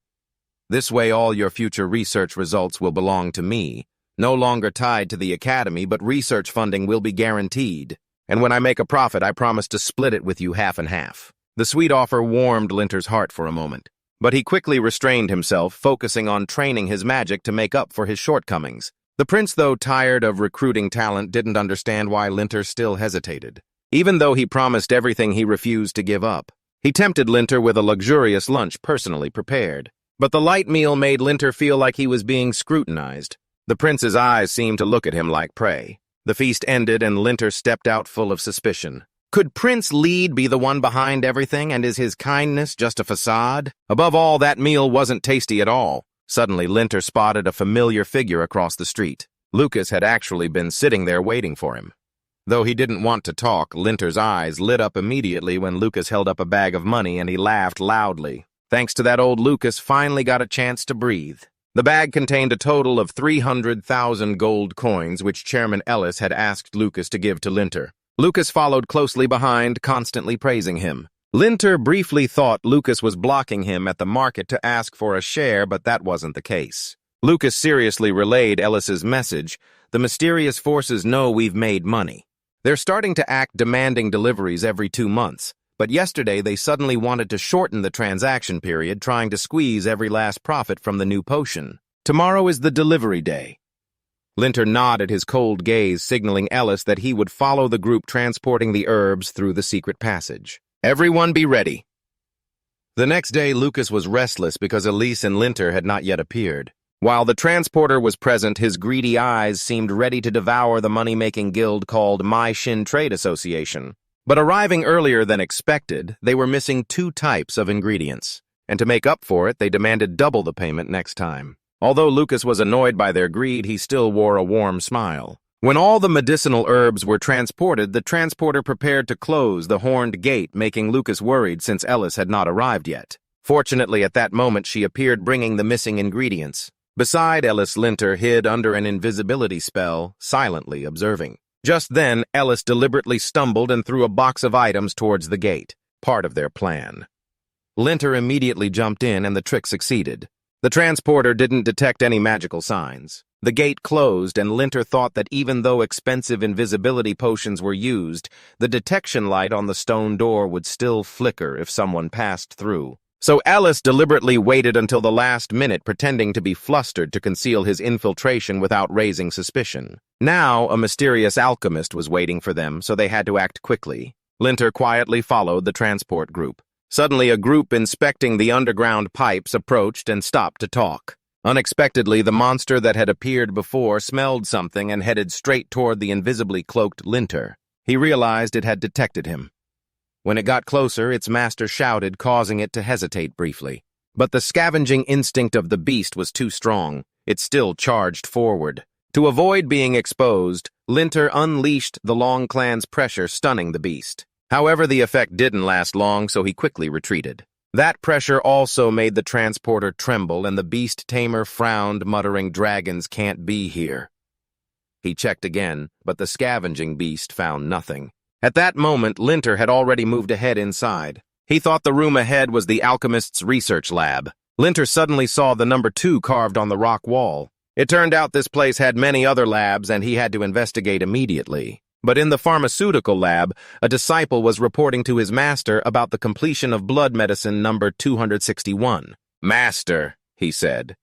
"This way all your future research results will belong to me, no longer tied to the Academy, but research funding will be guaranteed. And when I make a profit, I promise to split it with you half and half." The sweet offer warmed Linter's heart for a moment, but he quickly restrained himself, focusing on training his magic to make up for his shortcomings. The prince, though tired of recruiting talent, didn't understand why Linter still hesitated. Even though he promised everything, he refused to give up. He tempted Linter with a luxurious lunch personally prepared. But the light meal made Linter feel like he was being scrutinized. The prince's eyes seemed to look at him like prey. The feast ended and Linter stepped out full of suspicion. Could Prince Led be the one behind everything, and is his kindness just a facade? Above all, that meal wasn't tasty at all. Suddenly, Linter spotted a familiar figure across the street. Lucas had actually been sitting there waiting for him. Though he didn't want to talk, Linter's eyes lit up immediately when Lucas held up a bag of money and he laughed loudly. Thanks to that, old Lucas finally got a chance to breathe. The bag contained a total of 300,000 gold coins, which Chairman Ellis had asked Lucas to give to Linter. Lucas followed closely behind, constantly praising him. Linter briefly thought Lucas was blocking him at the market to ask for a share, but that wasn't the case. Lucas seriously relayed Ellis's message. "The mysterious forces know we've made money. They're starting to act demanding deliveries every 2 months, but yesterday they suddenly wanted to shorten the transaction period, trying to squeeze every last profit from the new potion. Tomorrow is the delivery day." Linter nodded, his cold gaze signaling Ellis that he would follow the group transporting the herbs through the secret passage. Everyone be ready. The next day, Lucas was restless because Elise and Linter had not yet appeared. While the transporter was present, his greedy eyes seemed ready to devour the money-making guild called My Shin Trade Association. But arriving earlier than expected, they were missing 2 types of ingredients. And to make up for it, they demanded double the payment next time. Although Lucas was annoyed by their greed, he still wore a warm smile. When all the medicinal herbs were transported, the transporter prepared to close the horned gate, making Lucas worried since Ellis had not arrived yet. Fortunately, at that moment, she appeared bringing the missing ingredients. Beside Ellis, Linter hid under an invisibility spell, silently observing. Just then, Ellis deliberately stumbled and threw a box of items towards the gate, part of their plan. Linter immediately jumped in and the trick succeeded. The transporter didn't detect any magical signs. The gate closed and Linter thought that even though expensive invisibility potions were used, the detection light on the stone door would still flicker if someone passed through. So Ellis deliberately waited until the last minute, pretending to be flustered to conceal his infiltration without raising suspicion. Now, a mysterious alchemist was waiting for them, so they had to act quickly. Linter quietly followed the transport group. Suddenly, a group inspecting the underground pipes approached and stopped to talk. Unexpectedly, the monster that had appeared before smelled something and headed straight toward the invisibly cloaked Linter. He realized it had detected him. When it got closer, its master shouted, causing it to hesitate briefly. But the scavenging instinct of the beast was too strong. It still charged forward. To avoid being exposed, Linter unleashed the Long Clan's pressure, stunning the beast. However, the effect didn't last long, so he quickly retreated. That pressure also made the transporter tremble, and the beast tamer frowned, muttering, "Dragons can't be here." He checked again, but the scavenging beast found nothing. At that moment, Linter had already moved ahead inside. He thought the room ahead was the alchemist's research lab. Linter suddenly saw the number 2 carved on the rock wall. It turned out this place had many other labs, and he had to investigate immediately. But in the pharmaceutical lab, a disciple was reporting to his master about the completion of blood medicine number 261. "Master," he said.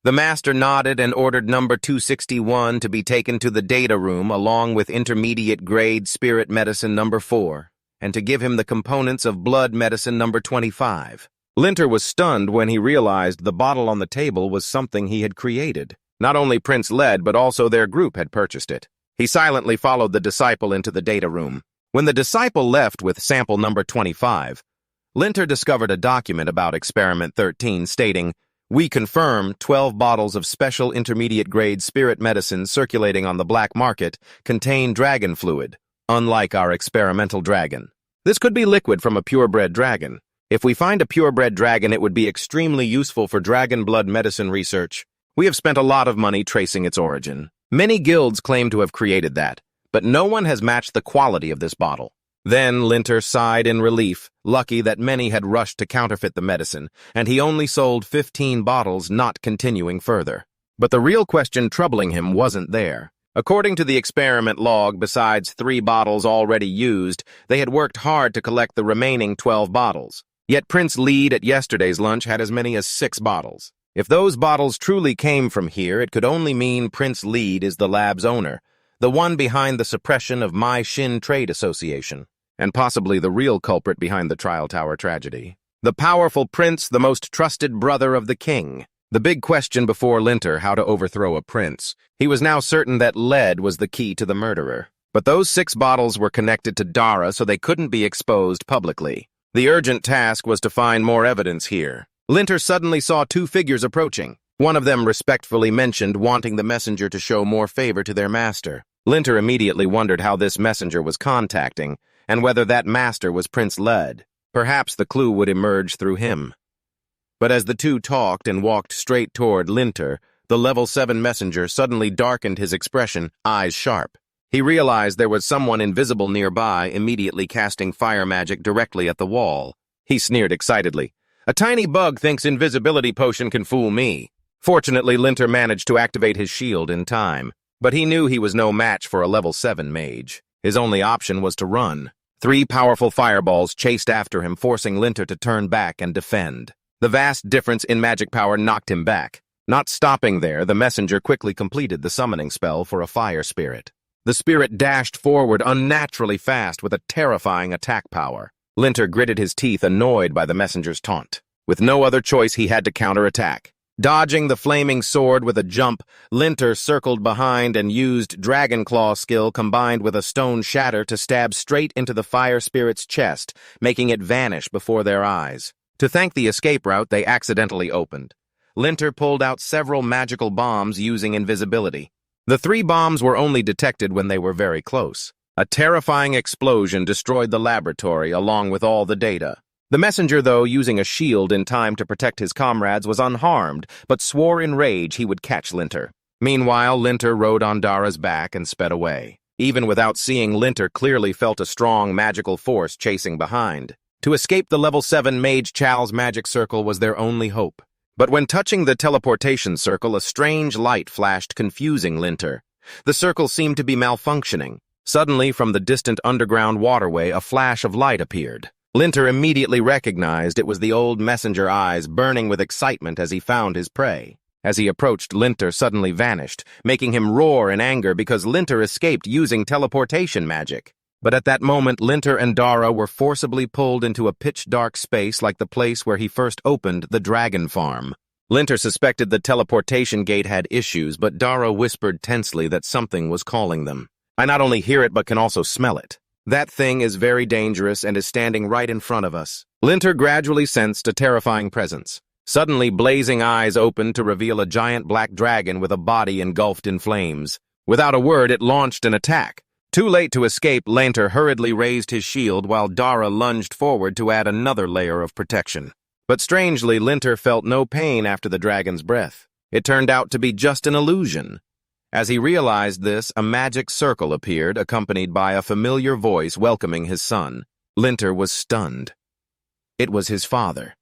The master nodded and ordered number 261 to be taken to the data room along with intermediate-grade spirit medicine number 4, and to give him the components of blood medicine number 25. Linter was stunned when he realized the bottle on the table was something he had created. Not only Prince Led, but also their group had purchased it. He silently followed the disciple into the data room. When the disciple left with sample number 25, Linter discovered a document about Experiment 13 stating, "We confirm 12 bottles of special intermediate-grade spirit medicine circulating on the black market contain dragon fluid, unlike our experimental dragon. This could be liquid from a purebred dragon. If we find a purebred dragon, it would be extremely useful for dragon blood medicine research. We have spent a lot of money tracing its origin. Many guilds claim to have created that, but no one has matched the quality of this bottle." Then Linter sighed in relief, lucky that many had rushed to counterfeit the medicine, and he only sold 15 bottles, not continuing further. But the real question troubling him wasn't there. According to the experiment log, besides 3 bottles already used, they had worked hard to collect the remaining 12 bottles. Yet Prince Lead at yesterday's lunch had as many as 6 bottles. If those bottles truly came from here, it could only mean Prince Lead is the lab's owner, the one behind the suppression of My Shin Trade Association, and possibly the real culprit behind the Trial Tower tragedy. The powerful prince, the most trusted brother of the king. The big question before Linter, how to overthrow a prince. He was now certain that lead was the key to the murderer. But those 6 bottles were connected to Dara, so they couldn't be exposed publicly. The urgent task was to find more evidence here. Linter suddenly saw 2 figures approaching. One of them respectfully mentioned wanting the messenger to show more favor to their master. Linter immediately wondered how this messenger was contacting, and whether that master was Prince Led. Perhaps the clue would emerge through him. But as the 2 talked and walked straight toward Linter, the level 7 messenger suddenly darkened his expression, eyes sharp. He realized there was someone invisible nearby, immediately casting fire magic directly at the wall. He sneered excitedly. "A tiny bug thinks invisibility potion can fool me." Fortunately, Linter managed to activate his shield in time, but he knew he was no match for a level 7 mage. His only option was to run. 3 powerful fireballs chased after him, forcing Linter to turn back and defend. The vast difference in magic power knocked him back. Not stopping there, the messenger quickly completed the summoning spell for a fire spirit. The spirit dashed forward unnaturally fast with a terrifying attack power. Linter gritted his teeth, annoyed by the messenger's taunt. With no other choice, he had to counterattack. Dodging the flaming sword with a jump, Linter circled behind and used Dragon Claw skill combined with a stone shatter to stab straight into the fire spirit's chest, making it vanish before their eyes. To thank the escape route they accidentally opened, Linter pulled out several magical bombs using invisibility. The 3 bombs were only detected when they were very close. A terrifying explosion destroyed the laboratory along with all the data. The messenger, though, using a shield in time to protect his comrades, was unharmed, but swore in rage he would catch Linter. Meanwhile, Linter rode on Dara's back and sped away. Even without seeing, Linter clearly felt a strong magical force chasing behind. To escape the level 7 Mage Chal's magic circle was their only hope. But when touching the teleportation circle, a strange light flashed, confusing Linter. The circle seemed to be malfunctioning. Suddenly, from the distant underground waterway, a flash of light appeared. Linter immediately recognized it was the old messenger, eyes burning with excitement as he found his prey. As he approached, Linter suddenly vanished, making him roar in anger because Linter escaped using teleportation magic. But at that moment, Linter and Dara were forcibly pulled into a pitch-dark space like the place where he first opened the dragon farm. Linter suspected the teleportation gate had issues, but Dara whispered tensely that something was calling them. "I not only hear it, but can also smell it. That thing is very dangerous and is standing right in front of us." Linter gradually sensed a terrifying presence. Suddenly, blazing eyes opened to reveal a giant black dragon with a body engulfed in flames. Without a word, it launched an attack. Too late to escape, Linter hurriedly raised his shield while Dara lunged forward to add another layer of protection. But strangely, Linter felt no pain after the dragon's breath. It turned out to be just an illusion. As he realized this, a magic circle appeared, accompanied by a familiar voice welcoming his son. Linter was stunned. It was his father.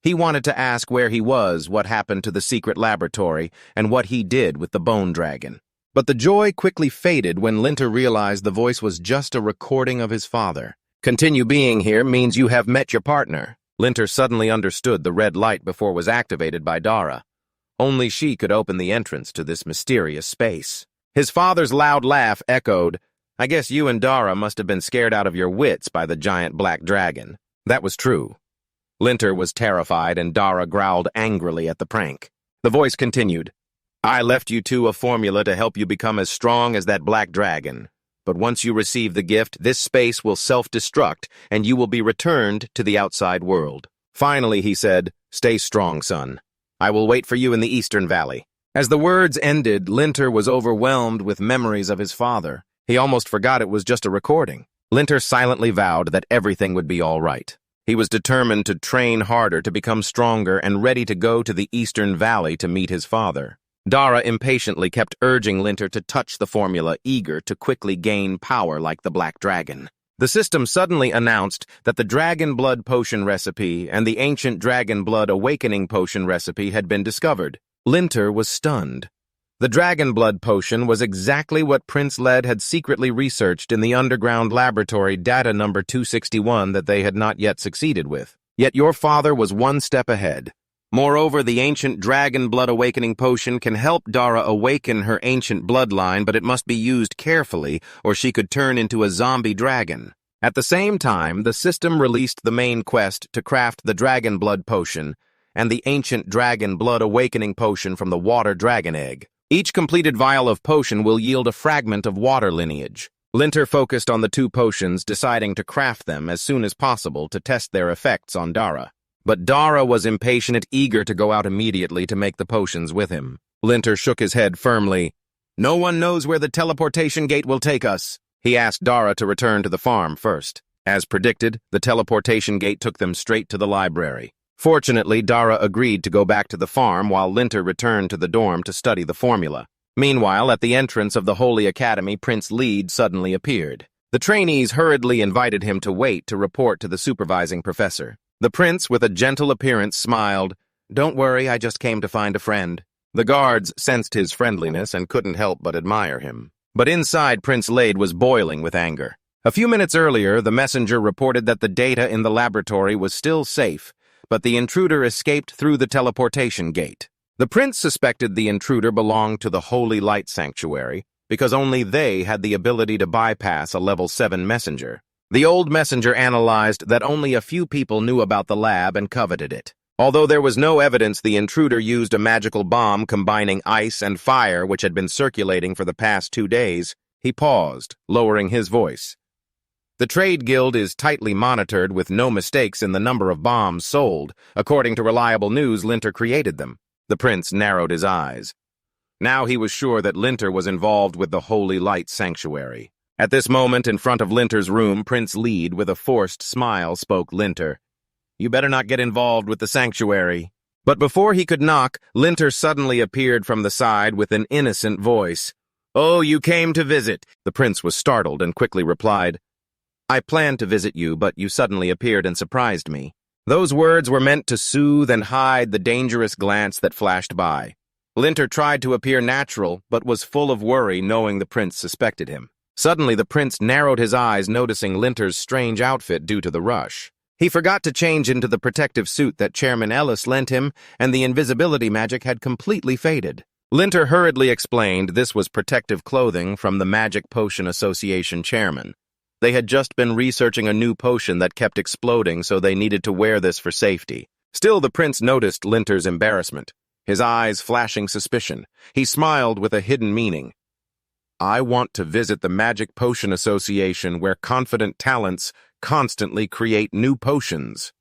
He wanted to ask where he was, what happened to the secret laboratory, and what he did with the bone dragon. But the joy quickly faded when Linter realized the voice was just a recording of his father. "Continue being here means you have met your partner." Linter suddenly understood the red light before it was activated by Dara. Only she could open the entrance to this mysterious space. His father's loud laugh echoed, "I guess you and Dara must have been scared out of your wits by the giant black dragon." That was true. Linter was terrified, and Dara growled angrily at the prank. The voice continued, "I left you two a formula to help you become as strong as that black dragon. But once you receive the gift, this space will self-destruct, and you will be returned to the outside world." Finally, he said, "Stay strong, son. I will wait for you in the Eastern Valley." As the words ended, Linter was overwhelmed with memories of his father. He almost forgot it was just a recording. Linter silently vowed that everything would be all right. He was determined to train harder to become stronger and ready to go to the Eastern Valley to meet his father. Dara impatiently kept urging Linter to touch the formula, eager to quickly gain power like the Black Dragon. The system suddenly announced that the Dragon Blood Potion recipe and the Ancient Dragon Blood Awakening Potion recipe had been discovered. Linter was stunned. The Dragon Blood Potion was exactly what Prince Led had secretly researched in the underground laboratory data number 261 that they had not yet succeeded with. Yet your father was one step ahead. Moreover, the Ancient Dragon Blood Awakening Potion can help Dara awaken her ancient bloodline, but it must be used carefully, or she could turn into a zombie dragon. At the same time, the system released the main quest to craft the Dragon Blood Potion and the Ancient Dragon Blood Awakening Potion from the Water Dragon Egg. Each completed vial of potion will yield a fragment of water lineage. Linter focused on the two potions, deciding to craft them as soon as possible to test their effects on Dara. But Dara was impatient, eager to go out immediately to make the potions with him. Linter shook his head firmly. "No one knows where the teleportation gate will take us." He asked Dara to return to the farm first. As predicted, the teleportation gate took them straight to the library. Fortunately, Dara agreed to go back to the farm while Linter returned to the dorm to study the formula. Meanwhile, at the entrance of the Holy Academy, Prince Lead suddenly appeared. The trainees hurriedly invited him to wait to report to the supervising professor. The prince, with a gentle appearance, smiled. "Don't worry, I just came to find a friend." The guards sensed his friendliness and couldn't help but admire him. But inside, Prince Lade was boiling with anger. A few minutes earlier, the messenger reported that the data in the laboratory was still safe, but the intruder escaped through the teleportation gate. The prince suspected the intruder belonged to the Holy Light Sanctuary, because only they had the ability to bypass a level 7 messenger. The old messenger analyzed that only a few people knew about the lab and coveted it. Although there was no evidence the intruder used a magical bomb combining ice and fire which had been circulating for the past 2 days, he paused, lowering his voice. The trade guild is tightly monitored with no mistakes in the number of bombs sold. According to reliable news, Linter created them. The prince narrowed his eyes. Now he was sure that Linter was involved with the Holy Light Sanctuary. At this moment, in front of Linter's room, Prince Lead, with a forced smile, spoke Linter. You better not get involved with the sanctuary. But before he could knock, Linter suddenly appeared from the side with an innocent voice. Oh, you came to visit. The prince was startled and quickly replied, I planned to visit you, but you suddenly appeared and surprised me. Those words were meant to soothe and hide the dangerous glance that flashed by. Linter tried to appear natural, but was full of worry knowing the prince suspected him. Suddenly the prince narrowed his eyes, noticing Linter's strange outfit due to the rush. He forgot to change into the protective suit that Chairman Ellis lent him, and the invisibility magic had completely faded. Linter hurriedly explained this was protective clothing from the Magic Potion Association chairman. They had just been researching a new potion that kept exploding, so they needed to wear this for safety. Still, the prince noticed Linter's embarrassment, his eyes flashing suspicion. He smiled with a hidden meaning. I want to visit the Magic Potion Association where confident talents constantly create new potions.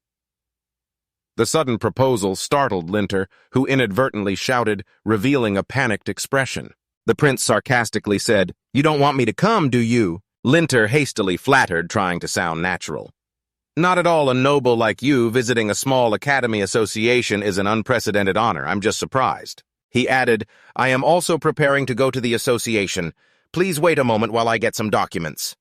The sudden proposal startled Linter, who inadvertently shouted, revealing a panicked expression. The prince sarcastically said, You don't want me to come, do you? Linter hastily flattered, trying to sound natural. Not at all. A noble like you visiting a small academy association is an unprecedented honor. I'm just surprised. He added, I am also preparing to go to the association. Please wait a moment while I get some documents.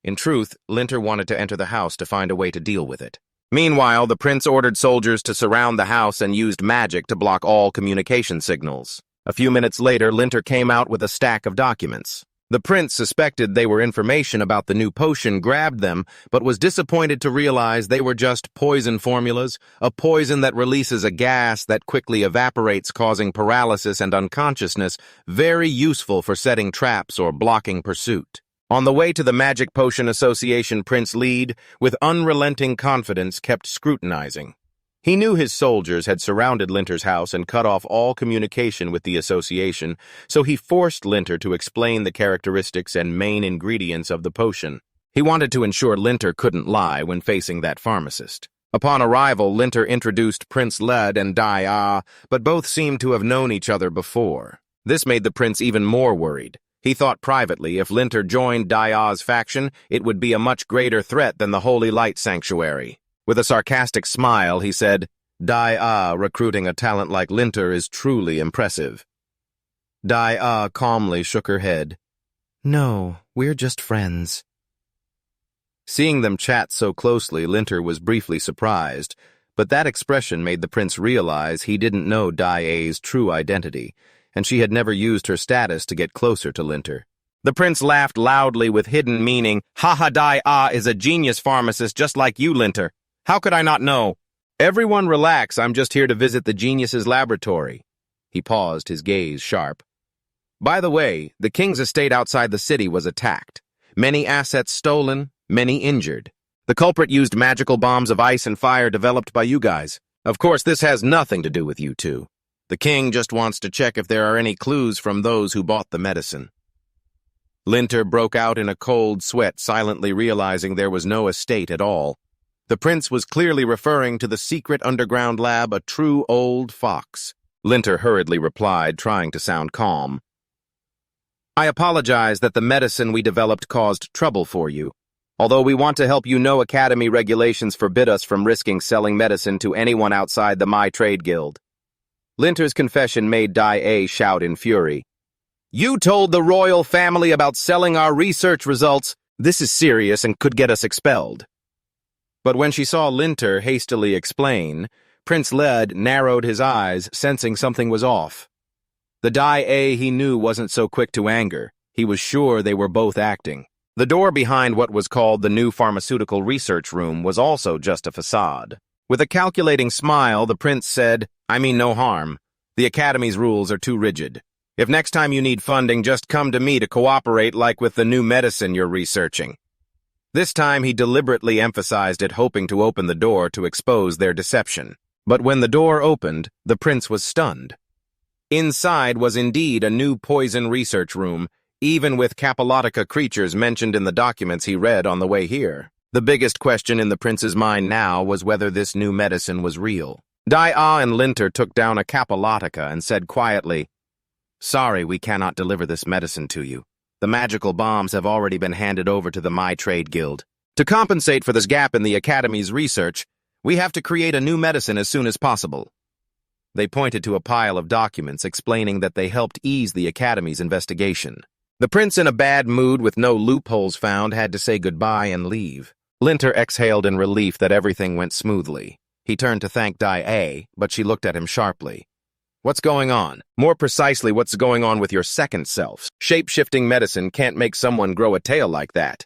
In truth, Linter wanted to enter the house to find a way to deal with it. Meanwhile, the prince ordered soldiers to surround the house and used magic to block all communication signals. A few minutes later, Linter came out with a stack of documents. The prince suspected they were information about the new potion, grabbed them, but was disappointed to realize they were just poison formulas, a poison that releases a gas that quickly evaporates, causing paralysis and unconsciousness, very useful for setting traps or blocking pursuit. On the way to the Magic Potion Association, Prince Lead, with unrelenting confidence, kept scrutinizing. He knew his soldiers had surrounded Linter's house and cut off all communication with the association, so he forced Linter to explain the characteristics and main ingredients of the potion. He wanted to ensure Linter couldn't lie when facing that pharmacist. Upon arrival, Linter introduced Prince Lead and Dai, but both seemed to have known each other before. This made the prince even more worried. He thought privately if Linter joined Dai's faction, it would be a much greater threat than the Holy Light Sanctuary. With a sarcastic smile, he said, Dai recruiting a talent like Linter is truly impressive. Dai calmly shook her head. No, we're just friends. Seeing them chat so closely, Linter was briefly surprised, but that expression made the prince realize he didn't know Dai's true identity, and she had never used her status to get closer to Linter. The prince laughed loudly with hidden meaning. Haha, Dai is a genius pharmacist just like you, Linter. How could I not know? Everyone relax, I'm just here to visit the genius's laboratory. He paused, his gaze sharp. By the way, the king's estate outside the city was attacked. Many assets stolen, many injured. The culprit used magical bombs of ice and fire developed by you guys. Of course, this has nothing to do with you two. The king just wants to check if there are any clues from those who bought the medicine. Linter broke out in a cold sweat, silently realizing there was no estate at all. The prince was clearly referring to the secret underground lab, a true old fox. Linter hurriedly replied, trying to sound calm. I apologize that the medicine we developed caused trouble for you. Although we want to help you, no academy regulations forbid us from risking selling medicine to anyone outside the My Trade Guild. Linter's confession made Dai shout in fury. You told the royal family about selling our research results. This is serious and could get us expelled. But when she saw Linter hastily explain, Prince Lead narrowed his eyes, sensing something was off. The Dai he knew wasn't so quick to anger. He was sure they were both acting. The door behind what was called the new pharmaceutical research room was also just a facade. With a calculating smile, the prince said, I mean no harm. The academy's rules are too rigid. If next time you need funding, just come to me to cooperate like with the new medicine you're researching. This time he deliberately emphasized it, hoping to open the door to expose their deception. But when the door opened, the prince was stunned. Inside was indeed a new poison research room, even with Capolotica creatures mentioned in the documents he read on the way here. The biggest question in the prince's mind now was whether this new medicine was real. Dia and Linter took down a Capolotica and said quietly, "Sorry, we cannot deliver this medicine to you. The magical bombs have already been handed over to the My Trade Guild. To compensate for this gap in the Academy's research, we have to create a new medicine as soon as possible." They pointed to a pile of documents explaining that they helped ease the Academy's investigation. The prince, in a bad mood with no loopholes found, had to say goodbye and leave. Linter exhaled in relief that everything went smoothly. He turned to thank Dia, but she looked at him sharply. "What's going on? More precisely, what's going on with your second selves? Shape-shifting medicine can't make someone grow a tail like that."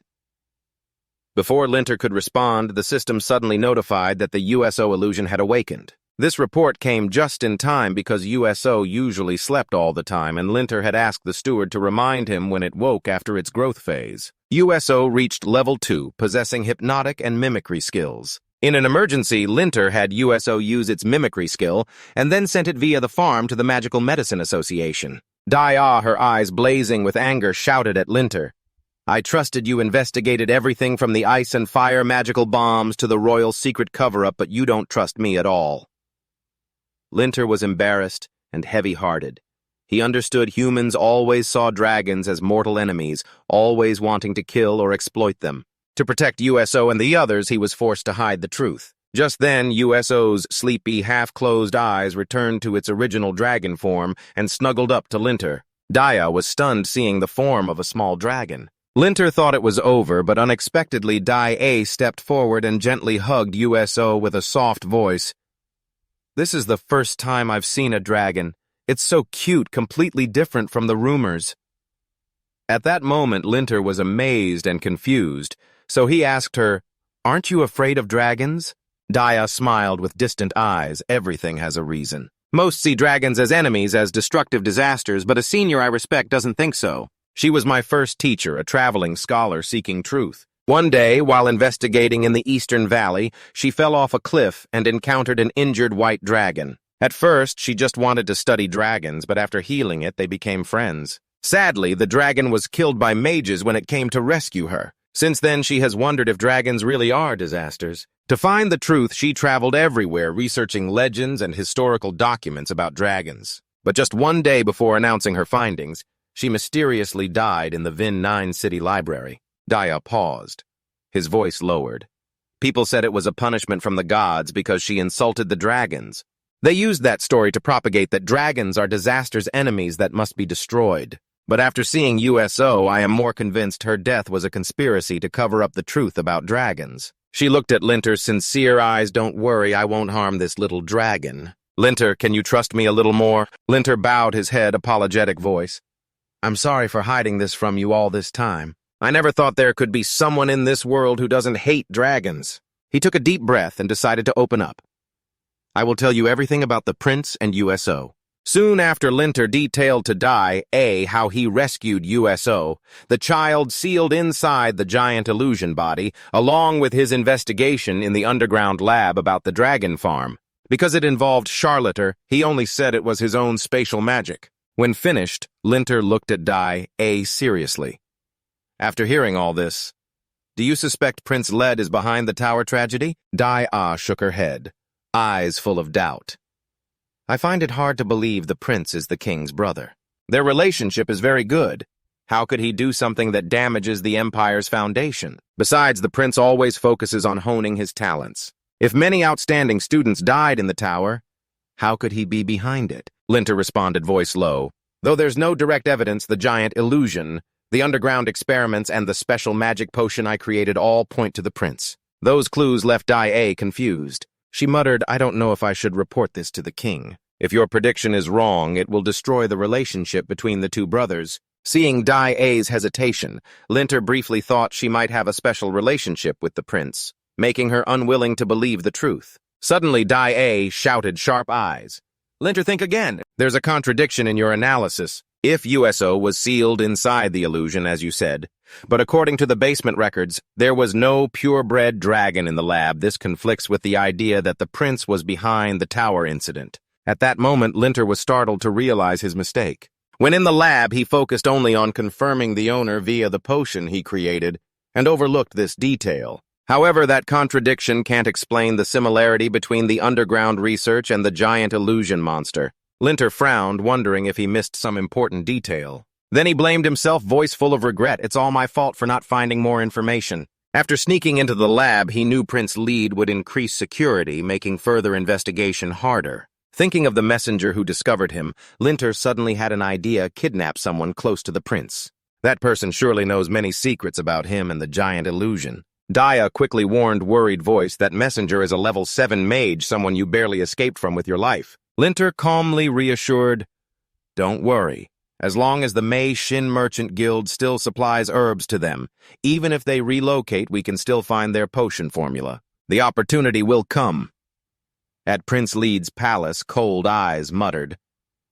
Before Linter could respond, the system suddenly notified that the USO illusion had awakened. This report came just in time because USO usually slept all the time, and Linter had asked the steward to remind him when it woke after its growth phase. USO reached level 2, possessing hypnotic and mimicry skills. In an emergency, Linter had USO use its mimicry skill and then sent it via the farm to the Magical Medicine Association. Dia, her eyes blazing with anger, shouted at Linter, "I trusted you investigated everything from the ice and fire magical bombs to the royal secret cover-up, but you don't trust me at all." Linter was embarrassed and heavy-hearted. He understood humans always saw dragons as mortal enemies, always wanting to kill or exploit them. To protect USO and the others, he was forced to hide the truth. Just then, USO's sleepy, half-closed eyes returned to its original dragon form and snuggled up to Linter. Dia was stunned seeing the form of a small dragon. Linter thought it was over, but unexpectedly Dia stepped forward and gently hugged USO with a soft voice. "This is the first time I've seen a dragon. It's so cute, completely different from the rumors." At that moment, Linter was amazed and confused, so he asked her, "Aren't you afraid of dragons?" Dia smiled with distant eyes. "Everything has a reason. Most see dragons as enemies, as destructive disasters, but a senior I respect doesn't think so. She was my first teacher, a traveling scholar seeking truth. One day, while investigating in the Eastern Valley, she fell off a cliff and encountered an injured white dragon. At first, she just wanted to study dragons, but after healing it, they became friends. Sadly, the dragon was killed by mages when it came to rescue her. Since then, she has wondered if dragons really are disasters. To find the truth, she traveled everywhere, researching legends and historical documents about dragons. But just one day before announcing her findings, she mysteriously died in the Vin 9 city library. Dia paused. His voice lowered. People said it was a punishment from the gods because she insulted the dragons. They used that story to propagate that dragons are disasters' enemies that must be destroyed. But after seeing USO, I am more convinced her death was a conspiracy to cover up the truth about dragons." She looked at Linter's sincere eyes. "Don't worry, I won't harm this little dragon. Linter, can you trust me a little more?" Linter bowed his head, apologetic voice. "I'm sorry for hiding this from you all this time. I never thought there could be someone in this world who doesn't hate dragons." He took a deep breath and decided to open up. "I will tell you everything about the prince and USO." Soon after Linter detailed to Dia how he rescued USO, the child sealed inside the giant illusion body, along with his investigation in the underground lab about the dragon farm. Because it involved Charlotter, he only said it was his own spatial magic. When finished, Linter looked at Dia seriously. "After hearing all this, do you suspect Prince Led is behind the tower tragedy?" Dia shook her head, eyes full of doubt. "I find it hard to believe the prince is the king's brother. Their relationship is very good. How could he do something that damages the empire's foundation? Besides, the prince always focuses on honing his talents. If many outstanding students died in the tower, how could he be behind it?" Linter responded, voice low. "Though there's no direct evidence, the giant illusion, the underground experiments, and the special magic potion I created all point to the prince." Those clues left Dia confused. She muttered, "I don't know if I should report this to the king. If your prediction is wrong, it will destroy the relationship between the two brothers." Seeing Dia's hesitation, Linter briefly thought she might have a special relationship with the prince, making her unwilling to believe the truth. Suddenly, Dia shouted, sharp eyes, "Linter, think again. There's a contradiction in your analysis. If USO was sealed inside the illusion, as you said, but according to the basement records, there was no purebred dragon in the lab. This conflicts with the idea that the prince was behind the tower incident. At that moment, Linter was startled to realize his mistake. When in the lab, he focused only on confirming the owner via the potion he created, and overlooked this detail. However, that contradiction can't explain the similarity between the underground research and the giant illusion monster. Linter frowned, wondering if he missed some important detail. Then he blamed himself, voice full of regret. It's all my fault for not finding more information. After sneaking into the lab, he knew Prince Lead would increase security, making further investigation harder. Thinking of the messenger who discovered him, Linter suddenly had an idea: kidnap someone close to the prince. That person surely knows many secrets about him and the giant illusion. Daya quickly warned, worried voice, that messenger is a level 7 mage, someone you barely escaped from with your life. Linter calmly reassured, don't worry. As long as the Mei Shin Merchant Guild still supplies herbs to them, even if they relocate, we can still find their potion formula. The opportunity will come. At Prince Lead's palace, Cold Eyes muttered,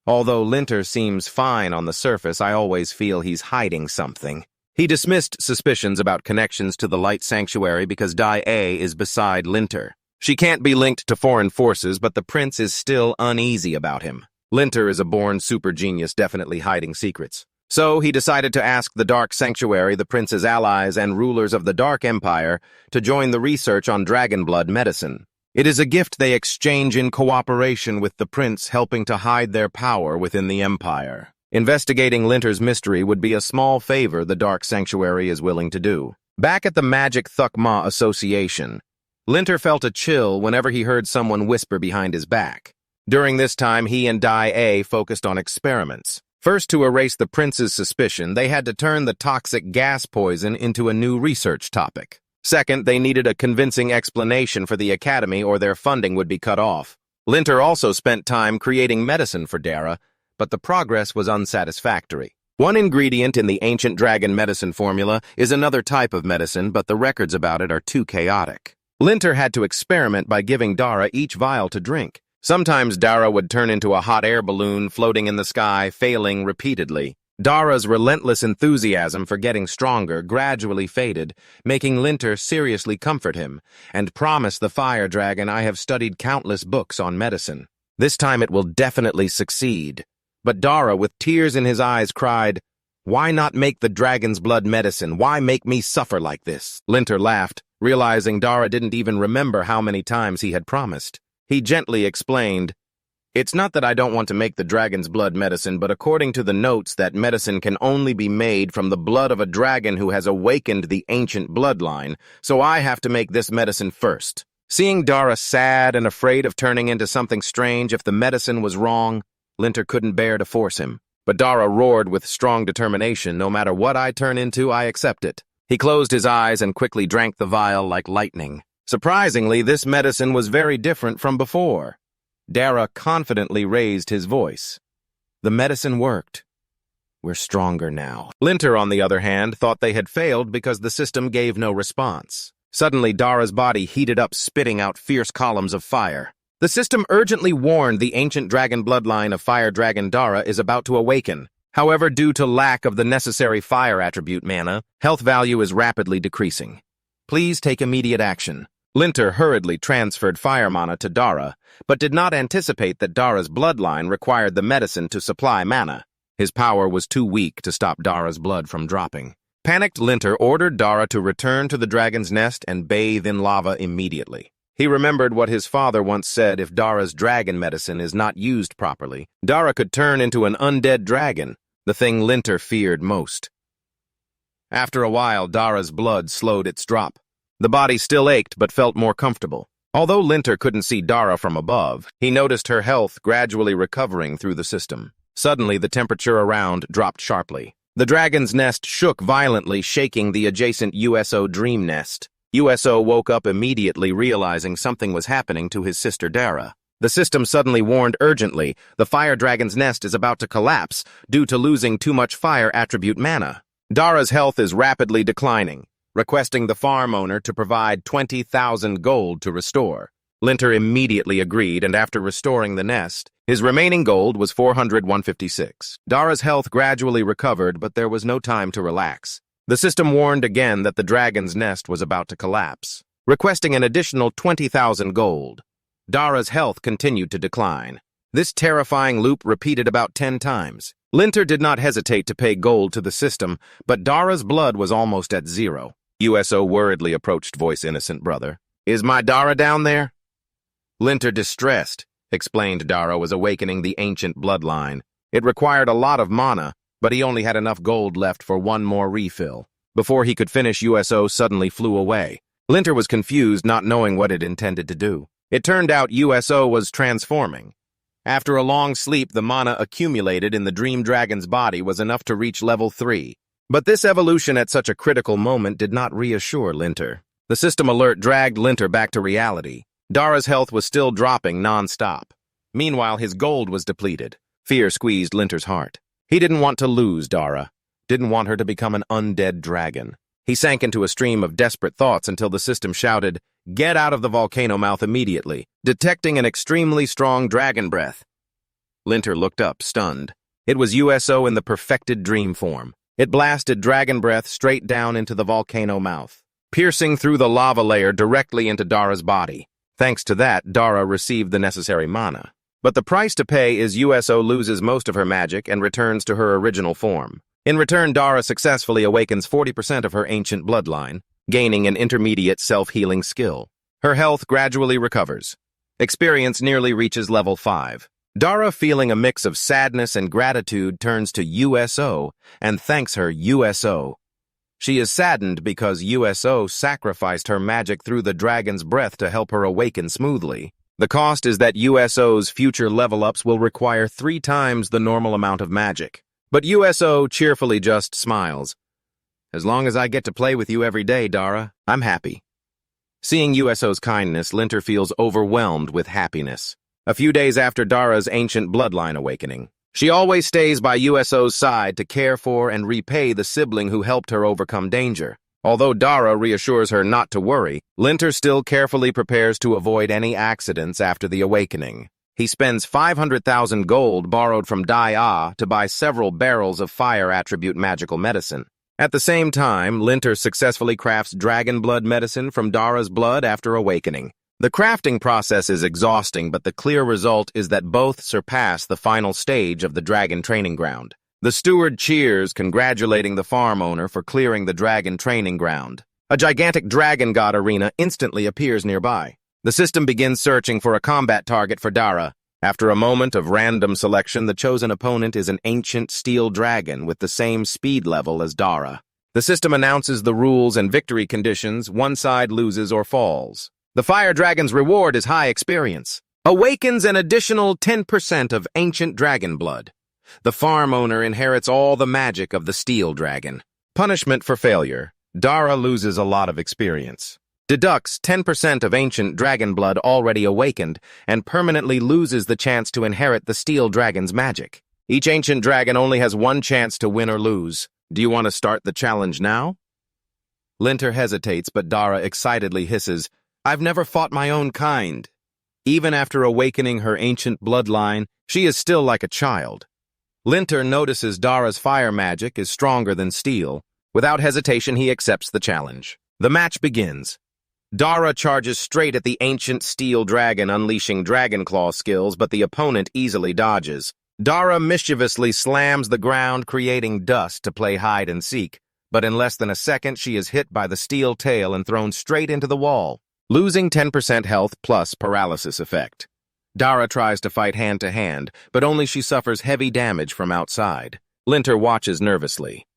although Linter seems fine on the surface, I always feel he's hiding something. He dismissed suspicions about connections to the Light Sanctuary because Dai A is beside Linter. She can't be linked to foreign forces, but the prince is still uneasy about him. Linter is a born super genius, definitely hiding secrets. So he decided to ask the Dark Sanctuary, the prince's allies and rulers of the Dark Empire, to join the research on dragon blood medicine. It is a gift they exchange in cooperation with the prince, helping to hide their power within the empire. Investigating Linter's mystery would be a small favor the Dark Sanctuary is willing to do. Back at the Magic Thukma Association, Linter felt a chill whenever he heard someone whisper behind his back. During this time, he and Dai A focused on experiments. First, to erase the prince's suspicion, they had to turn the toxic gas poison into a new research topic. Second, they needed a convincing explanation for the academy or their funding would be cut off. Linter also spent time creating medicine for Dara, but the progress was unsatisfactory. One ingredient in the ancient dragon medicine formula is another type of medicine, but the records about it are too chaotic. Linter had to experiment by giving Dara each vial to drink. Sometimes Dara would turn into a hot air balloon floating in the sky, failing repeatedly. Dara's relentless enthusiasm for getting stronger gradually faded, making Linter seriously comfort him and promise the fire dragon, I have studied countless books on medicine. This time it will definitely succeed. But Dara, with tears in his eyes, cried, why not make the dragon's blood medicine? Why make me suffer like this? Linter laughed, realizing Dara didn't even remember how many times he had promised. He gently explained, it's not that I don't want to make the dragon's blood medicine, but according to the notes, that medicine can only be made from the blood of a dragon who has awakened the ancient bloodline, so I have to make this medicine first. Seeing Dara sad and afraid of turning into something strange if the medicine was wrong, Linter couldn't bear to force him. But Dara roared with strong determination, no matter what I turn into, I accept it. He closed his eyes and quickly drank the vial like lightning. Surprisingly, this medicine was very different from before. Dara confidently raised his voice. The medicine worked. We're stronger now. Linter, on the other hand, thought they had failed because the system gave no response. Suddenly, Dara's body heated up, spitting out fierce columns of fire. The system urgently warned the ancient dragon bloodline of Fire Dragon Dara is about to awaken. However, due to lack of the necessary fire attribute mana, health value is rapidly decreasing. Please take immediate action. Linter hurriedly transferred fire mana to Dara, but did not anticipate that Dara's bloodline required the medicine to supply mana. His power was too weak to stop Dara's blood from dropping. Panicked Linter ordered Dara to return to the dragon's nest and bathe in lava immediately. He remembered what his father once said: if Dara's dragon medicine is not used properly, Dara could turn into an undead dragon, the thing Linter feared most. After a while, Dara's blood slowed its drop. The body still ached but felt more comfortable. Although Linter couldn't see Dara from above, he noticed her health gradually recovering through the system. Suddenly, the temperature around dropped sharply. The dragon's nest shook violently, shaking the adjacent USO dream nest. USO woke up immediately, realizing something was happening to his sister Dara. The system suddenly warned urgently, the fire dragon's nest is about to collapse due to losing too much fire attribute mana. Dara's health is rapidly declining, requesting the farm owner to provide 20,000 gold to restore. Linter immediately agreed, and after restoring the nest, his remaining gold was 400-156. Dara's health gradually recovered, but there was no time to relax. The system warned again that the dragon's nest was about to collapse, requesting an additional 20,000 gold. Dara's health continued to decline. This terrifying loop repeated about 10 times. Linter did not hesitate to pay gold to the system, but Dara's blood was almost at zero. USO worriedly approached Voice Innocent Brother. "Is my Dara down there?" Linter, distressed, explained Dara was awakening the ancient bloodline. It required a lot of mana, but he only had enough gold left for one more refill. Before he could finish, USO suddenly flew away. Linter was confused, not knowing what it intended to do. It turned out USO was transforming. After a long sleep, the mana accumulated in the Dream Dragon's body was enough to reach level 3. But this evolution at such a critical moment did not reassure Linter. The system alert dragged Linter back to reality. Dara's health was still dropping non-stop. Meanwhile, his gold was depleted. Fear squeezed Linter's heart. He didn't want to lose Dara, didn't want her to become an undead dragon. He sank into a stream of desperate thoughts until the system shouted, "Get out of the volcano mouth immediately," detecting an extremely strong dragon breath. Linter looked up, stunned. It was USO in the perfected dream form. It blasted dragon breath straight down into the volcano mouth, piercing through the lava layer directly into Dara's body. Thanks to that, Dara received the necessary mana. But the price to pay is USO loses most of her magic and returns to her original form. In return, Dara successfully awakens 40% of her ancient bloodline, gaining an intermediate self-healing skill. Her health gradually recovers. Experience nearly reaches level 5. Dara, feeling a mix of sadness and gratitude, turns to USO and thanks her USO. She is saddened because USO sacrificed her magic through the dragon's breath to help her awaken smoothly. The cost is that USO's future level-ups will require 3 times the normal amount of magic. But USO cheerfully just smiles. "As long as I get to play with you every day, Dara, I'm happy." Seeing USO's kindness, Linter feels overwhelmed with happiness. A few days after Dara's ancient bloodline awakening, she always stays by USO's side to care for and repay the sibling who helped her overcome danger. Although Dara reassures her not to worry, Linter still carefully prepares to avoid any accidents after the awakening. He spends 500,000 gold borrowed from Dai to buy several barrels of fire attribute magical medicine. At the same time, Linter successfully crafts dragon blood medicine from Dara's blood after awakening. The crafting process is exhausting, but the clear result is that both surpass the final stage of the dragon training ground. The steward cheers, congratulating the farm owner for clearing the dragon training ground. A gigantic dragon god arena instantly appears nearby. The system begins searching for a combat target for Dara. After a moment of random selection, the chosen opponent is an ancient steel dragon with the same speed level as Dara. The system announces the rules and victory conditions. One side loses or falls. The fire dragon's reward is high experience. Awakens an additional 10% of ancient dragon blood. The farm owner inherits all the magic of the steel dragon. Punishment for failure. Dara loses a lot of experience. Deducts 10% of ancient dragon blood already awakened and permanently loses the chance to inherit the steel dragon's magic. Each ancient dragon only has one chance to win or lose. Do you want to start the challenge now? Linter hesitates, but Dara excitedly hisses, "I've never fought my own kind." Even after awakening her ancient bloodline, she is still like a child. Linter notices Dara's fire magic is stronger than steel. Without hesitation, he accepts the challenge. The match begins. Dara charges straight at the ancient steel dragon, unleashing Dragon Claw skills, but the opponent easily dodges. Dara mischievously slams the ground, creating dust to play hide-and-seek, but in less than a second, she is hit by the steel tail and thrown straight into the wall, losing 10% health plus paralysis effect. Dara tries to fight hand-to-hand, but only she suffers heavy damage from outside. Linter watches nervously.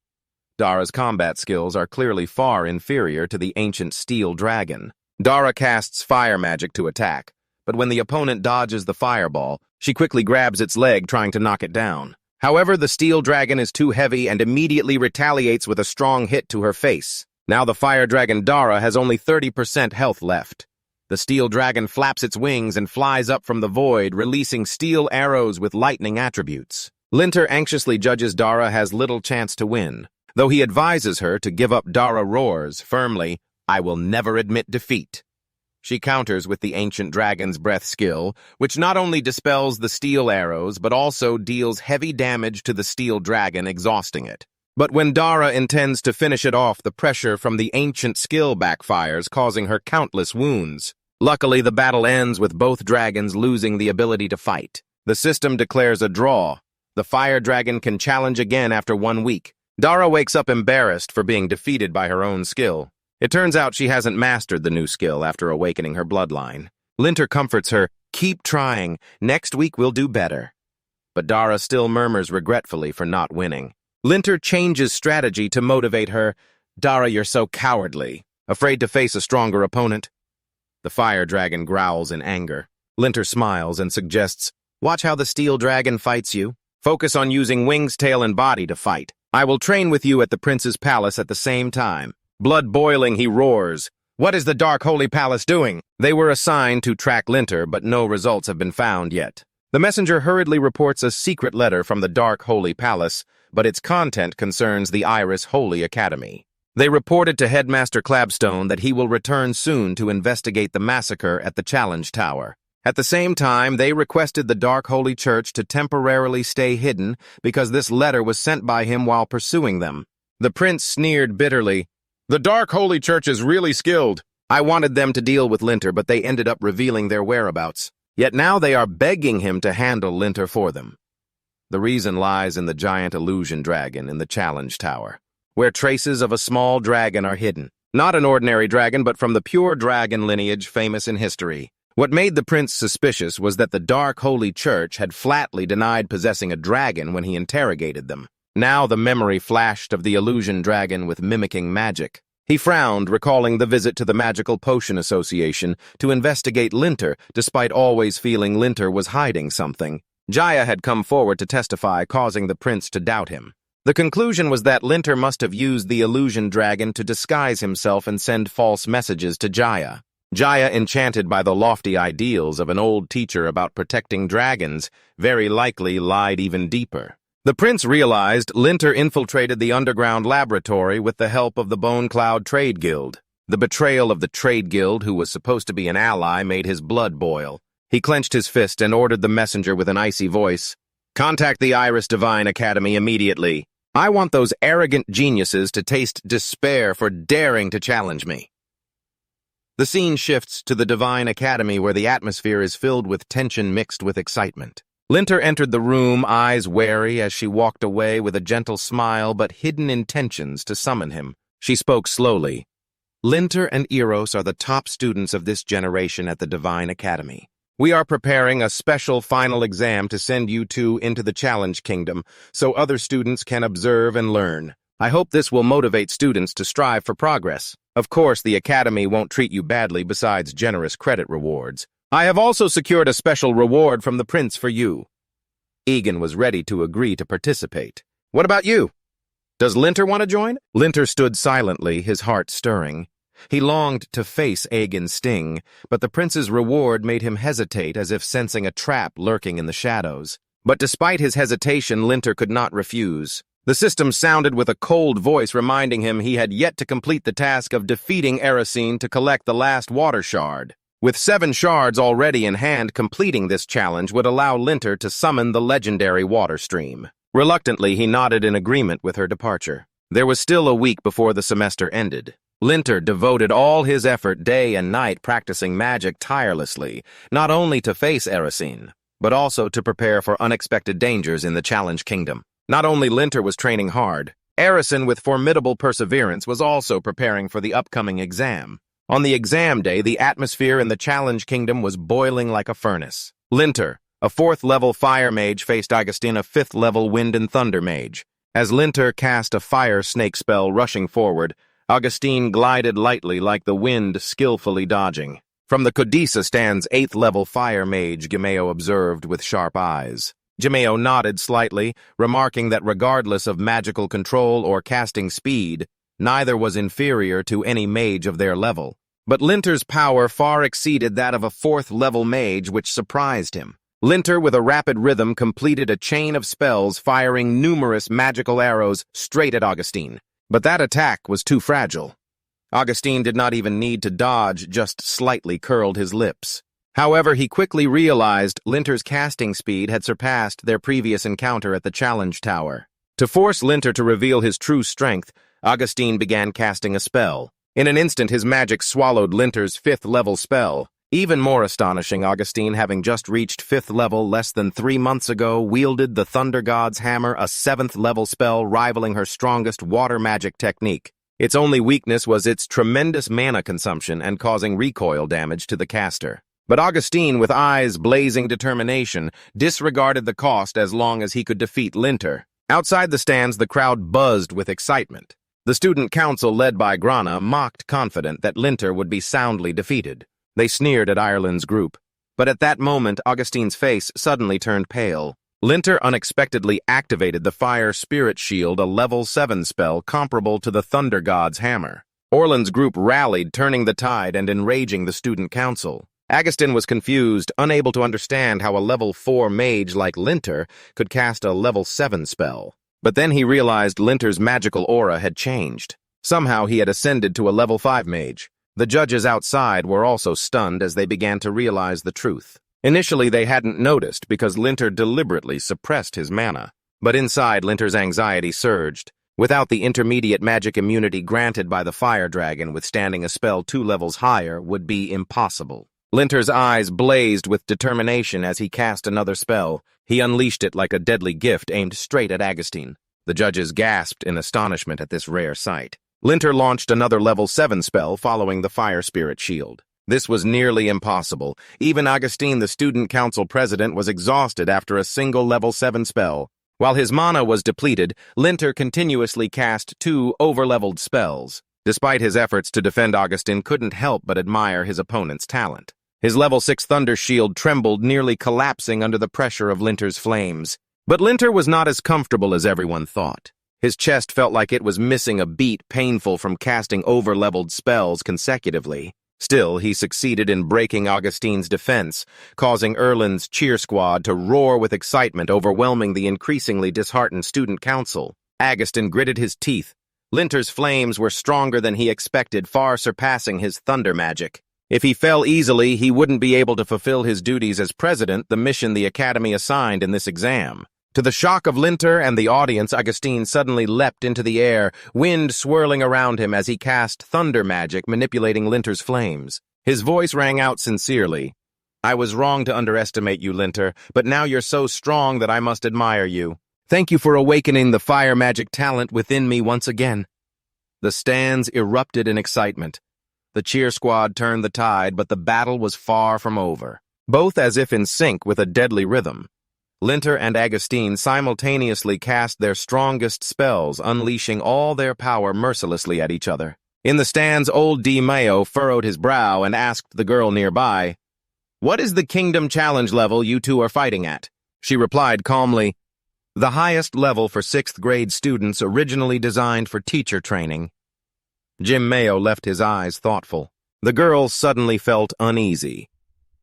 Dara's combat skills are clearly far inferior to the ancient steel dragon. Dara casts fire magic to attack, but when the opponent dodges the fireball, she quickly grabs its leg, trying to knock it down. However, the steel dragon is too heavy and immediately retaliates with a strong hit to her face. Now the fire dragon Dara has only 30% health left. The steel dragon flaps its wings and flies up from the void, releasing steel arrows with lightning attributes. Linter anxiously judges Dara has little chance to win. Though he advises her to give up, Dara roars firmly, "I will never admit defeat." She counters with the ancient dragon's breath skill, which not only dispels the steel arrows, but also deals heavy damage to the steel dragon, exhausting it. But when Dara intends to finish it off, the pressure from the ancient skill backfires, causing her countless wounds. Luckily, the battle ends with both dragons losing the ability to fight. The system declares a draw. The fire dragon can challenge again after 1 week. Dara wakes up embarrassed for being defeated by her own skill. It turns out she hasn't mastered the new skill after awakening her bloodline. Linter comforts her, "Keep trying. Next week we'll do better." But Dara still murmurs regretfully for not winning. Linter changes strategy to motivate her. "Dara, you're so cowardly. Afraid to face a stronger opponent?" The fire dragon growls in anger. Linter smiles and suggests, "Watch how the steel dragon fights you. Focus on using wings, tail, and body to fight. I will train with you at the prince's palace at the same time." Blood boiling, he roars, "What is the Dark Holy Palace doing?" They were assigned to track Linter, but no results have been found yet. The messenger hurriedly reports a secret letter from the Dark Holy Palace, but its content concerns the Iris Holy Academy. They reported to Headmaster Clabstone that he will return soon to investigate the massacre at the Challenge Tower. At the same time, they requested the Dark Holy Church to temporarily stay hidden because this letter was sent by him while pursuing them. The prince sneered bitterly, "The Dark Holy Church is really skilled. I wanted them to deal with Linter, but they ended up revealing their whereabouts. Yet now they are begging him to handle Linter for them." The reason lies in the giant illusion dragon in the Challenge Tower, where traces of a small dragon are hidden. Not an ordinary dragon, but from the pure dragon lineage famous in history. What made the prince suspicious was that the Dark Holy Church had flatly denied possessing a dragon when he interrogated them. Now the memory flashed of the illusion dragon with mimicking magic. He frowned, recalling the visit to the Magical Potion Association to investigate Linter, despite always feeling Linter was hiding something. Jaya had come forward to testify, causing the prince to doubt him. The conclusion was that Linter must have used the illusion dragon to disguise himself and send false messages to Jaya. Jaya, enchanted by the lofty ideals of an old teacher about protecting dragons, very likely lied even deeper. The prince realized Linter infiltrated the underground laboratory with the help of the Bone Cloud Trade Guild. The betrayal of the Trade Guild, who was supposed to be an ally, made his blood boil. He clenched his fist and ordered the messenger with an icy voice, "Contact the Iris Divine Academy immediately. I want those arrogant geniuses to taste despair for daring to challenge me." The scene shifts to the Divine Academy, where the atmosphere is filled with tension mixed with excitement. Linter entered the room, eyes wary as she walked away with a gentle smile but hidden intentions to summon him. She spoke slowly. "Linter and Eros are the top students of this generation at the Divine Academy. We are preparing a special final exam to send you two into the Challenge Kingdom so other students can observe and learn. I hope this will motivate students to strive for progress. Of course, the Academy won't treat you badly besides generous credit rewards. I have also secured a special reward from the prince for you." Egan was ready to agree to participate. "What about you? Does Linter want to join?" Linter stood silently, his heart stirring. He longed to face Egan's sting, but the prince's reward made him hesitate, as if sensing a trap lurking in the shadows. But despite his hesitation, Linter could not refuse. The system sounded with a cold voice reminding him he had yet to complete the task of defeating Erisine to collect the last water shard. With 7 shards already in hand, completing this challenge would allow Linter to summon the legendary water stream. Reluctantly, he nodded in agreement with her departure. There was still a week before the semester ended. Linter devoted all his effort day and night practicing magic tirelessly, not only to face Erisine, but also to prepare for unexpected dangers in the Challenge Kingdom. Not only Linter was training hard, Erisine, with formidable perseverance, was also preparing for the upcoming exam. On the exam day, the atmosphere in the Challenge Kingdom was boiling like a furnace. Linter, a 4th-level fire mage, faced Augustine, a 5th-level wind and thunder mage. As Linter cast a fire snake spell rushing forward, Augustine glided lightly like the wind, skillfully dodging. From the Codisa stands 8th-level fire mage, Gimeo observed with sharp eyes. Gimeo nodded slightly, remarking that regardless of magical control or casting speed, neither was inferior to any mage of their level. But Linter's power far exceeded that of a 4th-level mage, which surprised him. Linter, with a rapid rhythm, completed a chain of spells, firing numerous magical arrows straight at Augustine. But that attack was too fragile. Augustine did not even need to dodge, just slightly curled his lips. However, he quickly realized Linter's casting speed had surpassed their previous encounter at the challenge tower. To force Linter to reveal his true strength, Augustine began casting a spell. In an instant, his magic swallowed Linter's 5th-level spell. Even more astonishing, Augustine, having just reached 5th level less than 3 months ago, wielded the Thunder God's Hammer, a 7th-level spell rivaling her strongest water magic technique. Its only weakness was its tremendous mana consumption and causing recoil damage to the caster. But Augustine, with eyes blazing determination, disregarded the cost as long as he could defeat Linter. Outside the stands, the crowd buzzed with excitement. The student council, led by Grana, mocked confident that Linter would be soundly defeated. They sneered at Ireland's group. But at that moment, Augustine's face suddenly turned pale. Linter unexpectedly activated the Fire Spirit Shield, a level 7 spell comparable to the Thunder God's Hammer. Orland's group rallied, turning the tide and enraging the student council. Augustine was confused, unable to understand how a level 4 mage like Linter could cast a level 7 spell. But then he realized Linter's magical aura had changed. Somehow he had ascended to a level 5 mage. The judges outside were also stunned as they began to realize the truth. Initially, they hadn't noticed because Linter deliberately suppressed his mana. But inside, Linter's anxiety surged. Without the intermediate magic immunity granted by the Fire Dragon, withstanding a spell 2 levels higher would be impossible. Linter's eyes blazed with determination as he cast another spell. He unleashed it like a deadly gift aimed straight at Augustine. The judges gasped in astonishment at this rare sight. Linter launched another level 7 spell following the Fire Spirit Shield. This was nearly impossible. Even Augustine, the student council president, was exhausted after a single level 7 spell. While his mana was depleted, Linter continuously cast 2 overleveled spells. Despite his efforts to defend, Augustine couldn't help but admire his opponent's talent. His level 6 Thunder Shield trembled, nearly collapsing under the pressure of Linter's flames. But Linter was not as comfortable as everyone thought. His chest felt like it was missing a beat, painful from casting over-leveled spells consecutively. Still, he succeeded in breaking Augustine's defense, causing Erland's cheer squad to roar with excitement, overwhelming the increasingly disheartened student council. Augustine gritted his teeth. Linter's flames were stronger than he expected, far surpassing his thunder magic. If he fell easily, he wouldn't be able to fulfill his duties as president, the mission the Academy assigned in this exam. To the shock of Linter and the audience, Augustine suddenly leapt into the air, wind swirling around him as he cast thunder magic, manipulating Linter's flames. His voice rang out sincerely. "I was wrong to underestimate you, Linter, but now you're so strong that I must admire you. Thank you for awakening the fire magic talent within me once again." The stands erupted in excitement. The cheer squad turned the tide, but the battle was far from over. Both as if in sync with a deadly rhythm, Linter and Augustine simultaneously cast their strongest spells, unleashing all their power mercilessly at each other. In the stands, old Di Maio furrowed his brow and asked the girl nearby, "What is the Kingdom Challenge level you two are fighting at?" She replied calmly, "The highest level for 6th grade students, originally designed for teacher training." Jim Mayo left his eyes thoughtful. The girl suddenly felt uneasy.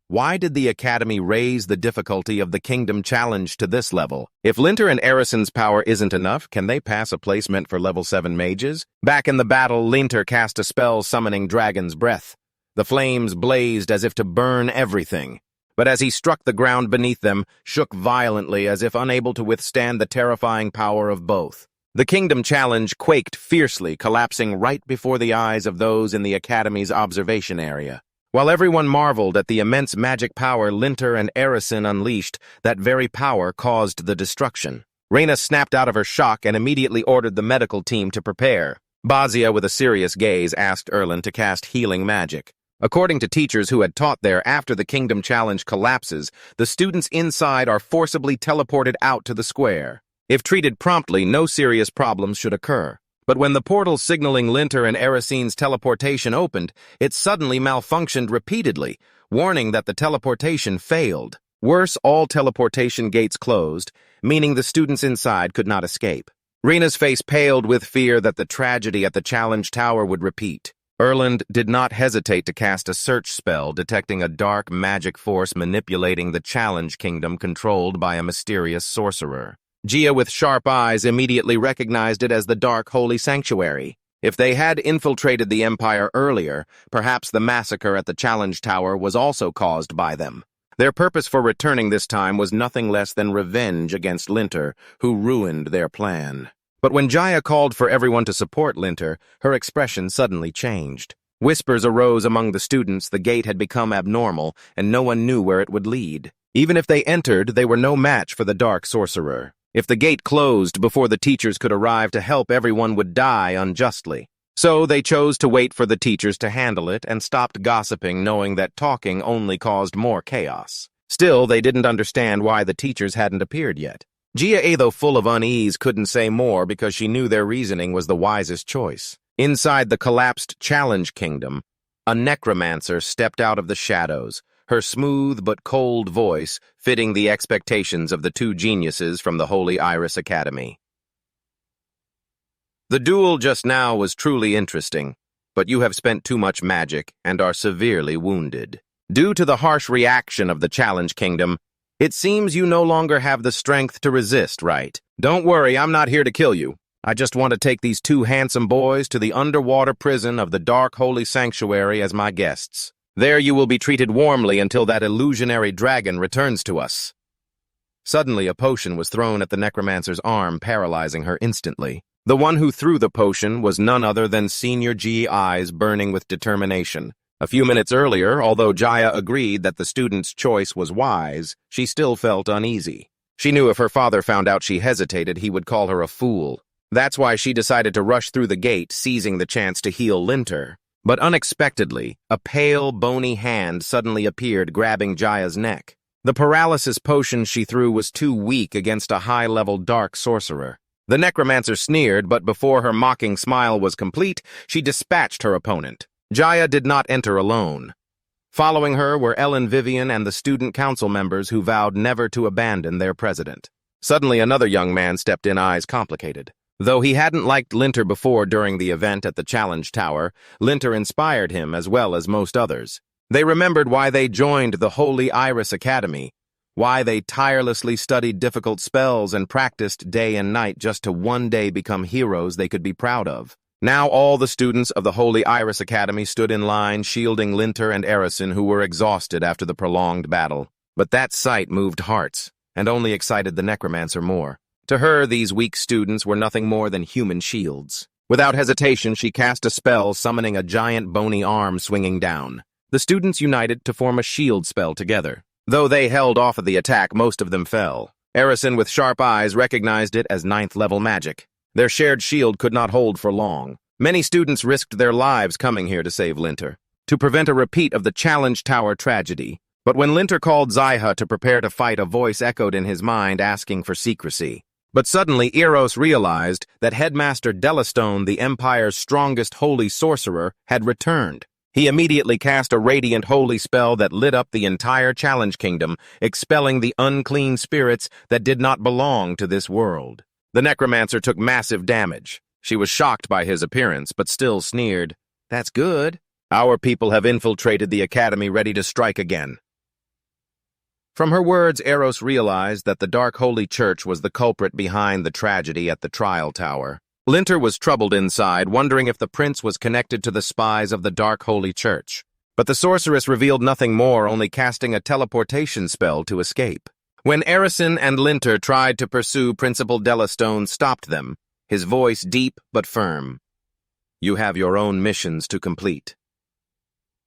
Why did the Academy raise the difficulty of the Kingdom Challenge to this level? If Linter and Arison's power isn't enough, can they pass a placement for level 7 mages? Back in the battle, Linter cast a spell summoning Dragon's Breath. The flames blazed as if to burn everything. But as he struck the ground beneath them, shook violently as if unable to withstand the terrifying power of both. The Kingdom Challenge quaked fiercely, collapsing right before the eyes of those in the Academy's observation area. While everyone marveled at the immense magic power Linter and Arison unleashed, that very power caused the destruction. Reyna snapped out of her shock and immediately ordered the medical team to prepare. Bazia, with a serious gaze, asked Erland to cast healing magic. According to teachers who had taught there, after the Kingdom Challenge collapses, the students inside are forcibly teleported out to the square. If treated promptly, no serious problems should occur. But when the portal signaling Linter and Arisine's teleportation opened, it suddenly malfunctioned repeatedly, warning that the teleportation failed. Worse, all teleportation gates closed, meaning the students inside could not escape. Rena's face paled with fear that the tragedy at the Challenge Tower would repeat. Erland did not hesitate to cast a search spell, detecting a dark magic force manipulating the Challenge Kingdom controlled by a mysterious sorcerer. Gia, with sharp eyes, immediately recognized it as the Dark Holy Sanctuary. If they had infiltrated the Empire earlier, perhaps the massacre at the Challenge Tower was also caused by them. Their purpose for returning this time was nothing less than revenge against Linter, who ruined their plan. But when Jaya called for everyone to support Linter, her expression suddenly changed. Whispers arose among the students the gate had become abnormal, and no one knew where it would lead. Even if they entered, they were no match for the Dark Sorcerer. If the gate closed before the teachers could arrive to help, everyone would die unjustly. So they chose to wait for the teachers to handle it and stopped gossiping, knowing that talking only caused more chaos. Still, they didn't understand why the teachers hadn't appeared yet. Jia, though full of unease, couldn't say more because she knew their reasoning was the wisest choice. Inside the collapsed Challenge Kingdom, a necromancer stepped out of the shadows, her smooth but cold voice fitting the expectations of the two geniuses from the Holy Iris Academy. The duel just now was truly interesting, but you have spent too much magic and are severely wounded. Due to the harsh reaction of the Challenge Kingdom, it seems you no longer have the strength to resist, right? Don't worry, I'm not here to kill you. I just want to take these two handsome boys to the underwater prison of the Dark Holy Sanctuary as my guests. There you will be treated warmly until that illusionary dragon returns to us. Suddenly, a potion was thrown at the necromancer's arm, paralyzing her instantly. The one who threw the potion was none other than Senior G, eyes burning with determination. A few minutes earlier, although Jaya agreed that the student's choice was wise, she still felt uneasy. She knew if her father found out she hesitated, he would call her a fool. That's why she decided to rush through the gate, seizing the chance to heal Linter. But unexpectedly, a pale, bony hand suddenly appeared, grabbing Jaya's neck. The paralysis potion she threw was too weak against a high-level dark sorcerer. The necromancer sneered, but before her mocking smile was complete, she dispatched her opponent. Jaya did not enter alone. Following her were Ellen Vivian and the student council members who vowed never to abandon their president. Suddenly, another young man stepped in, eyes complicated. Though he hadn't liked Linter before during the event at the Challenge Tower, Linter inspired him as well as most others. They remembered why they joined the Holy Iris Academy, why they tirelessly studied difficult spells and practiced day and night just to one day become heroes they could be proud of. Now all the students of the Holy Iris Academy stood in line, shielding Linter and Erison, who were exhausted after the prolonged battle. But that sight moved hearts, and only excited the necromancer more. To her, these weak students were nothing more than human shields. Without hesitation, she cast a spell, summoning a giant bony arm swinging down. The students united to form a shield spell together. Though they held off of the attack, most of them fell. Erison, with sharp eyes, recognized it as 9th-level magic. Their shared shield could not hold for long. Many students risked their lives coming here to save Linter, to prevent a repeat of the Challenge Tower tragedy. But when Linter called Zyha to prepare to fight, a voice echoed in his mind, asking for secrecy. But suddenly, Eros realized that Headmaster Delastone, the Empire's strongest holy sorcerer, had returned. He immediately cast a radiant holy spell that lit up the entire Challenge Kingdom, expelling the unclean spirits that did not belong to this world. The necromancer took massive damage. She was shocked by his appearance, but still sneered. "That's good. Our people have infiltrated the academy, ready to strike again." From her words, Eros realized that the Dark Holy Church was the culprit behind the tragedy at the trial tower. Linter was troubled inside, wondering if the prince was connected to the spies of the Dark Holy Church. But the sorceress revealed nothing more, only casting a teleportation spell to escape. When Erison and Linter tried to pursue, Principal Delastone stopped them, his voice deep but firm. "You have your own missions to complete."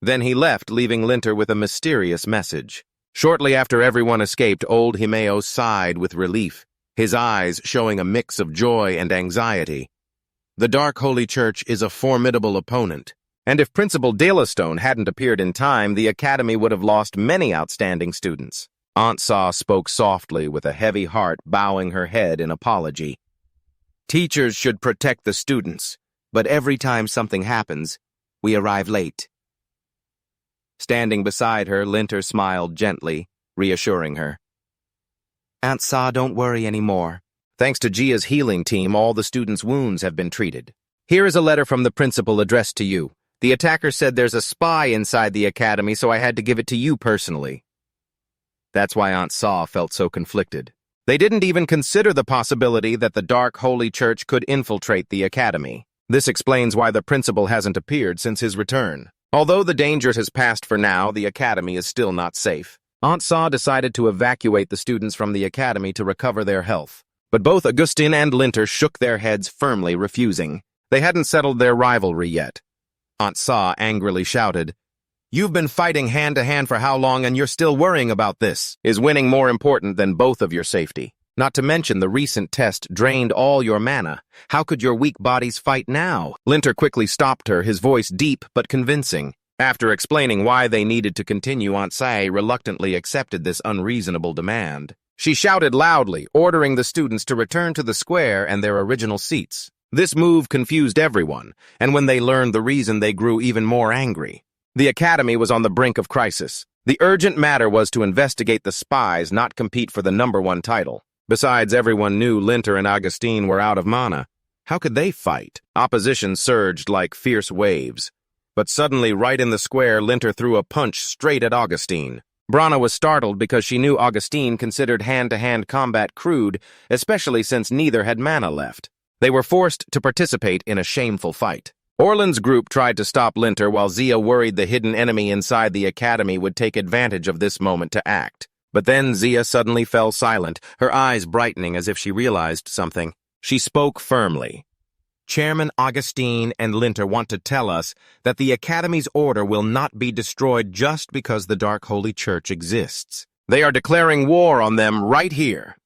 Then he left, leaving Linter with a mysterious message. Shortly after everyone escaped, old Himeo sighed with relief, his eyes showing a mix of joy and anxiety. The Dark Holy Church is a formidable opponent, and if Principal Delastone hadn't appeared in time, the Academy would have lost many outstanding students. Aunt Sa spoke softly with a heavy heart, bowing her head in apology. "Teachers should protect the students, but every time something happens, we arrive late." Standing beside her, Linter smiled gently, reassuring her. "Aunt Sa, don't worry anymore. Thanks to Jia's healing team, all the students' wounds have been treated. Here is a letter from the principal addressed to you. The attacker said there's a spy inside the academy, so I had to give it to you personally." That's why Aunt Sa felt so conflicted. They didn't even consider the possibility that the Dark Holy Church could infiltrate the academy. This explains why the principal hasn't appeared since his return. Although the danger has passed for now, the academy is still not safe. Aunt Sa decided to evacuate the students from the academy to recover their health. But both Augustine and Linter shook their heads firmly, refusing. They hadn't settled their rivalry yet. Aunt Sa angrily shouted, "You've been fighting hand-to-hand for how long and you're still worrying about this? Is winning more important than both of your safety? Not to mention the recent test drained all your mana. How could your weak bodies fight now?" Linter quickly stopped her, his voice deep but convincing. After explaining why they needed to continue, Aunt Sa reluctantly accepted this unreasonable demand. She shouted loudly, ordering the students to return to the square and their original seats. This move confused everyone, and when they learned the reason, they grew even more angry. The academy was on the brink of crisis. The urgent matter was to investigate the spies, not compete for the #1 title. Besides, everyone knew Linter and Augustine were out of mana. How could they fight? Opposition surged like fierce waves. But suddenly, right in the square, Linter threw a punch straight at Augustine. Brana was startled because she knew Augustine considered hand-to-hand combat crude, especially since neither had mana left. They were forced to participate in a shameful fight. Orland's group tried to stop Linter while Zia worried the hidden enemy inside the academy would take advantage of this moment to act. But then Zia suddenly fell silent, her eyes brightening as if she realized something. She spoke firmly. "Chairman Augustine and Linter want to tell us that the Academy's order will not be destroyed just because the Dark Holy Church exists. They are declaring war on them right here."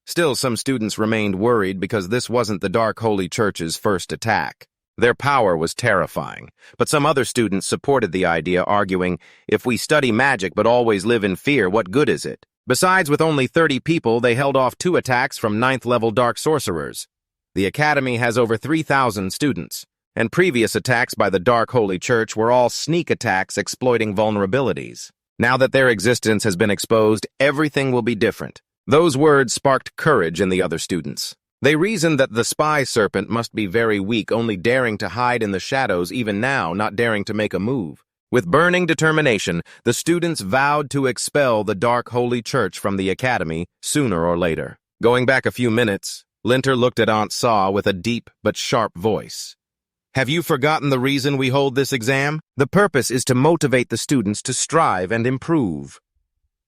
Still, some students remained worried because this wasn't the Dark Holy Church's first attack. Their power was terrifying, but some other students supported the idea, arguing, "If we study magic but always live in fear, what good is it?" Besides, with only 30 people, they held off 2 attacks from 9th-level dark sorcerers. The Academy has over 3,000 students, and previous attacks by the Dark Holy Church were all sneak attacks exploiting vulnerabilities. Now that their existence has been exposed, everything will be different. Those words sparked courage in the other students. They reasoned that the spy serpent must be very weak, only daring to hide in the shadows even now, not daring to make a move. With burning determination, the students vowed to expel the Dark Holy Church from the Academy sooner or later. Going back a few minutes, Linter looked at Aunt Sa with a deep but sharp voice. "Have you forgotten the reason we hold this exam? The purpose is to motivate the students to strive and improve."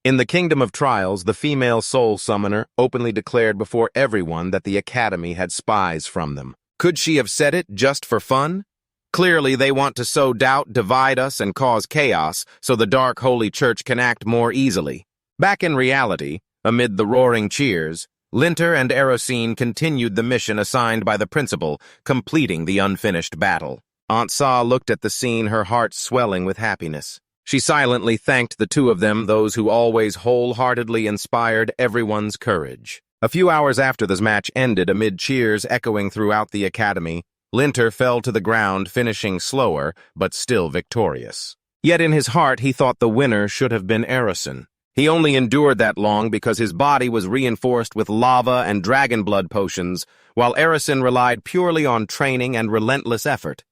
In the Kingdom of Trials, the female soul summoner openly declared before everyone that the Academy had spies from them. Could she have said it just for fun? Clearly, they want to sow doubt, divide us, and cause chaos so the Dark Holy Church can act more easily. Back in reality, amid the roaring cheers, Linter and Erosine continued the mission assigned by the principal, completing the unfinished battle. Aunt Sa looked at the scene, her heart swelling with happiness. She silently thanked the two of them, those who always wholeheartedly inspired everyone's courage. A few hours after this match ended, amid cheers echoing throughout the academy, Linter fell to the ground, finishing slower, but still victorious. Yet in his heart, he thought the winner should have been Erison. He only endured that long because his body was reinforced with lava and dragon blood potions, while Erison relied purely on training and relentless effort.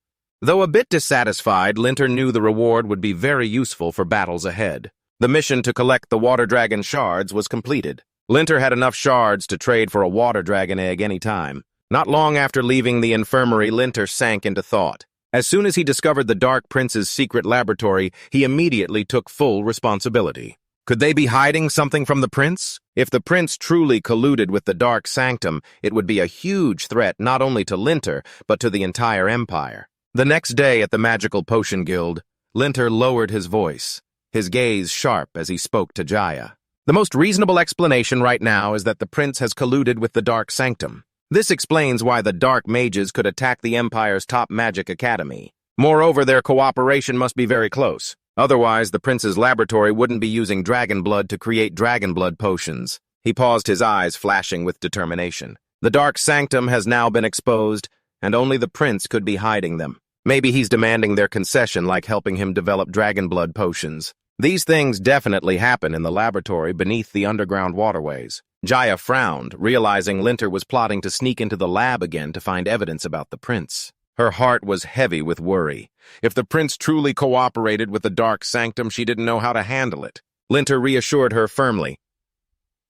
Though a bit dissatisfied, Linter knew the reward would be very useful for battles ahead. The mission to collect the water dragon shards was completed. Linter had enough shards to trade for a water dragon egg any time. Not long after leaving the infirmary, Linter sank into thought. As soon as he discovered the Dark Prince's secret laboratory, he immediately took full responsibility. Could they be hiding something from the prince? If the prince truly colluded with the Dark Sanctum, it would be a huge threat not only to Linter, but to the entire empire. The next day at the Magical Potion Guild, Linter lowered his voice, his gaze sharp as he spoke to Jaya. The most reasonable explanation right now is that the prince has colluded with the Dark Sanctum. This explains why the Dark Mages could attack the Empire's top magic academy. Moreover, their cooperation must be very close. Otherwise, the prince's laboratory wouldn't be using dragon blood to create dragon blood potions. He paused, his eyes flashing with determination. The Dark Sanctum has now been exposed, and only the prince could be hiding them. Maybe he's demanding their concession, like helping him develop dragon blood potions. These things definitely happen in the laboratory beneath the underground waterways. Jaya frowned, realizing Linter was plotting to sneak into the lab again to find evidence about the prince. Her heart was heavy with worry. If the prince truly cooperated with the Dark Sanctum, she didn't know how to handle it. Linter reassured her firmly.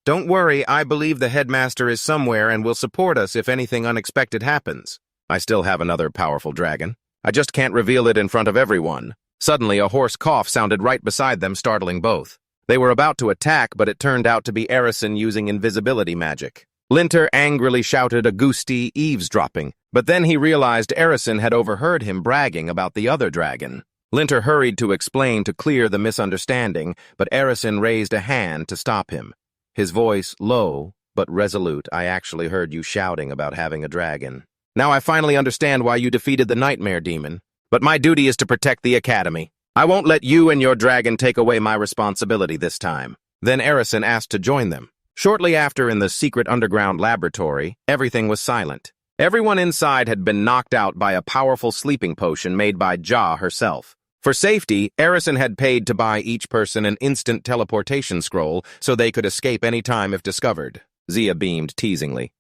"Don't worry, I believe the headmaster is somewhere and will support us if anything unexpected happens." I still have another powerful dragon. I just can't reveal it in front of everyone. Suddenly, a hoarse cough sounded right beside them, startling both. They were about to attack, but it turned out to be Erison using invisibility magic. Linter angrily shouted a Gusti eavesdropping, but then he realized Erison had overheard him bragging about the other dragon. Linter hurried to explain to clear the misunderstanding, but Erison raised a hand to stop him. His voice low, but resolute. I actually heard you shouting about having a dragon. Now I finally understand why you defeated the nightmare demon. But my duty is to protect the academy. I won't let you and your dragon take away my responsibility this time. Then Erison asked to join them. Shortly after, in the secret underground laboratory, everything was silent. Everyone inside had been knocked out by a powerful sleeping potion made by Ja herself. For safety, Erison had paid to buy each person an instant teleportation scroll so they could escape any time if discovered. Zia beamed teasingly.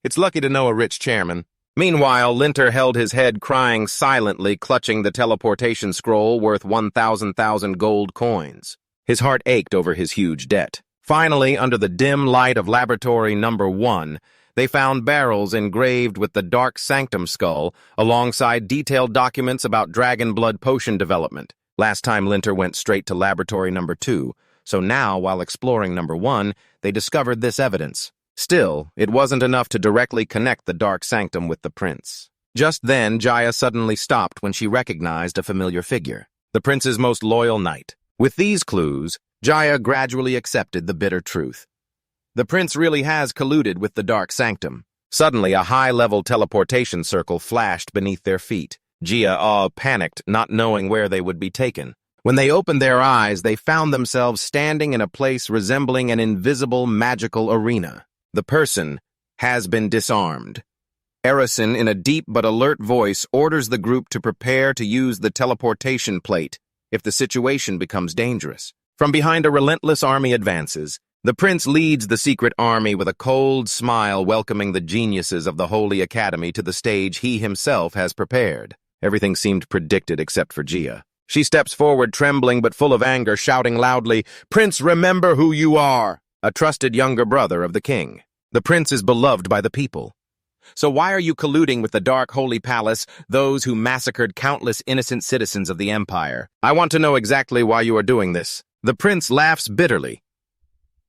It's lucky to know a rich chairman. Meanwhile, Linter held his head, crying silently, clutching the teleportation scroll worth 1,000 gold coins. His heart ached over his huge debt. Finally, under the dim light of laboratory number 1, they found barrels engraved with the Dark Sanctum skull, alongside detailed documents about dragon blood potion development. Last time Linter went straight to laboratory number 2, so now, while exploring number 1, they discovered this evidence. Still, it wasn't enough to directly connect the Dark Sanctum with the prince. Just then, Jaya suddenly stopped when she recognized a familiar figure, the prince's most loyal knight. With these clues, Jaya gradually accepted the bitter truth. The prince really has colluded with the Dark Sanctum. Suddenly, a high-level teleportation circle flashed beneath their feet. Jia panicked, not knowing where they would be taken. When they opened their eyes, they found themselves standing in a place resembling an invisible magical arena. The person has been disarmed. Erison, in a deep but alert voice, orders the group to prepare to use the teleportation plate if the situation becomes dangerous. From behind a relentless army advances, the prince leads the secret army with a cold smile, welcoming the geniuses of the Holy Academy to the stage he himself has prepared. Everything seemed predicted except for Jia. She steps forward, trembling but full of anger, shouting loudly, "Prince, remember who you are!" A trusted younger brother of the king. The prince is beloved by the people. So why are you colluding with the Dark Holy Palace, those who massacred countless innocent citizens of the Empire? I want to know exactly why you are doing this. The prince laughs bitterly.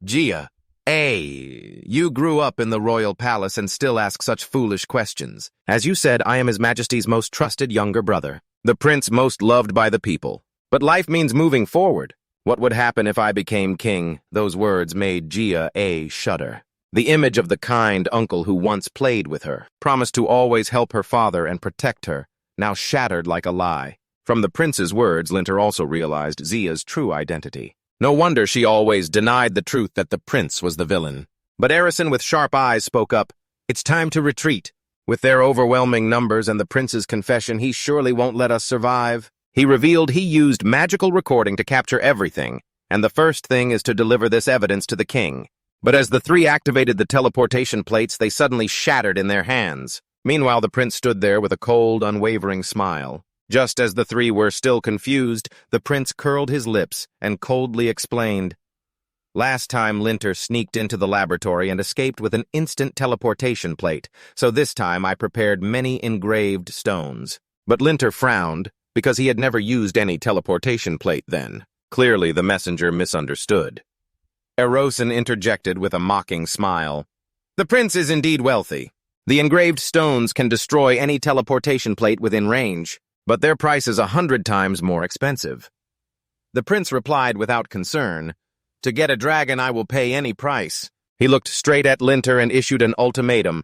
Jia, you grew up in the royal palace and still ask such foolish questions. As you said, I am His Majesty's most trusted younger brother, the prince most loved by the people. But life means moving forward. What would happen if I became king? Those words made Jia shudder. The image of the kind uncle who once played with her, promised to always help her father and protect her, now shattered like a lie. From the prince's words, Linter also realized Zia's true identity. No wonder she always denied the truth that the prince was the villain. But Erison, with sharp eyes, spoke up. It's time to retreat. With their overwhelming numbers and the prince's confession, he surely won't let us survive. He revealed he used magical recording to capture everything, and the first thing is to deliver this evidence to the king. But as the three activated the teleportation plates, they suddenly shattered in their hands. Meanwhile, the prince stood there with a cold, unwavering smile. Just as the three were still confused, the prince curled his lips and coldly explained, "Last time Linter sneaked into the laboratory and escaped with an instant teleportation plate, so this time I prepared many engraved stones." But Linter frowned, because he had never used any teleportation plate then. Clearly, the messenger misunderstood. Erison interjected with a mocking smile. "The prince is indeed wealthy. The engraved stones can destroy any teleportation plate within range, but their price is 100 times more expensive." The prince replied without concern, "To get a dragon, I will pay any price." He looked straight at Linter and issued an ultimatum.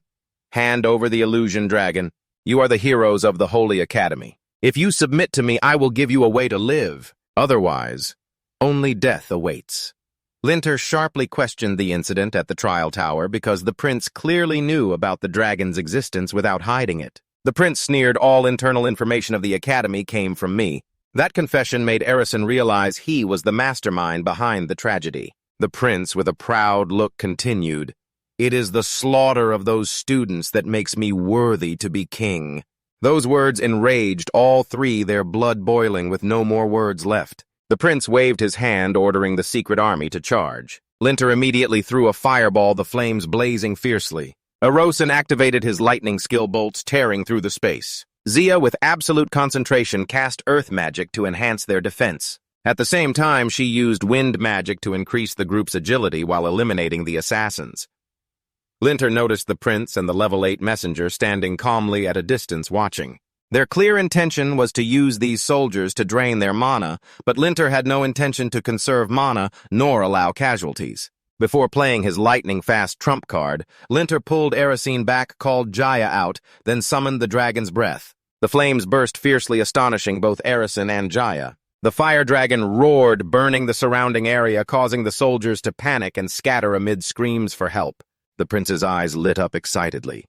"Hand over the illusion dragon. You are the heroes of the Holy Academy. If you submit to me, I will give you a way to live. Otherwise, only death awaits." Linter sharply questioned the incident at the trial tower because the prince clearly knew about the dragon's existence without hiding it. The prince sneered, "All internal information of the academy came from me." That confession made Erison realize he was the mastermind behind the tragedy. The prince, with a proud look, continued, "It is the slaughter of those students that makes me worthy to be king." Those words enraged all three, their blood boiling with no more words left. The prince waved his hand, ordering the secret army to charge. Linter immediately threw a fireball, the flames blazing fiercely. Erosin activated his lightning skill bolts, tearing through the space. Zia, with absolute concentration, cast earth magic to enhance their defense. At the same time, she used wind magic to increase the group's agility while eliminating the assassins. Linter noticed the prince and the level 8 messenger standing calmly at a distance watching. Their clear intention was to use these soldiers to drain their mana, but Linter had no intention to conserve mana nor allow casualties. Before playing his lightning-fast trump card, Linter pulled Erisine back, called Jaya out, then summoned the dragon's breath. The flames burst fiercely, astonishing both Erisine and Jaya. The fire dragon roared, burning the surrounding area, causing the soldiers to panic and scatter amid screams for help. The prince's eyes lit up excitedly.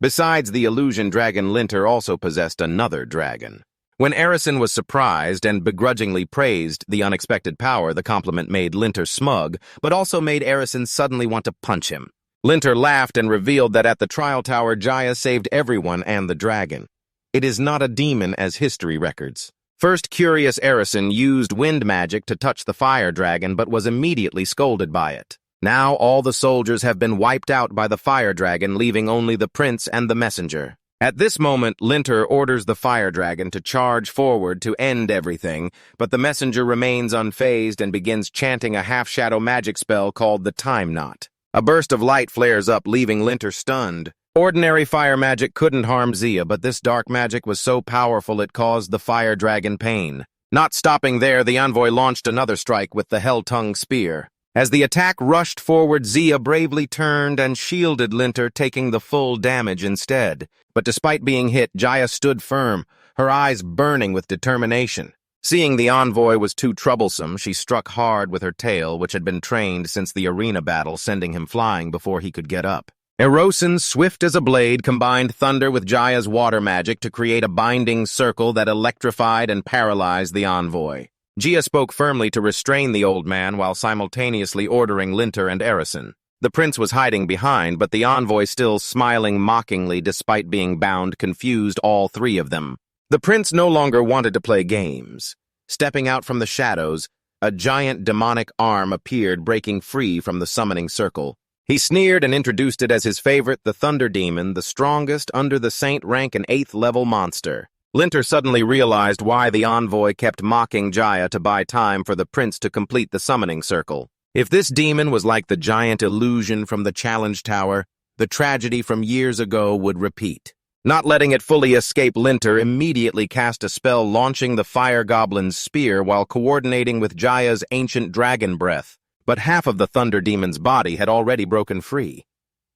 Besides the illusion dragon, Linter also possessed another dragon. When Erisine was surprised and begrudgingly praised the unexpected power, the compliment made Linter smug, but also made Erisine suddenly want to punch him. Linter laughed and revealed that at the trial tower, Jaya saved everyone and the dragon. It is not a demon as history records. First, curious Erisine used wind magic to touch the fire dragon, but was immediately scolded by it. Now all the soldiers have been wiped out by the fire dragon, leaving only the prince and the messenger. At this moment, Linter orders the fire dragon to charge forward to end everything, but the messenger remains unfazed and begins chanting a half-shadow magic spell called the Time Knot. A burst of light flares up, leaving Linter stunned. Ordinary fire magic couldn't harm Zia, but this dark magic was so powerful it caused the fire dragon pain. Not stopping there, the envoy launched another strike with the Hell-Tongue Spear. As the attack rushed forward, Zia bravely turned and shielded Linter, taking the full damage instead. But despite being hit, Jaya stood firm, her eyes burning with determination. Seeing the envoy was too troublesome, she struck hard with her tail, which had been trained since the arena battle, sending him flying before he could get up. Erosin, swift as a blade, combined thunder with Jaya's water magic to create a binding circle that electrified and paralyzed the envoy. Jia spoke firmly to restrain the old man while simultaneously ordering Linter and Erisine. The prince was hiding behind, but the envoy, still smiling mockingly despite being bound, confused all three of them. The prince no longer wanted to play games. Stepping out from the shadows, a giant demonic arm appeared, breaking free from the summoning circle. He sneered and introduced it as his favorite, the Thunder Demon, the strongest under the Saint rank and 8th level monster. Linter suddenly realized why the envoy kept mocking Jaya to buy time for the prince to complete the summoning circle. If this demon was like the giant illusion from the challenge tower, the tragedy from years ago would repeat. Not letting it fully escape, Linter immediately cast a spell, launching the fire goblin's spear while coordinating with Jaya's ancient dragon breath. But half of the thunder demon's body had already broken free.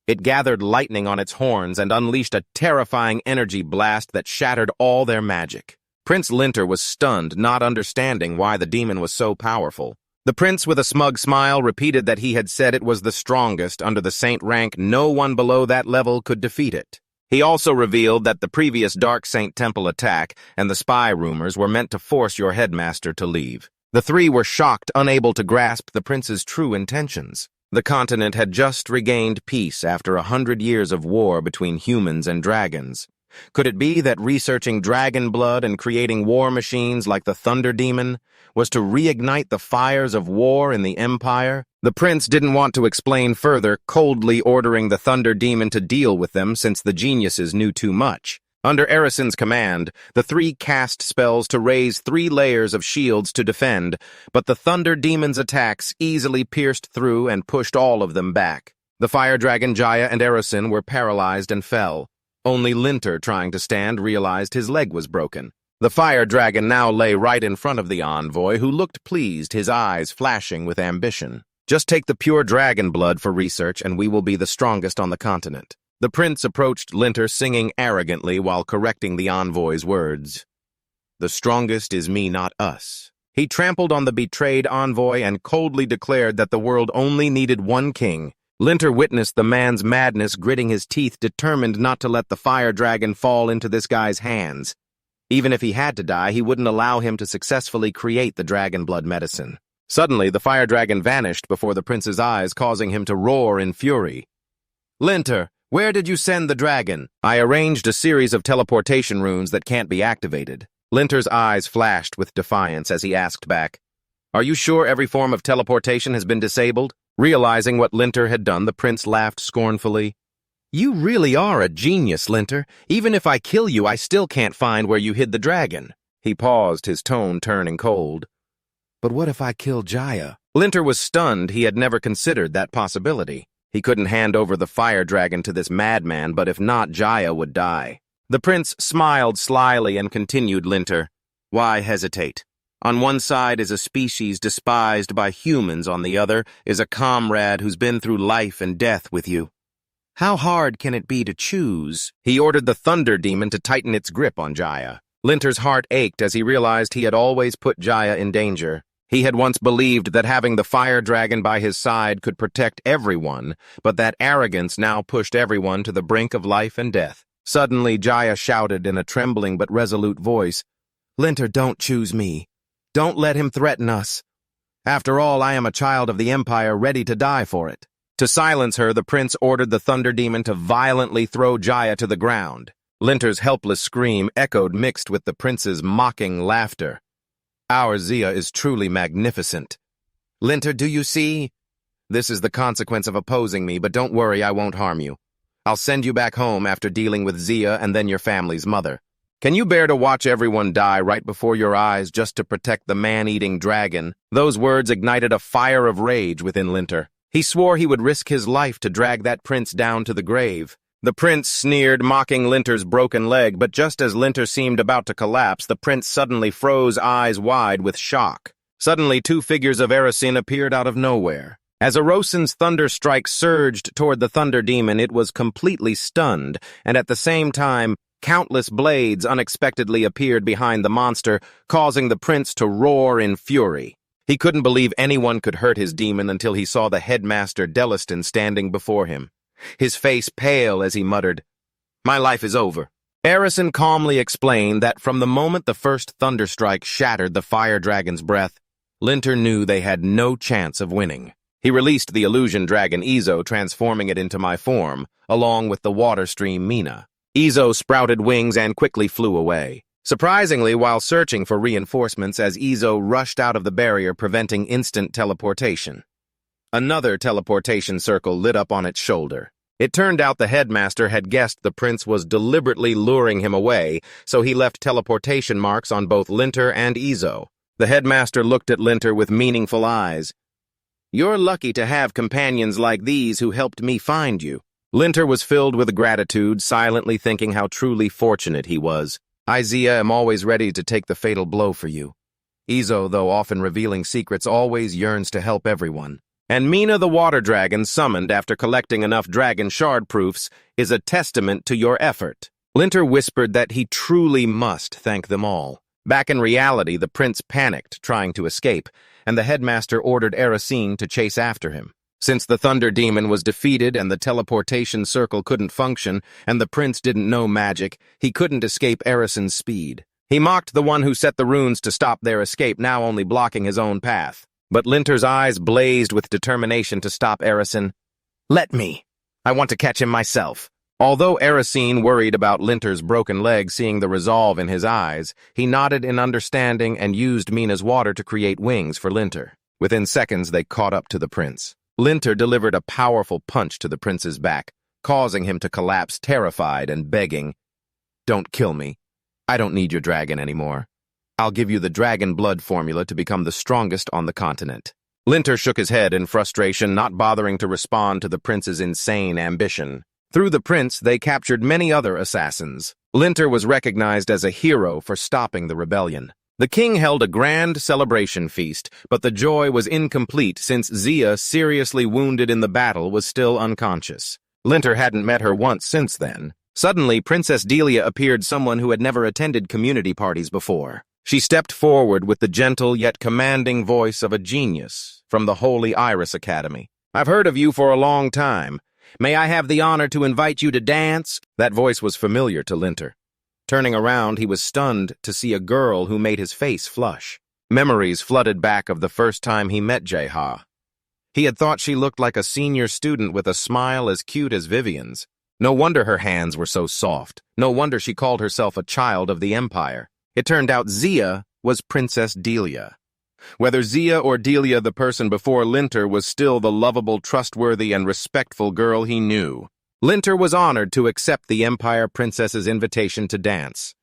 It gathered lightning on its horns and unleashed a terrifying energy blast that shattered all their magic. Prince Linter was stunned, not understanding why the demon was so powerful. The prince, with a smug smile, repeated that he had said it was the strongest under the Saint rank. No one below that level could defeat it. He also revealed that the previous Dark Saint Temple attack and the spy rumors were meant to force your headmaster to leave. The three were shocked, unable to grasp the prince's true intentions. The continent had just regained peace after 100 years of war between humans and dragons. Could it be that researching dragon blood and creating war machines like the Thunder Demon was to reignite the fires of war in the Empire? The prince didn't want to explain further, coldly ordering the Thunder Demon to deal with them since the geniuses knew too much. Under Erisine's command, the three cast spells to raise 3 layers of shields to defend, but the Thunder Demon's attacks easily pierced through and pushed all of them back. The fire dragon Jaya and Erisine were paralyzed and fell. Only Linter, trying to stand, realized his leg was broken. The fire dragon now lay right in front of the envoy, who looked pleased, his eyes flashing with ambition. Just take the pure dragon blood for research, and we will be the strongest on the continent. The prince approached Linter, singing arrogantly while correcting the envoy's words. The strongest is me, not us. He trampled on the betrayed envoy and coldly declared that the world only needed one king. Linter witnessed the man's madness, gritting his teeth, determined not to let the fire dragon fall into this guy's hands. Even if he had to die, he wouldn't allow him to successfully create the dragon blood medicine. Suddenly, the fire dragon vanished before the prince's eyes, causing him to roar in fury. Linter, where did you send the dragon? I arranged a series of teleportation runes that can't be activated. Linter's eyes flashed with defiance as he asked back, Are you sure every form of teleportation has been disabled? Realizing what Linter had done, the prince laughed scornfully. You really are a genius, Linter. Even if I kill you, I still can't find where you hid the dragon. He paused, his tone turning cold. But what if I kill Jaya? Linter was stunned. He had never considered that possibility. He couldn't hand over the fire dragon to this madman, but if not, Jaya would die. The prince smiled slyly and continued, Linter. Why hesitate? On one side is a species despised by humans, on the other is a comrade who's been through life and death with you. How hard can it be to choose? He ordered the thunder demon to tighten its grip on Jaya. Linter's heart ached as he realized he had always put Jaya in danger. He had once believed that having the fire dragon by his side could protect everyone, but that arrogance now pushed everyone to the brink of life and death. Suddenly, Jaya shouted in a trembling but resolute voice, Linter, don't choose me. Don't let him threaten us. After all, I am a child of the Empire ready to die for it. To silence her, the prince ordered the thunder demon to violently throw Jaya to the ground. Linter's helpless scream echoed mixed with the prince's mocking laughter. Our Zia is truly magnificent. Linter, do you see? This is the consequence of opposing me, but don't worry, I won't harm you. I'll send you back home after dealing with Zia and then your family's mother. Can you bear to watch everyone die right before your eyes just to protect the man-eating dragon? Those words ignited a fire of rage within Linter. He swore he would risk his life to drag that prince down to the grave. The prince sneered, mocking Linter's broken leg, but just as Linter seemed about to collapse, the prince suddenly froze, eyes wide with shock. Suddenly, two figures of Erasin appeared out of nowhere. As Erosin's thunder strike surged toward the thunder demon, it was completely stunned, and at the same time, countless blades unexpectedly appeared behind the monster, causing the prince to roar in fury. He couldn't believe anyone could hurt his demon until he saw the headmaster Deliston standing before him, his face pale as he muttered, My life is over. Erasin calmly explained that from the moment the first thunderstrike shattered the fire dragon's breath, Linter knew they had no chance of winning. He released the illusion dragon Izo, transforming it into my form, along with the water stream Mina. Izo sprouted wings and quickly flew away. Surprisingly, while searching for reinforcements as Izo rushed out of the barrier, preventing instant teleportation. Another teleportation circle lit up on its shoulder. It turned out the headmaster had guessed the prince was deliberately luring him away, so he left teleportation marks on both Linter and Izo. The headmaster looked at Linter with meaningful eyes. You're lucky to have companions like these who helped me find you. Linter was filled with gratitude, silently thinking how truly fortunate he was. I, Zia, am always ready to take the fatal blow for you. Izo, though often revealing secrets, always yearns to help everyone. And Mina the water dragon, summoned after collecting enough dragon shard proofs, is a testament to your effort. Linter whispered that he truly must thank them all. Back in reality, the prince panicked, trying to escape, and the headmaster ordered Erasin to chase after him. Since the thunder demon was defeated and the teleportation circle couldn't function, and the prince didn't know magic, he couldn't escape Erasin's speed. He mocked the one who set the runes to stop their escape, now only blocking his own path. But Linter's eyes blazed with determination to stop Erasin. Let me. I want to catch him myself. Although Erasin worried about Linter's broken leg, seeing the resolve in his eyes, he nodded in understanding and used Mina's water to create wings for Linter. Within seconds, they caught up to the prince. Linter delivered a powerful punch to the prince's back, causing him to collapse, terrified and begging, Don't kill me. I don't need your dragon anymore. I'll give you the dragon blood formula to become the strongest on the continent. Linter shook his head in frustration, not bothering to respond to the prince's insane ambition. Through the prince, they captured many other assassins. Linter was recognized as a hero for stopping the rebellion. The king held a grand celebration feast, but the joy was incomplete since Zia, seriously wounded in the battle, was still unconscious. Linter hadn't met her once since then. Suddenly, Princess Delia appeared, someone who had never attended community parties before. She stepped forward with the gentle yet commanding voice of a genius from the Holy Iris Academy. I've heard of you for a long time. May I have the honor to invite you to dance? That voice was familiar to Linter. Turning around, he was stunned to see a girl who made his face flush. Memories flooded back of the first time he met Jeha. He had thought she looked like a senior student with a smile as cute as Vivian's. No wonder her hands were so soft. No wonder she called herself a child of the Empire. It turned out Zia was Princess Delia. Whether Zia or Delia, the person before Linter, was still the lovable, trustworthy, and respectful girl he knew. Linter was honored to accept the Empire Princess's invitation to dance.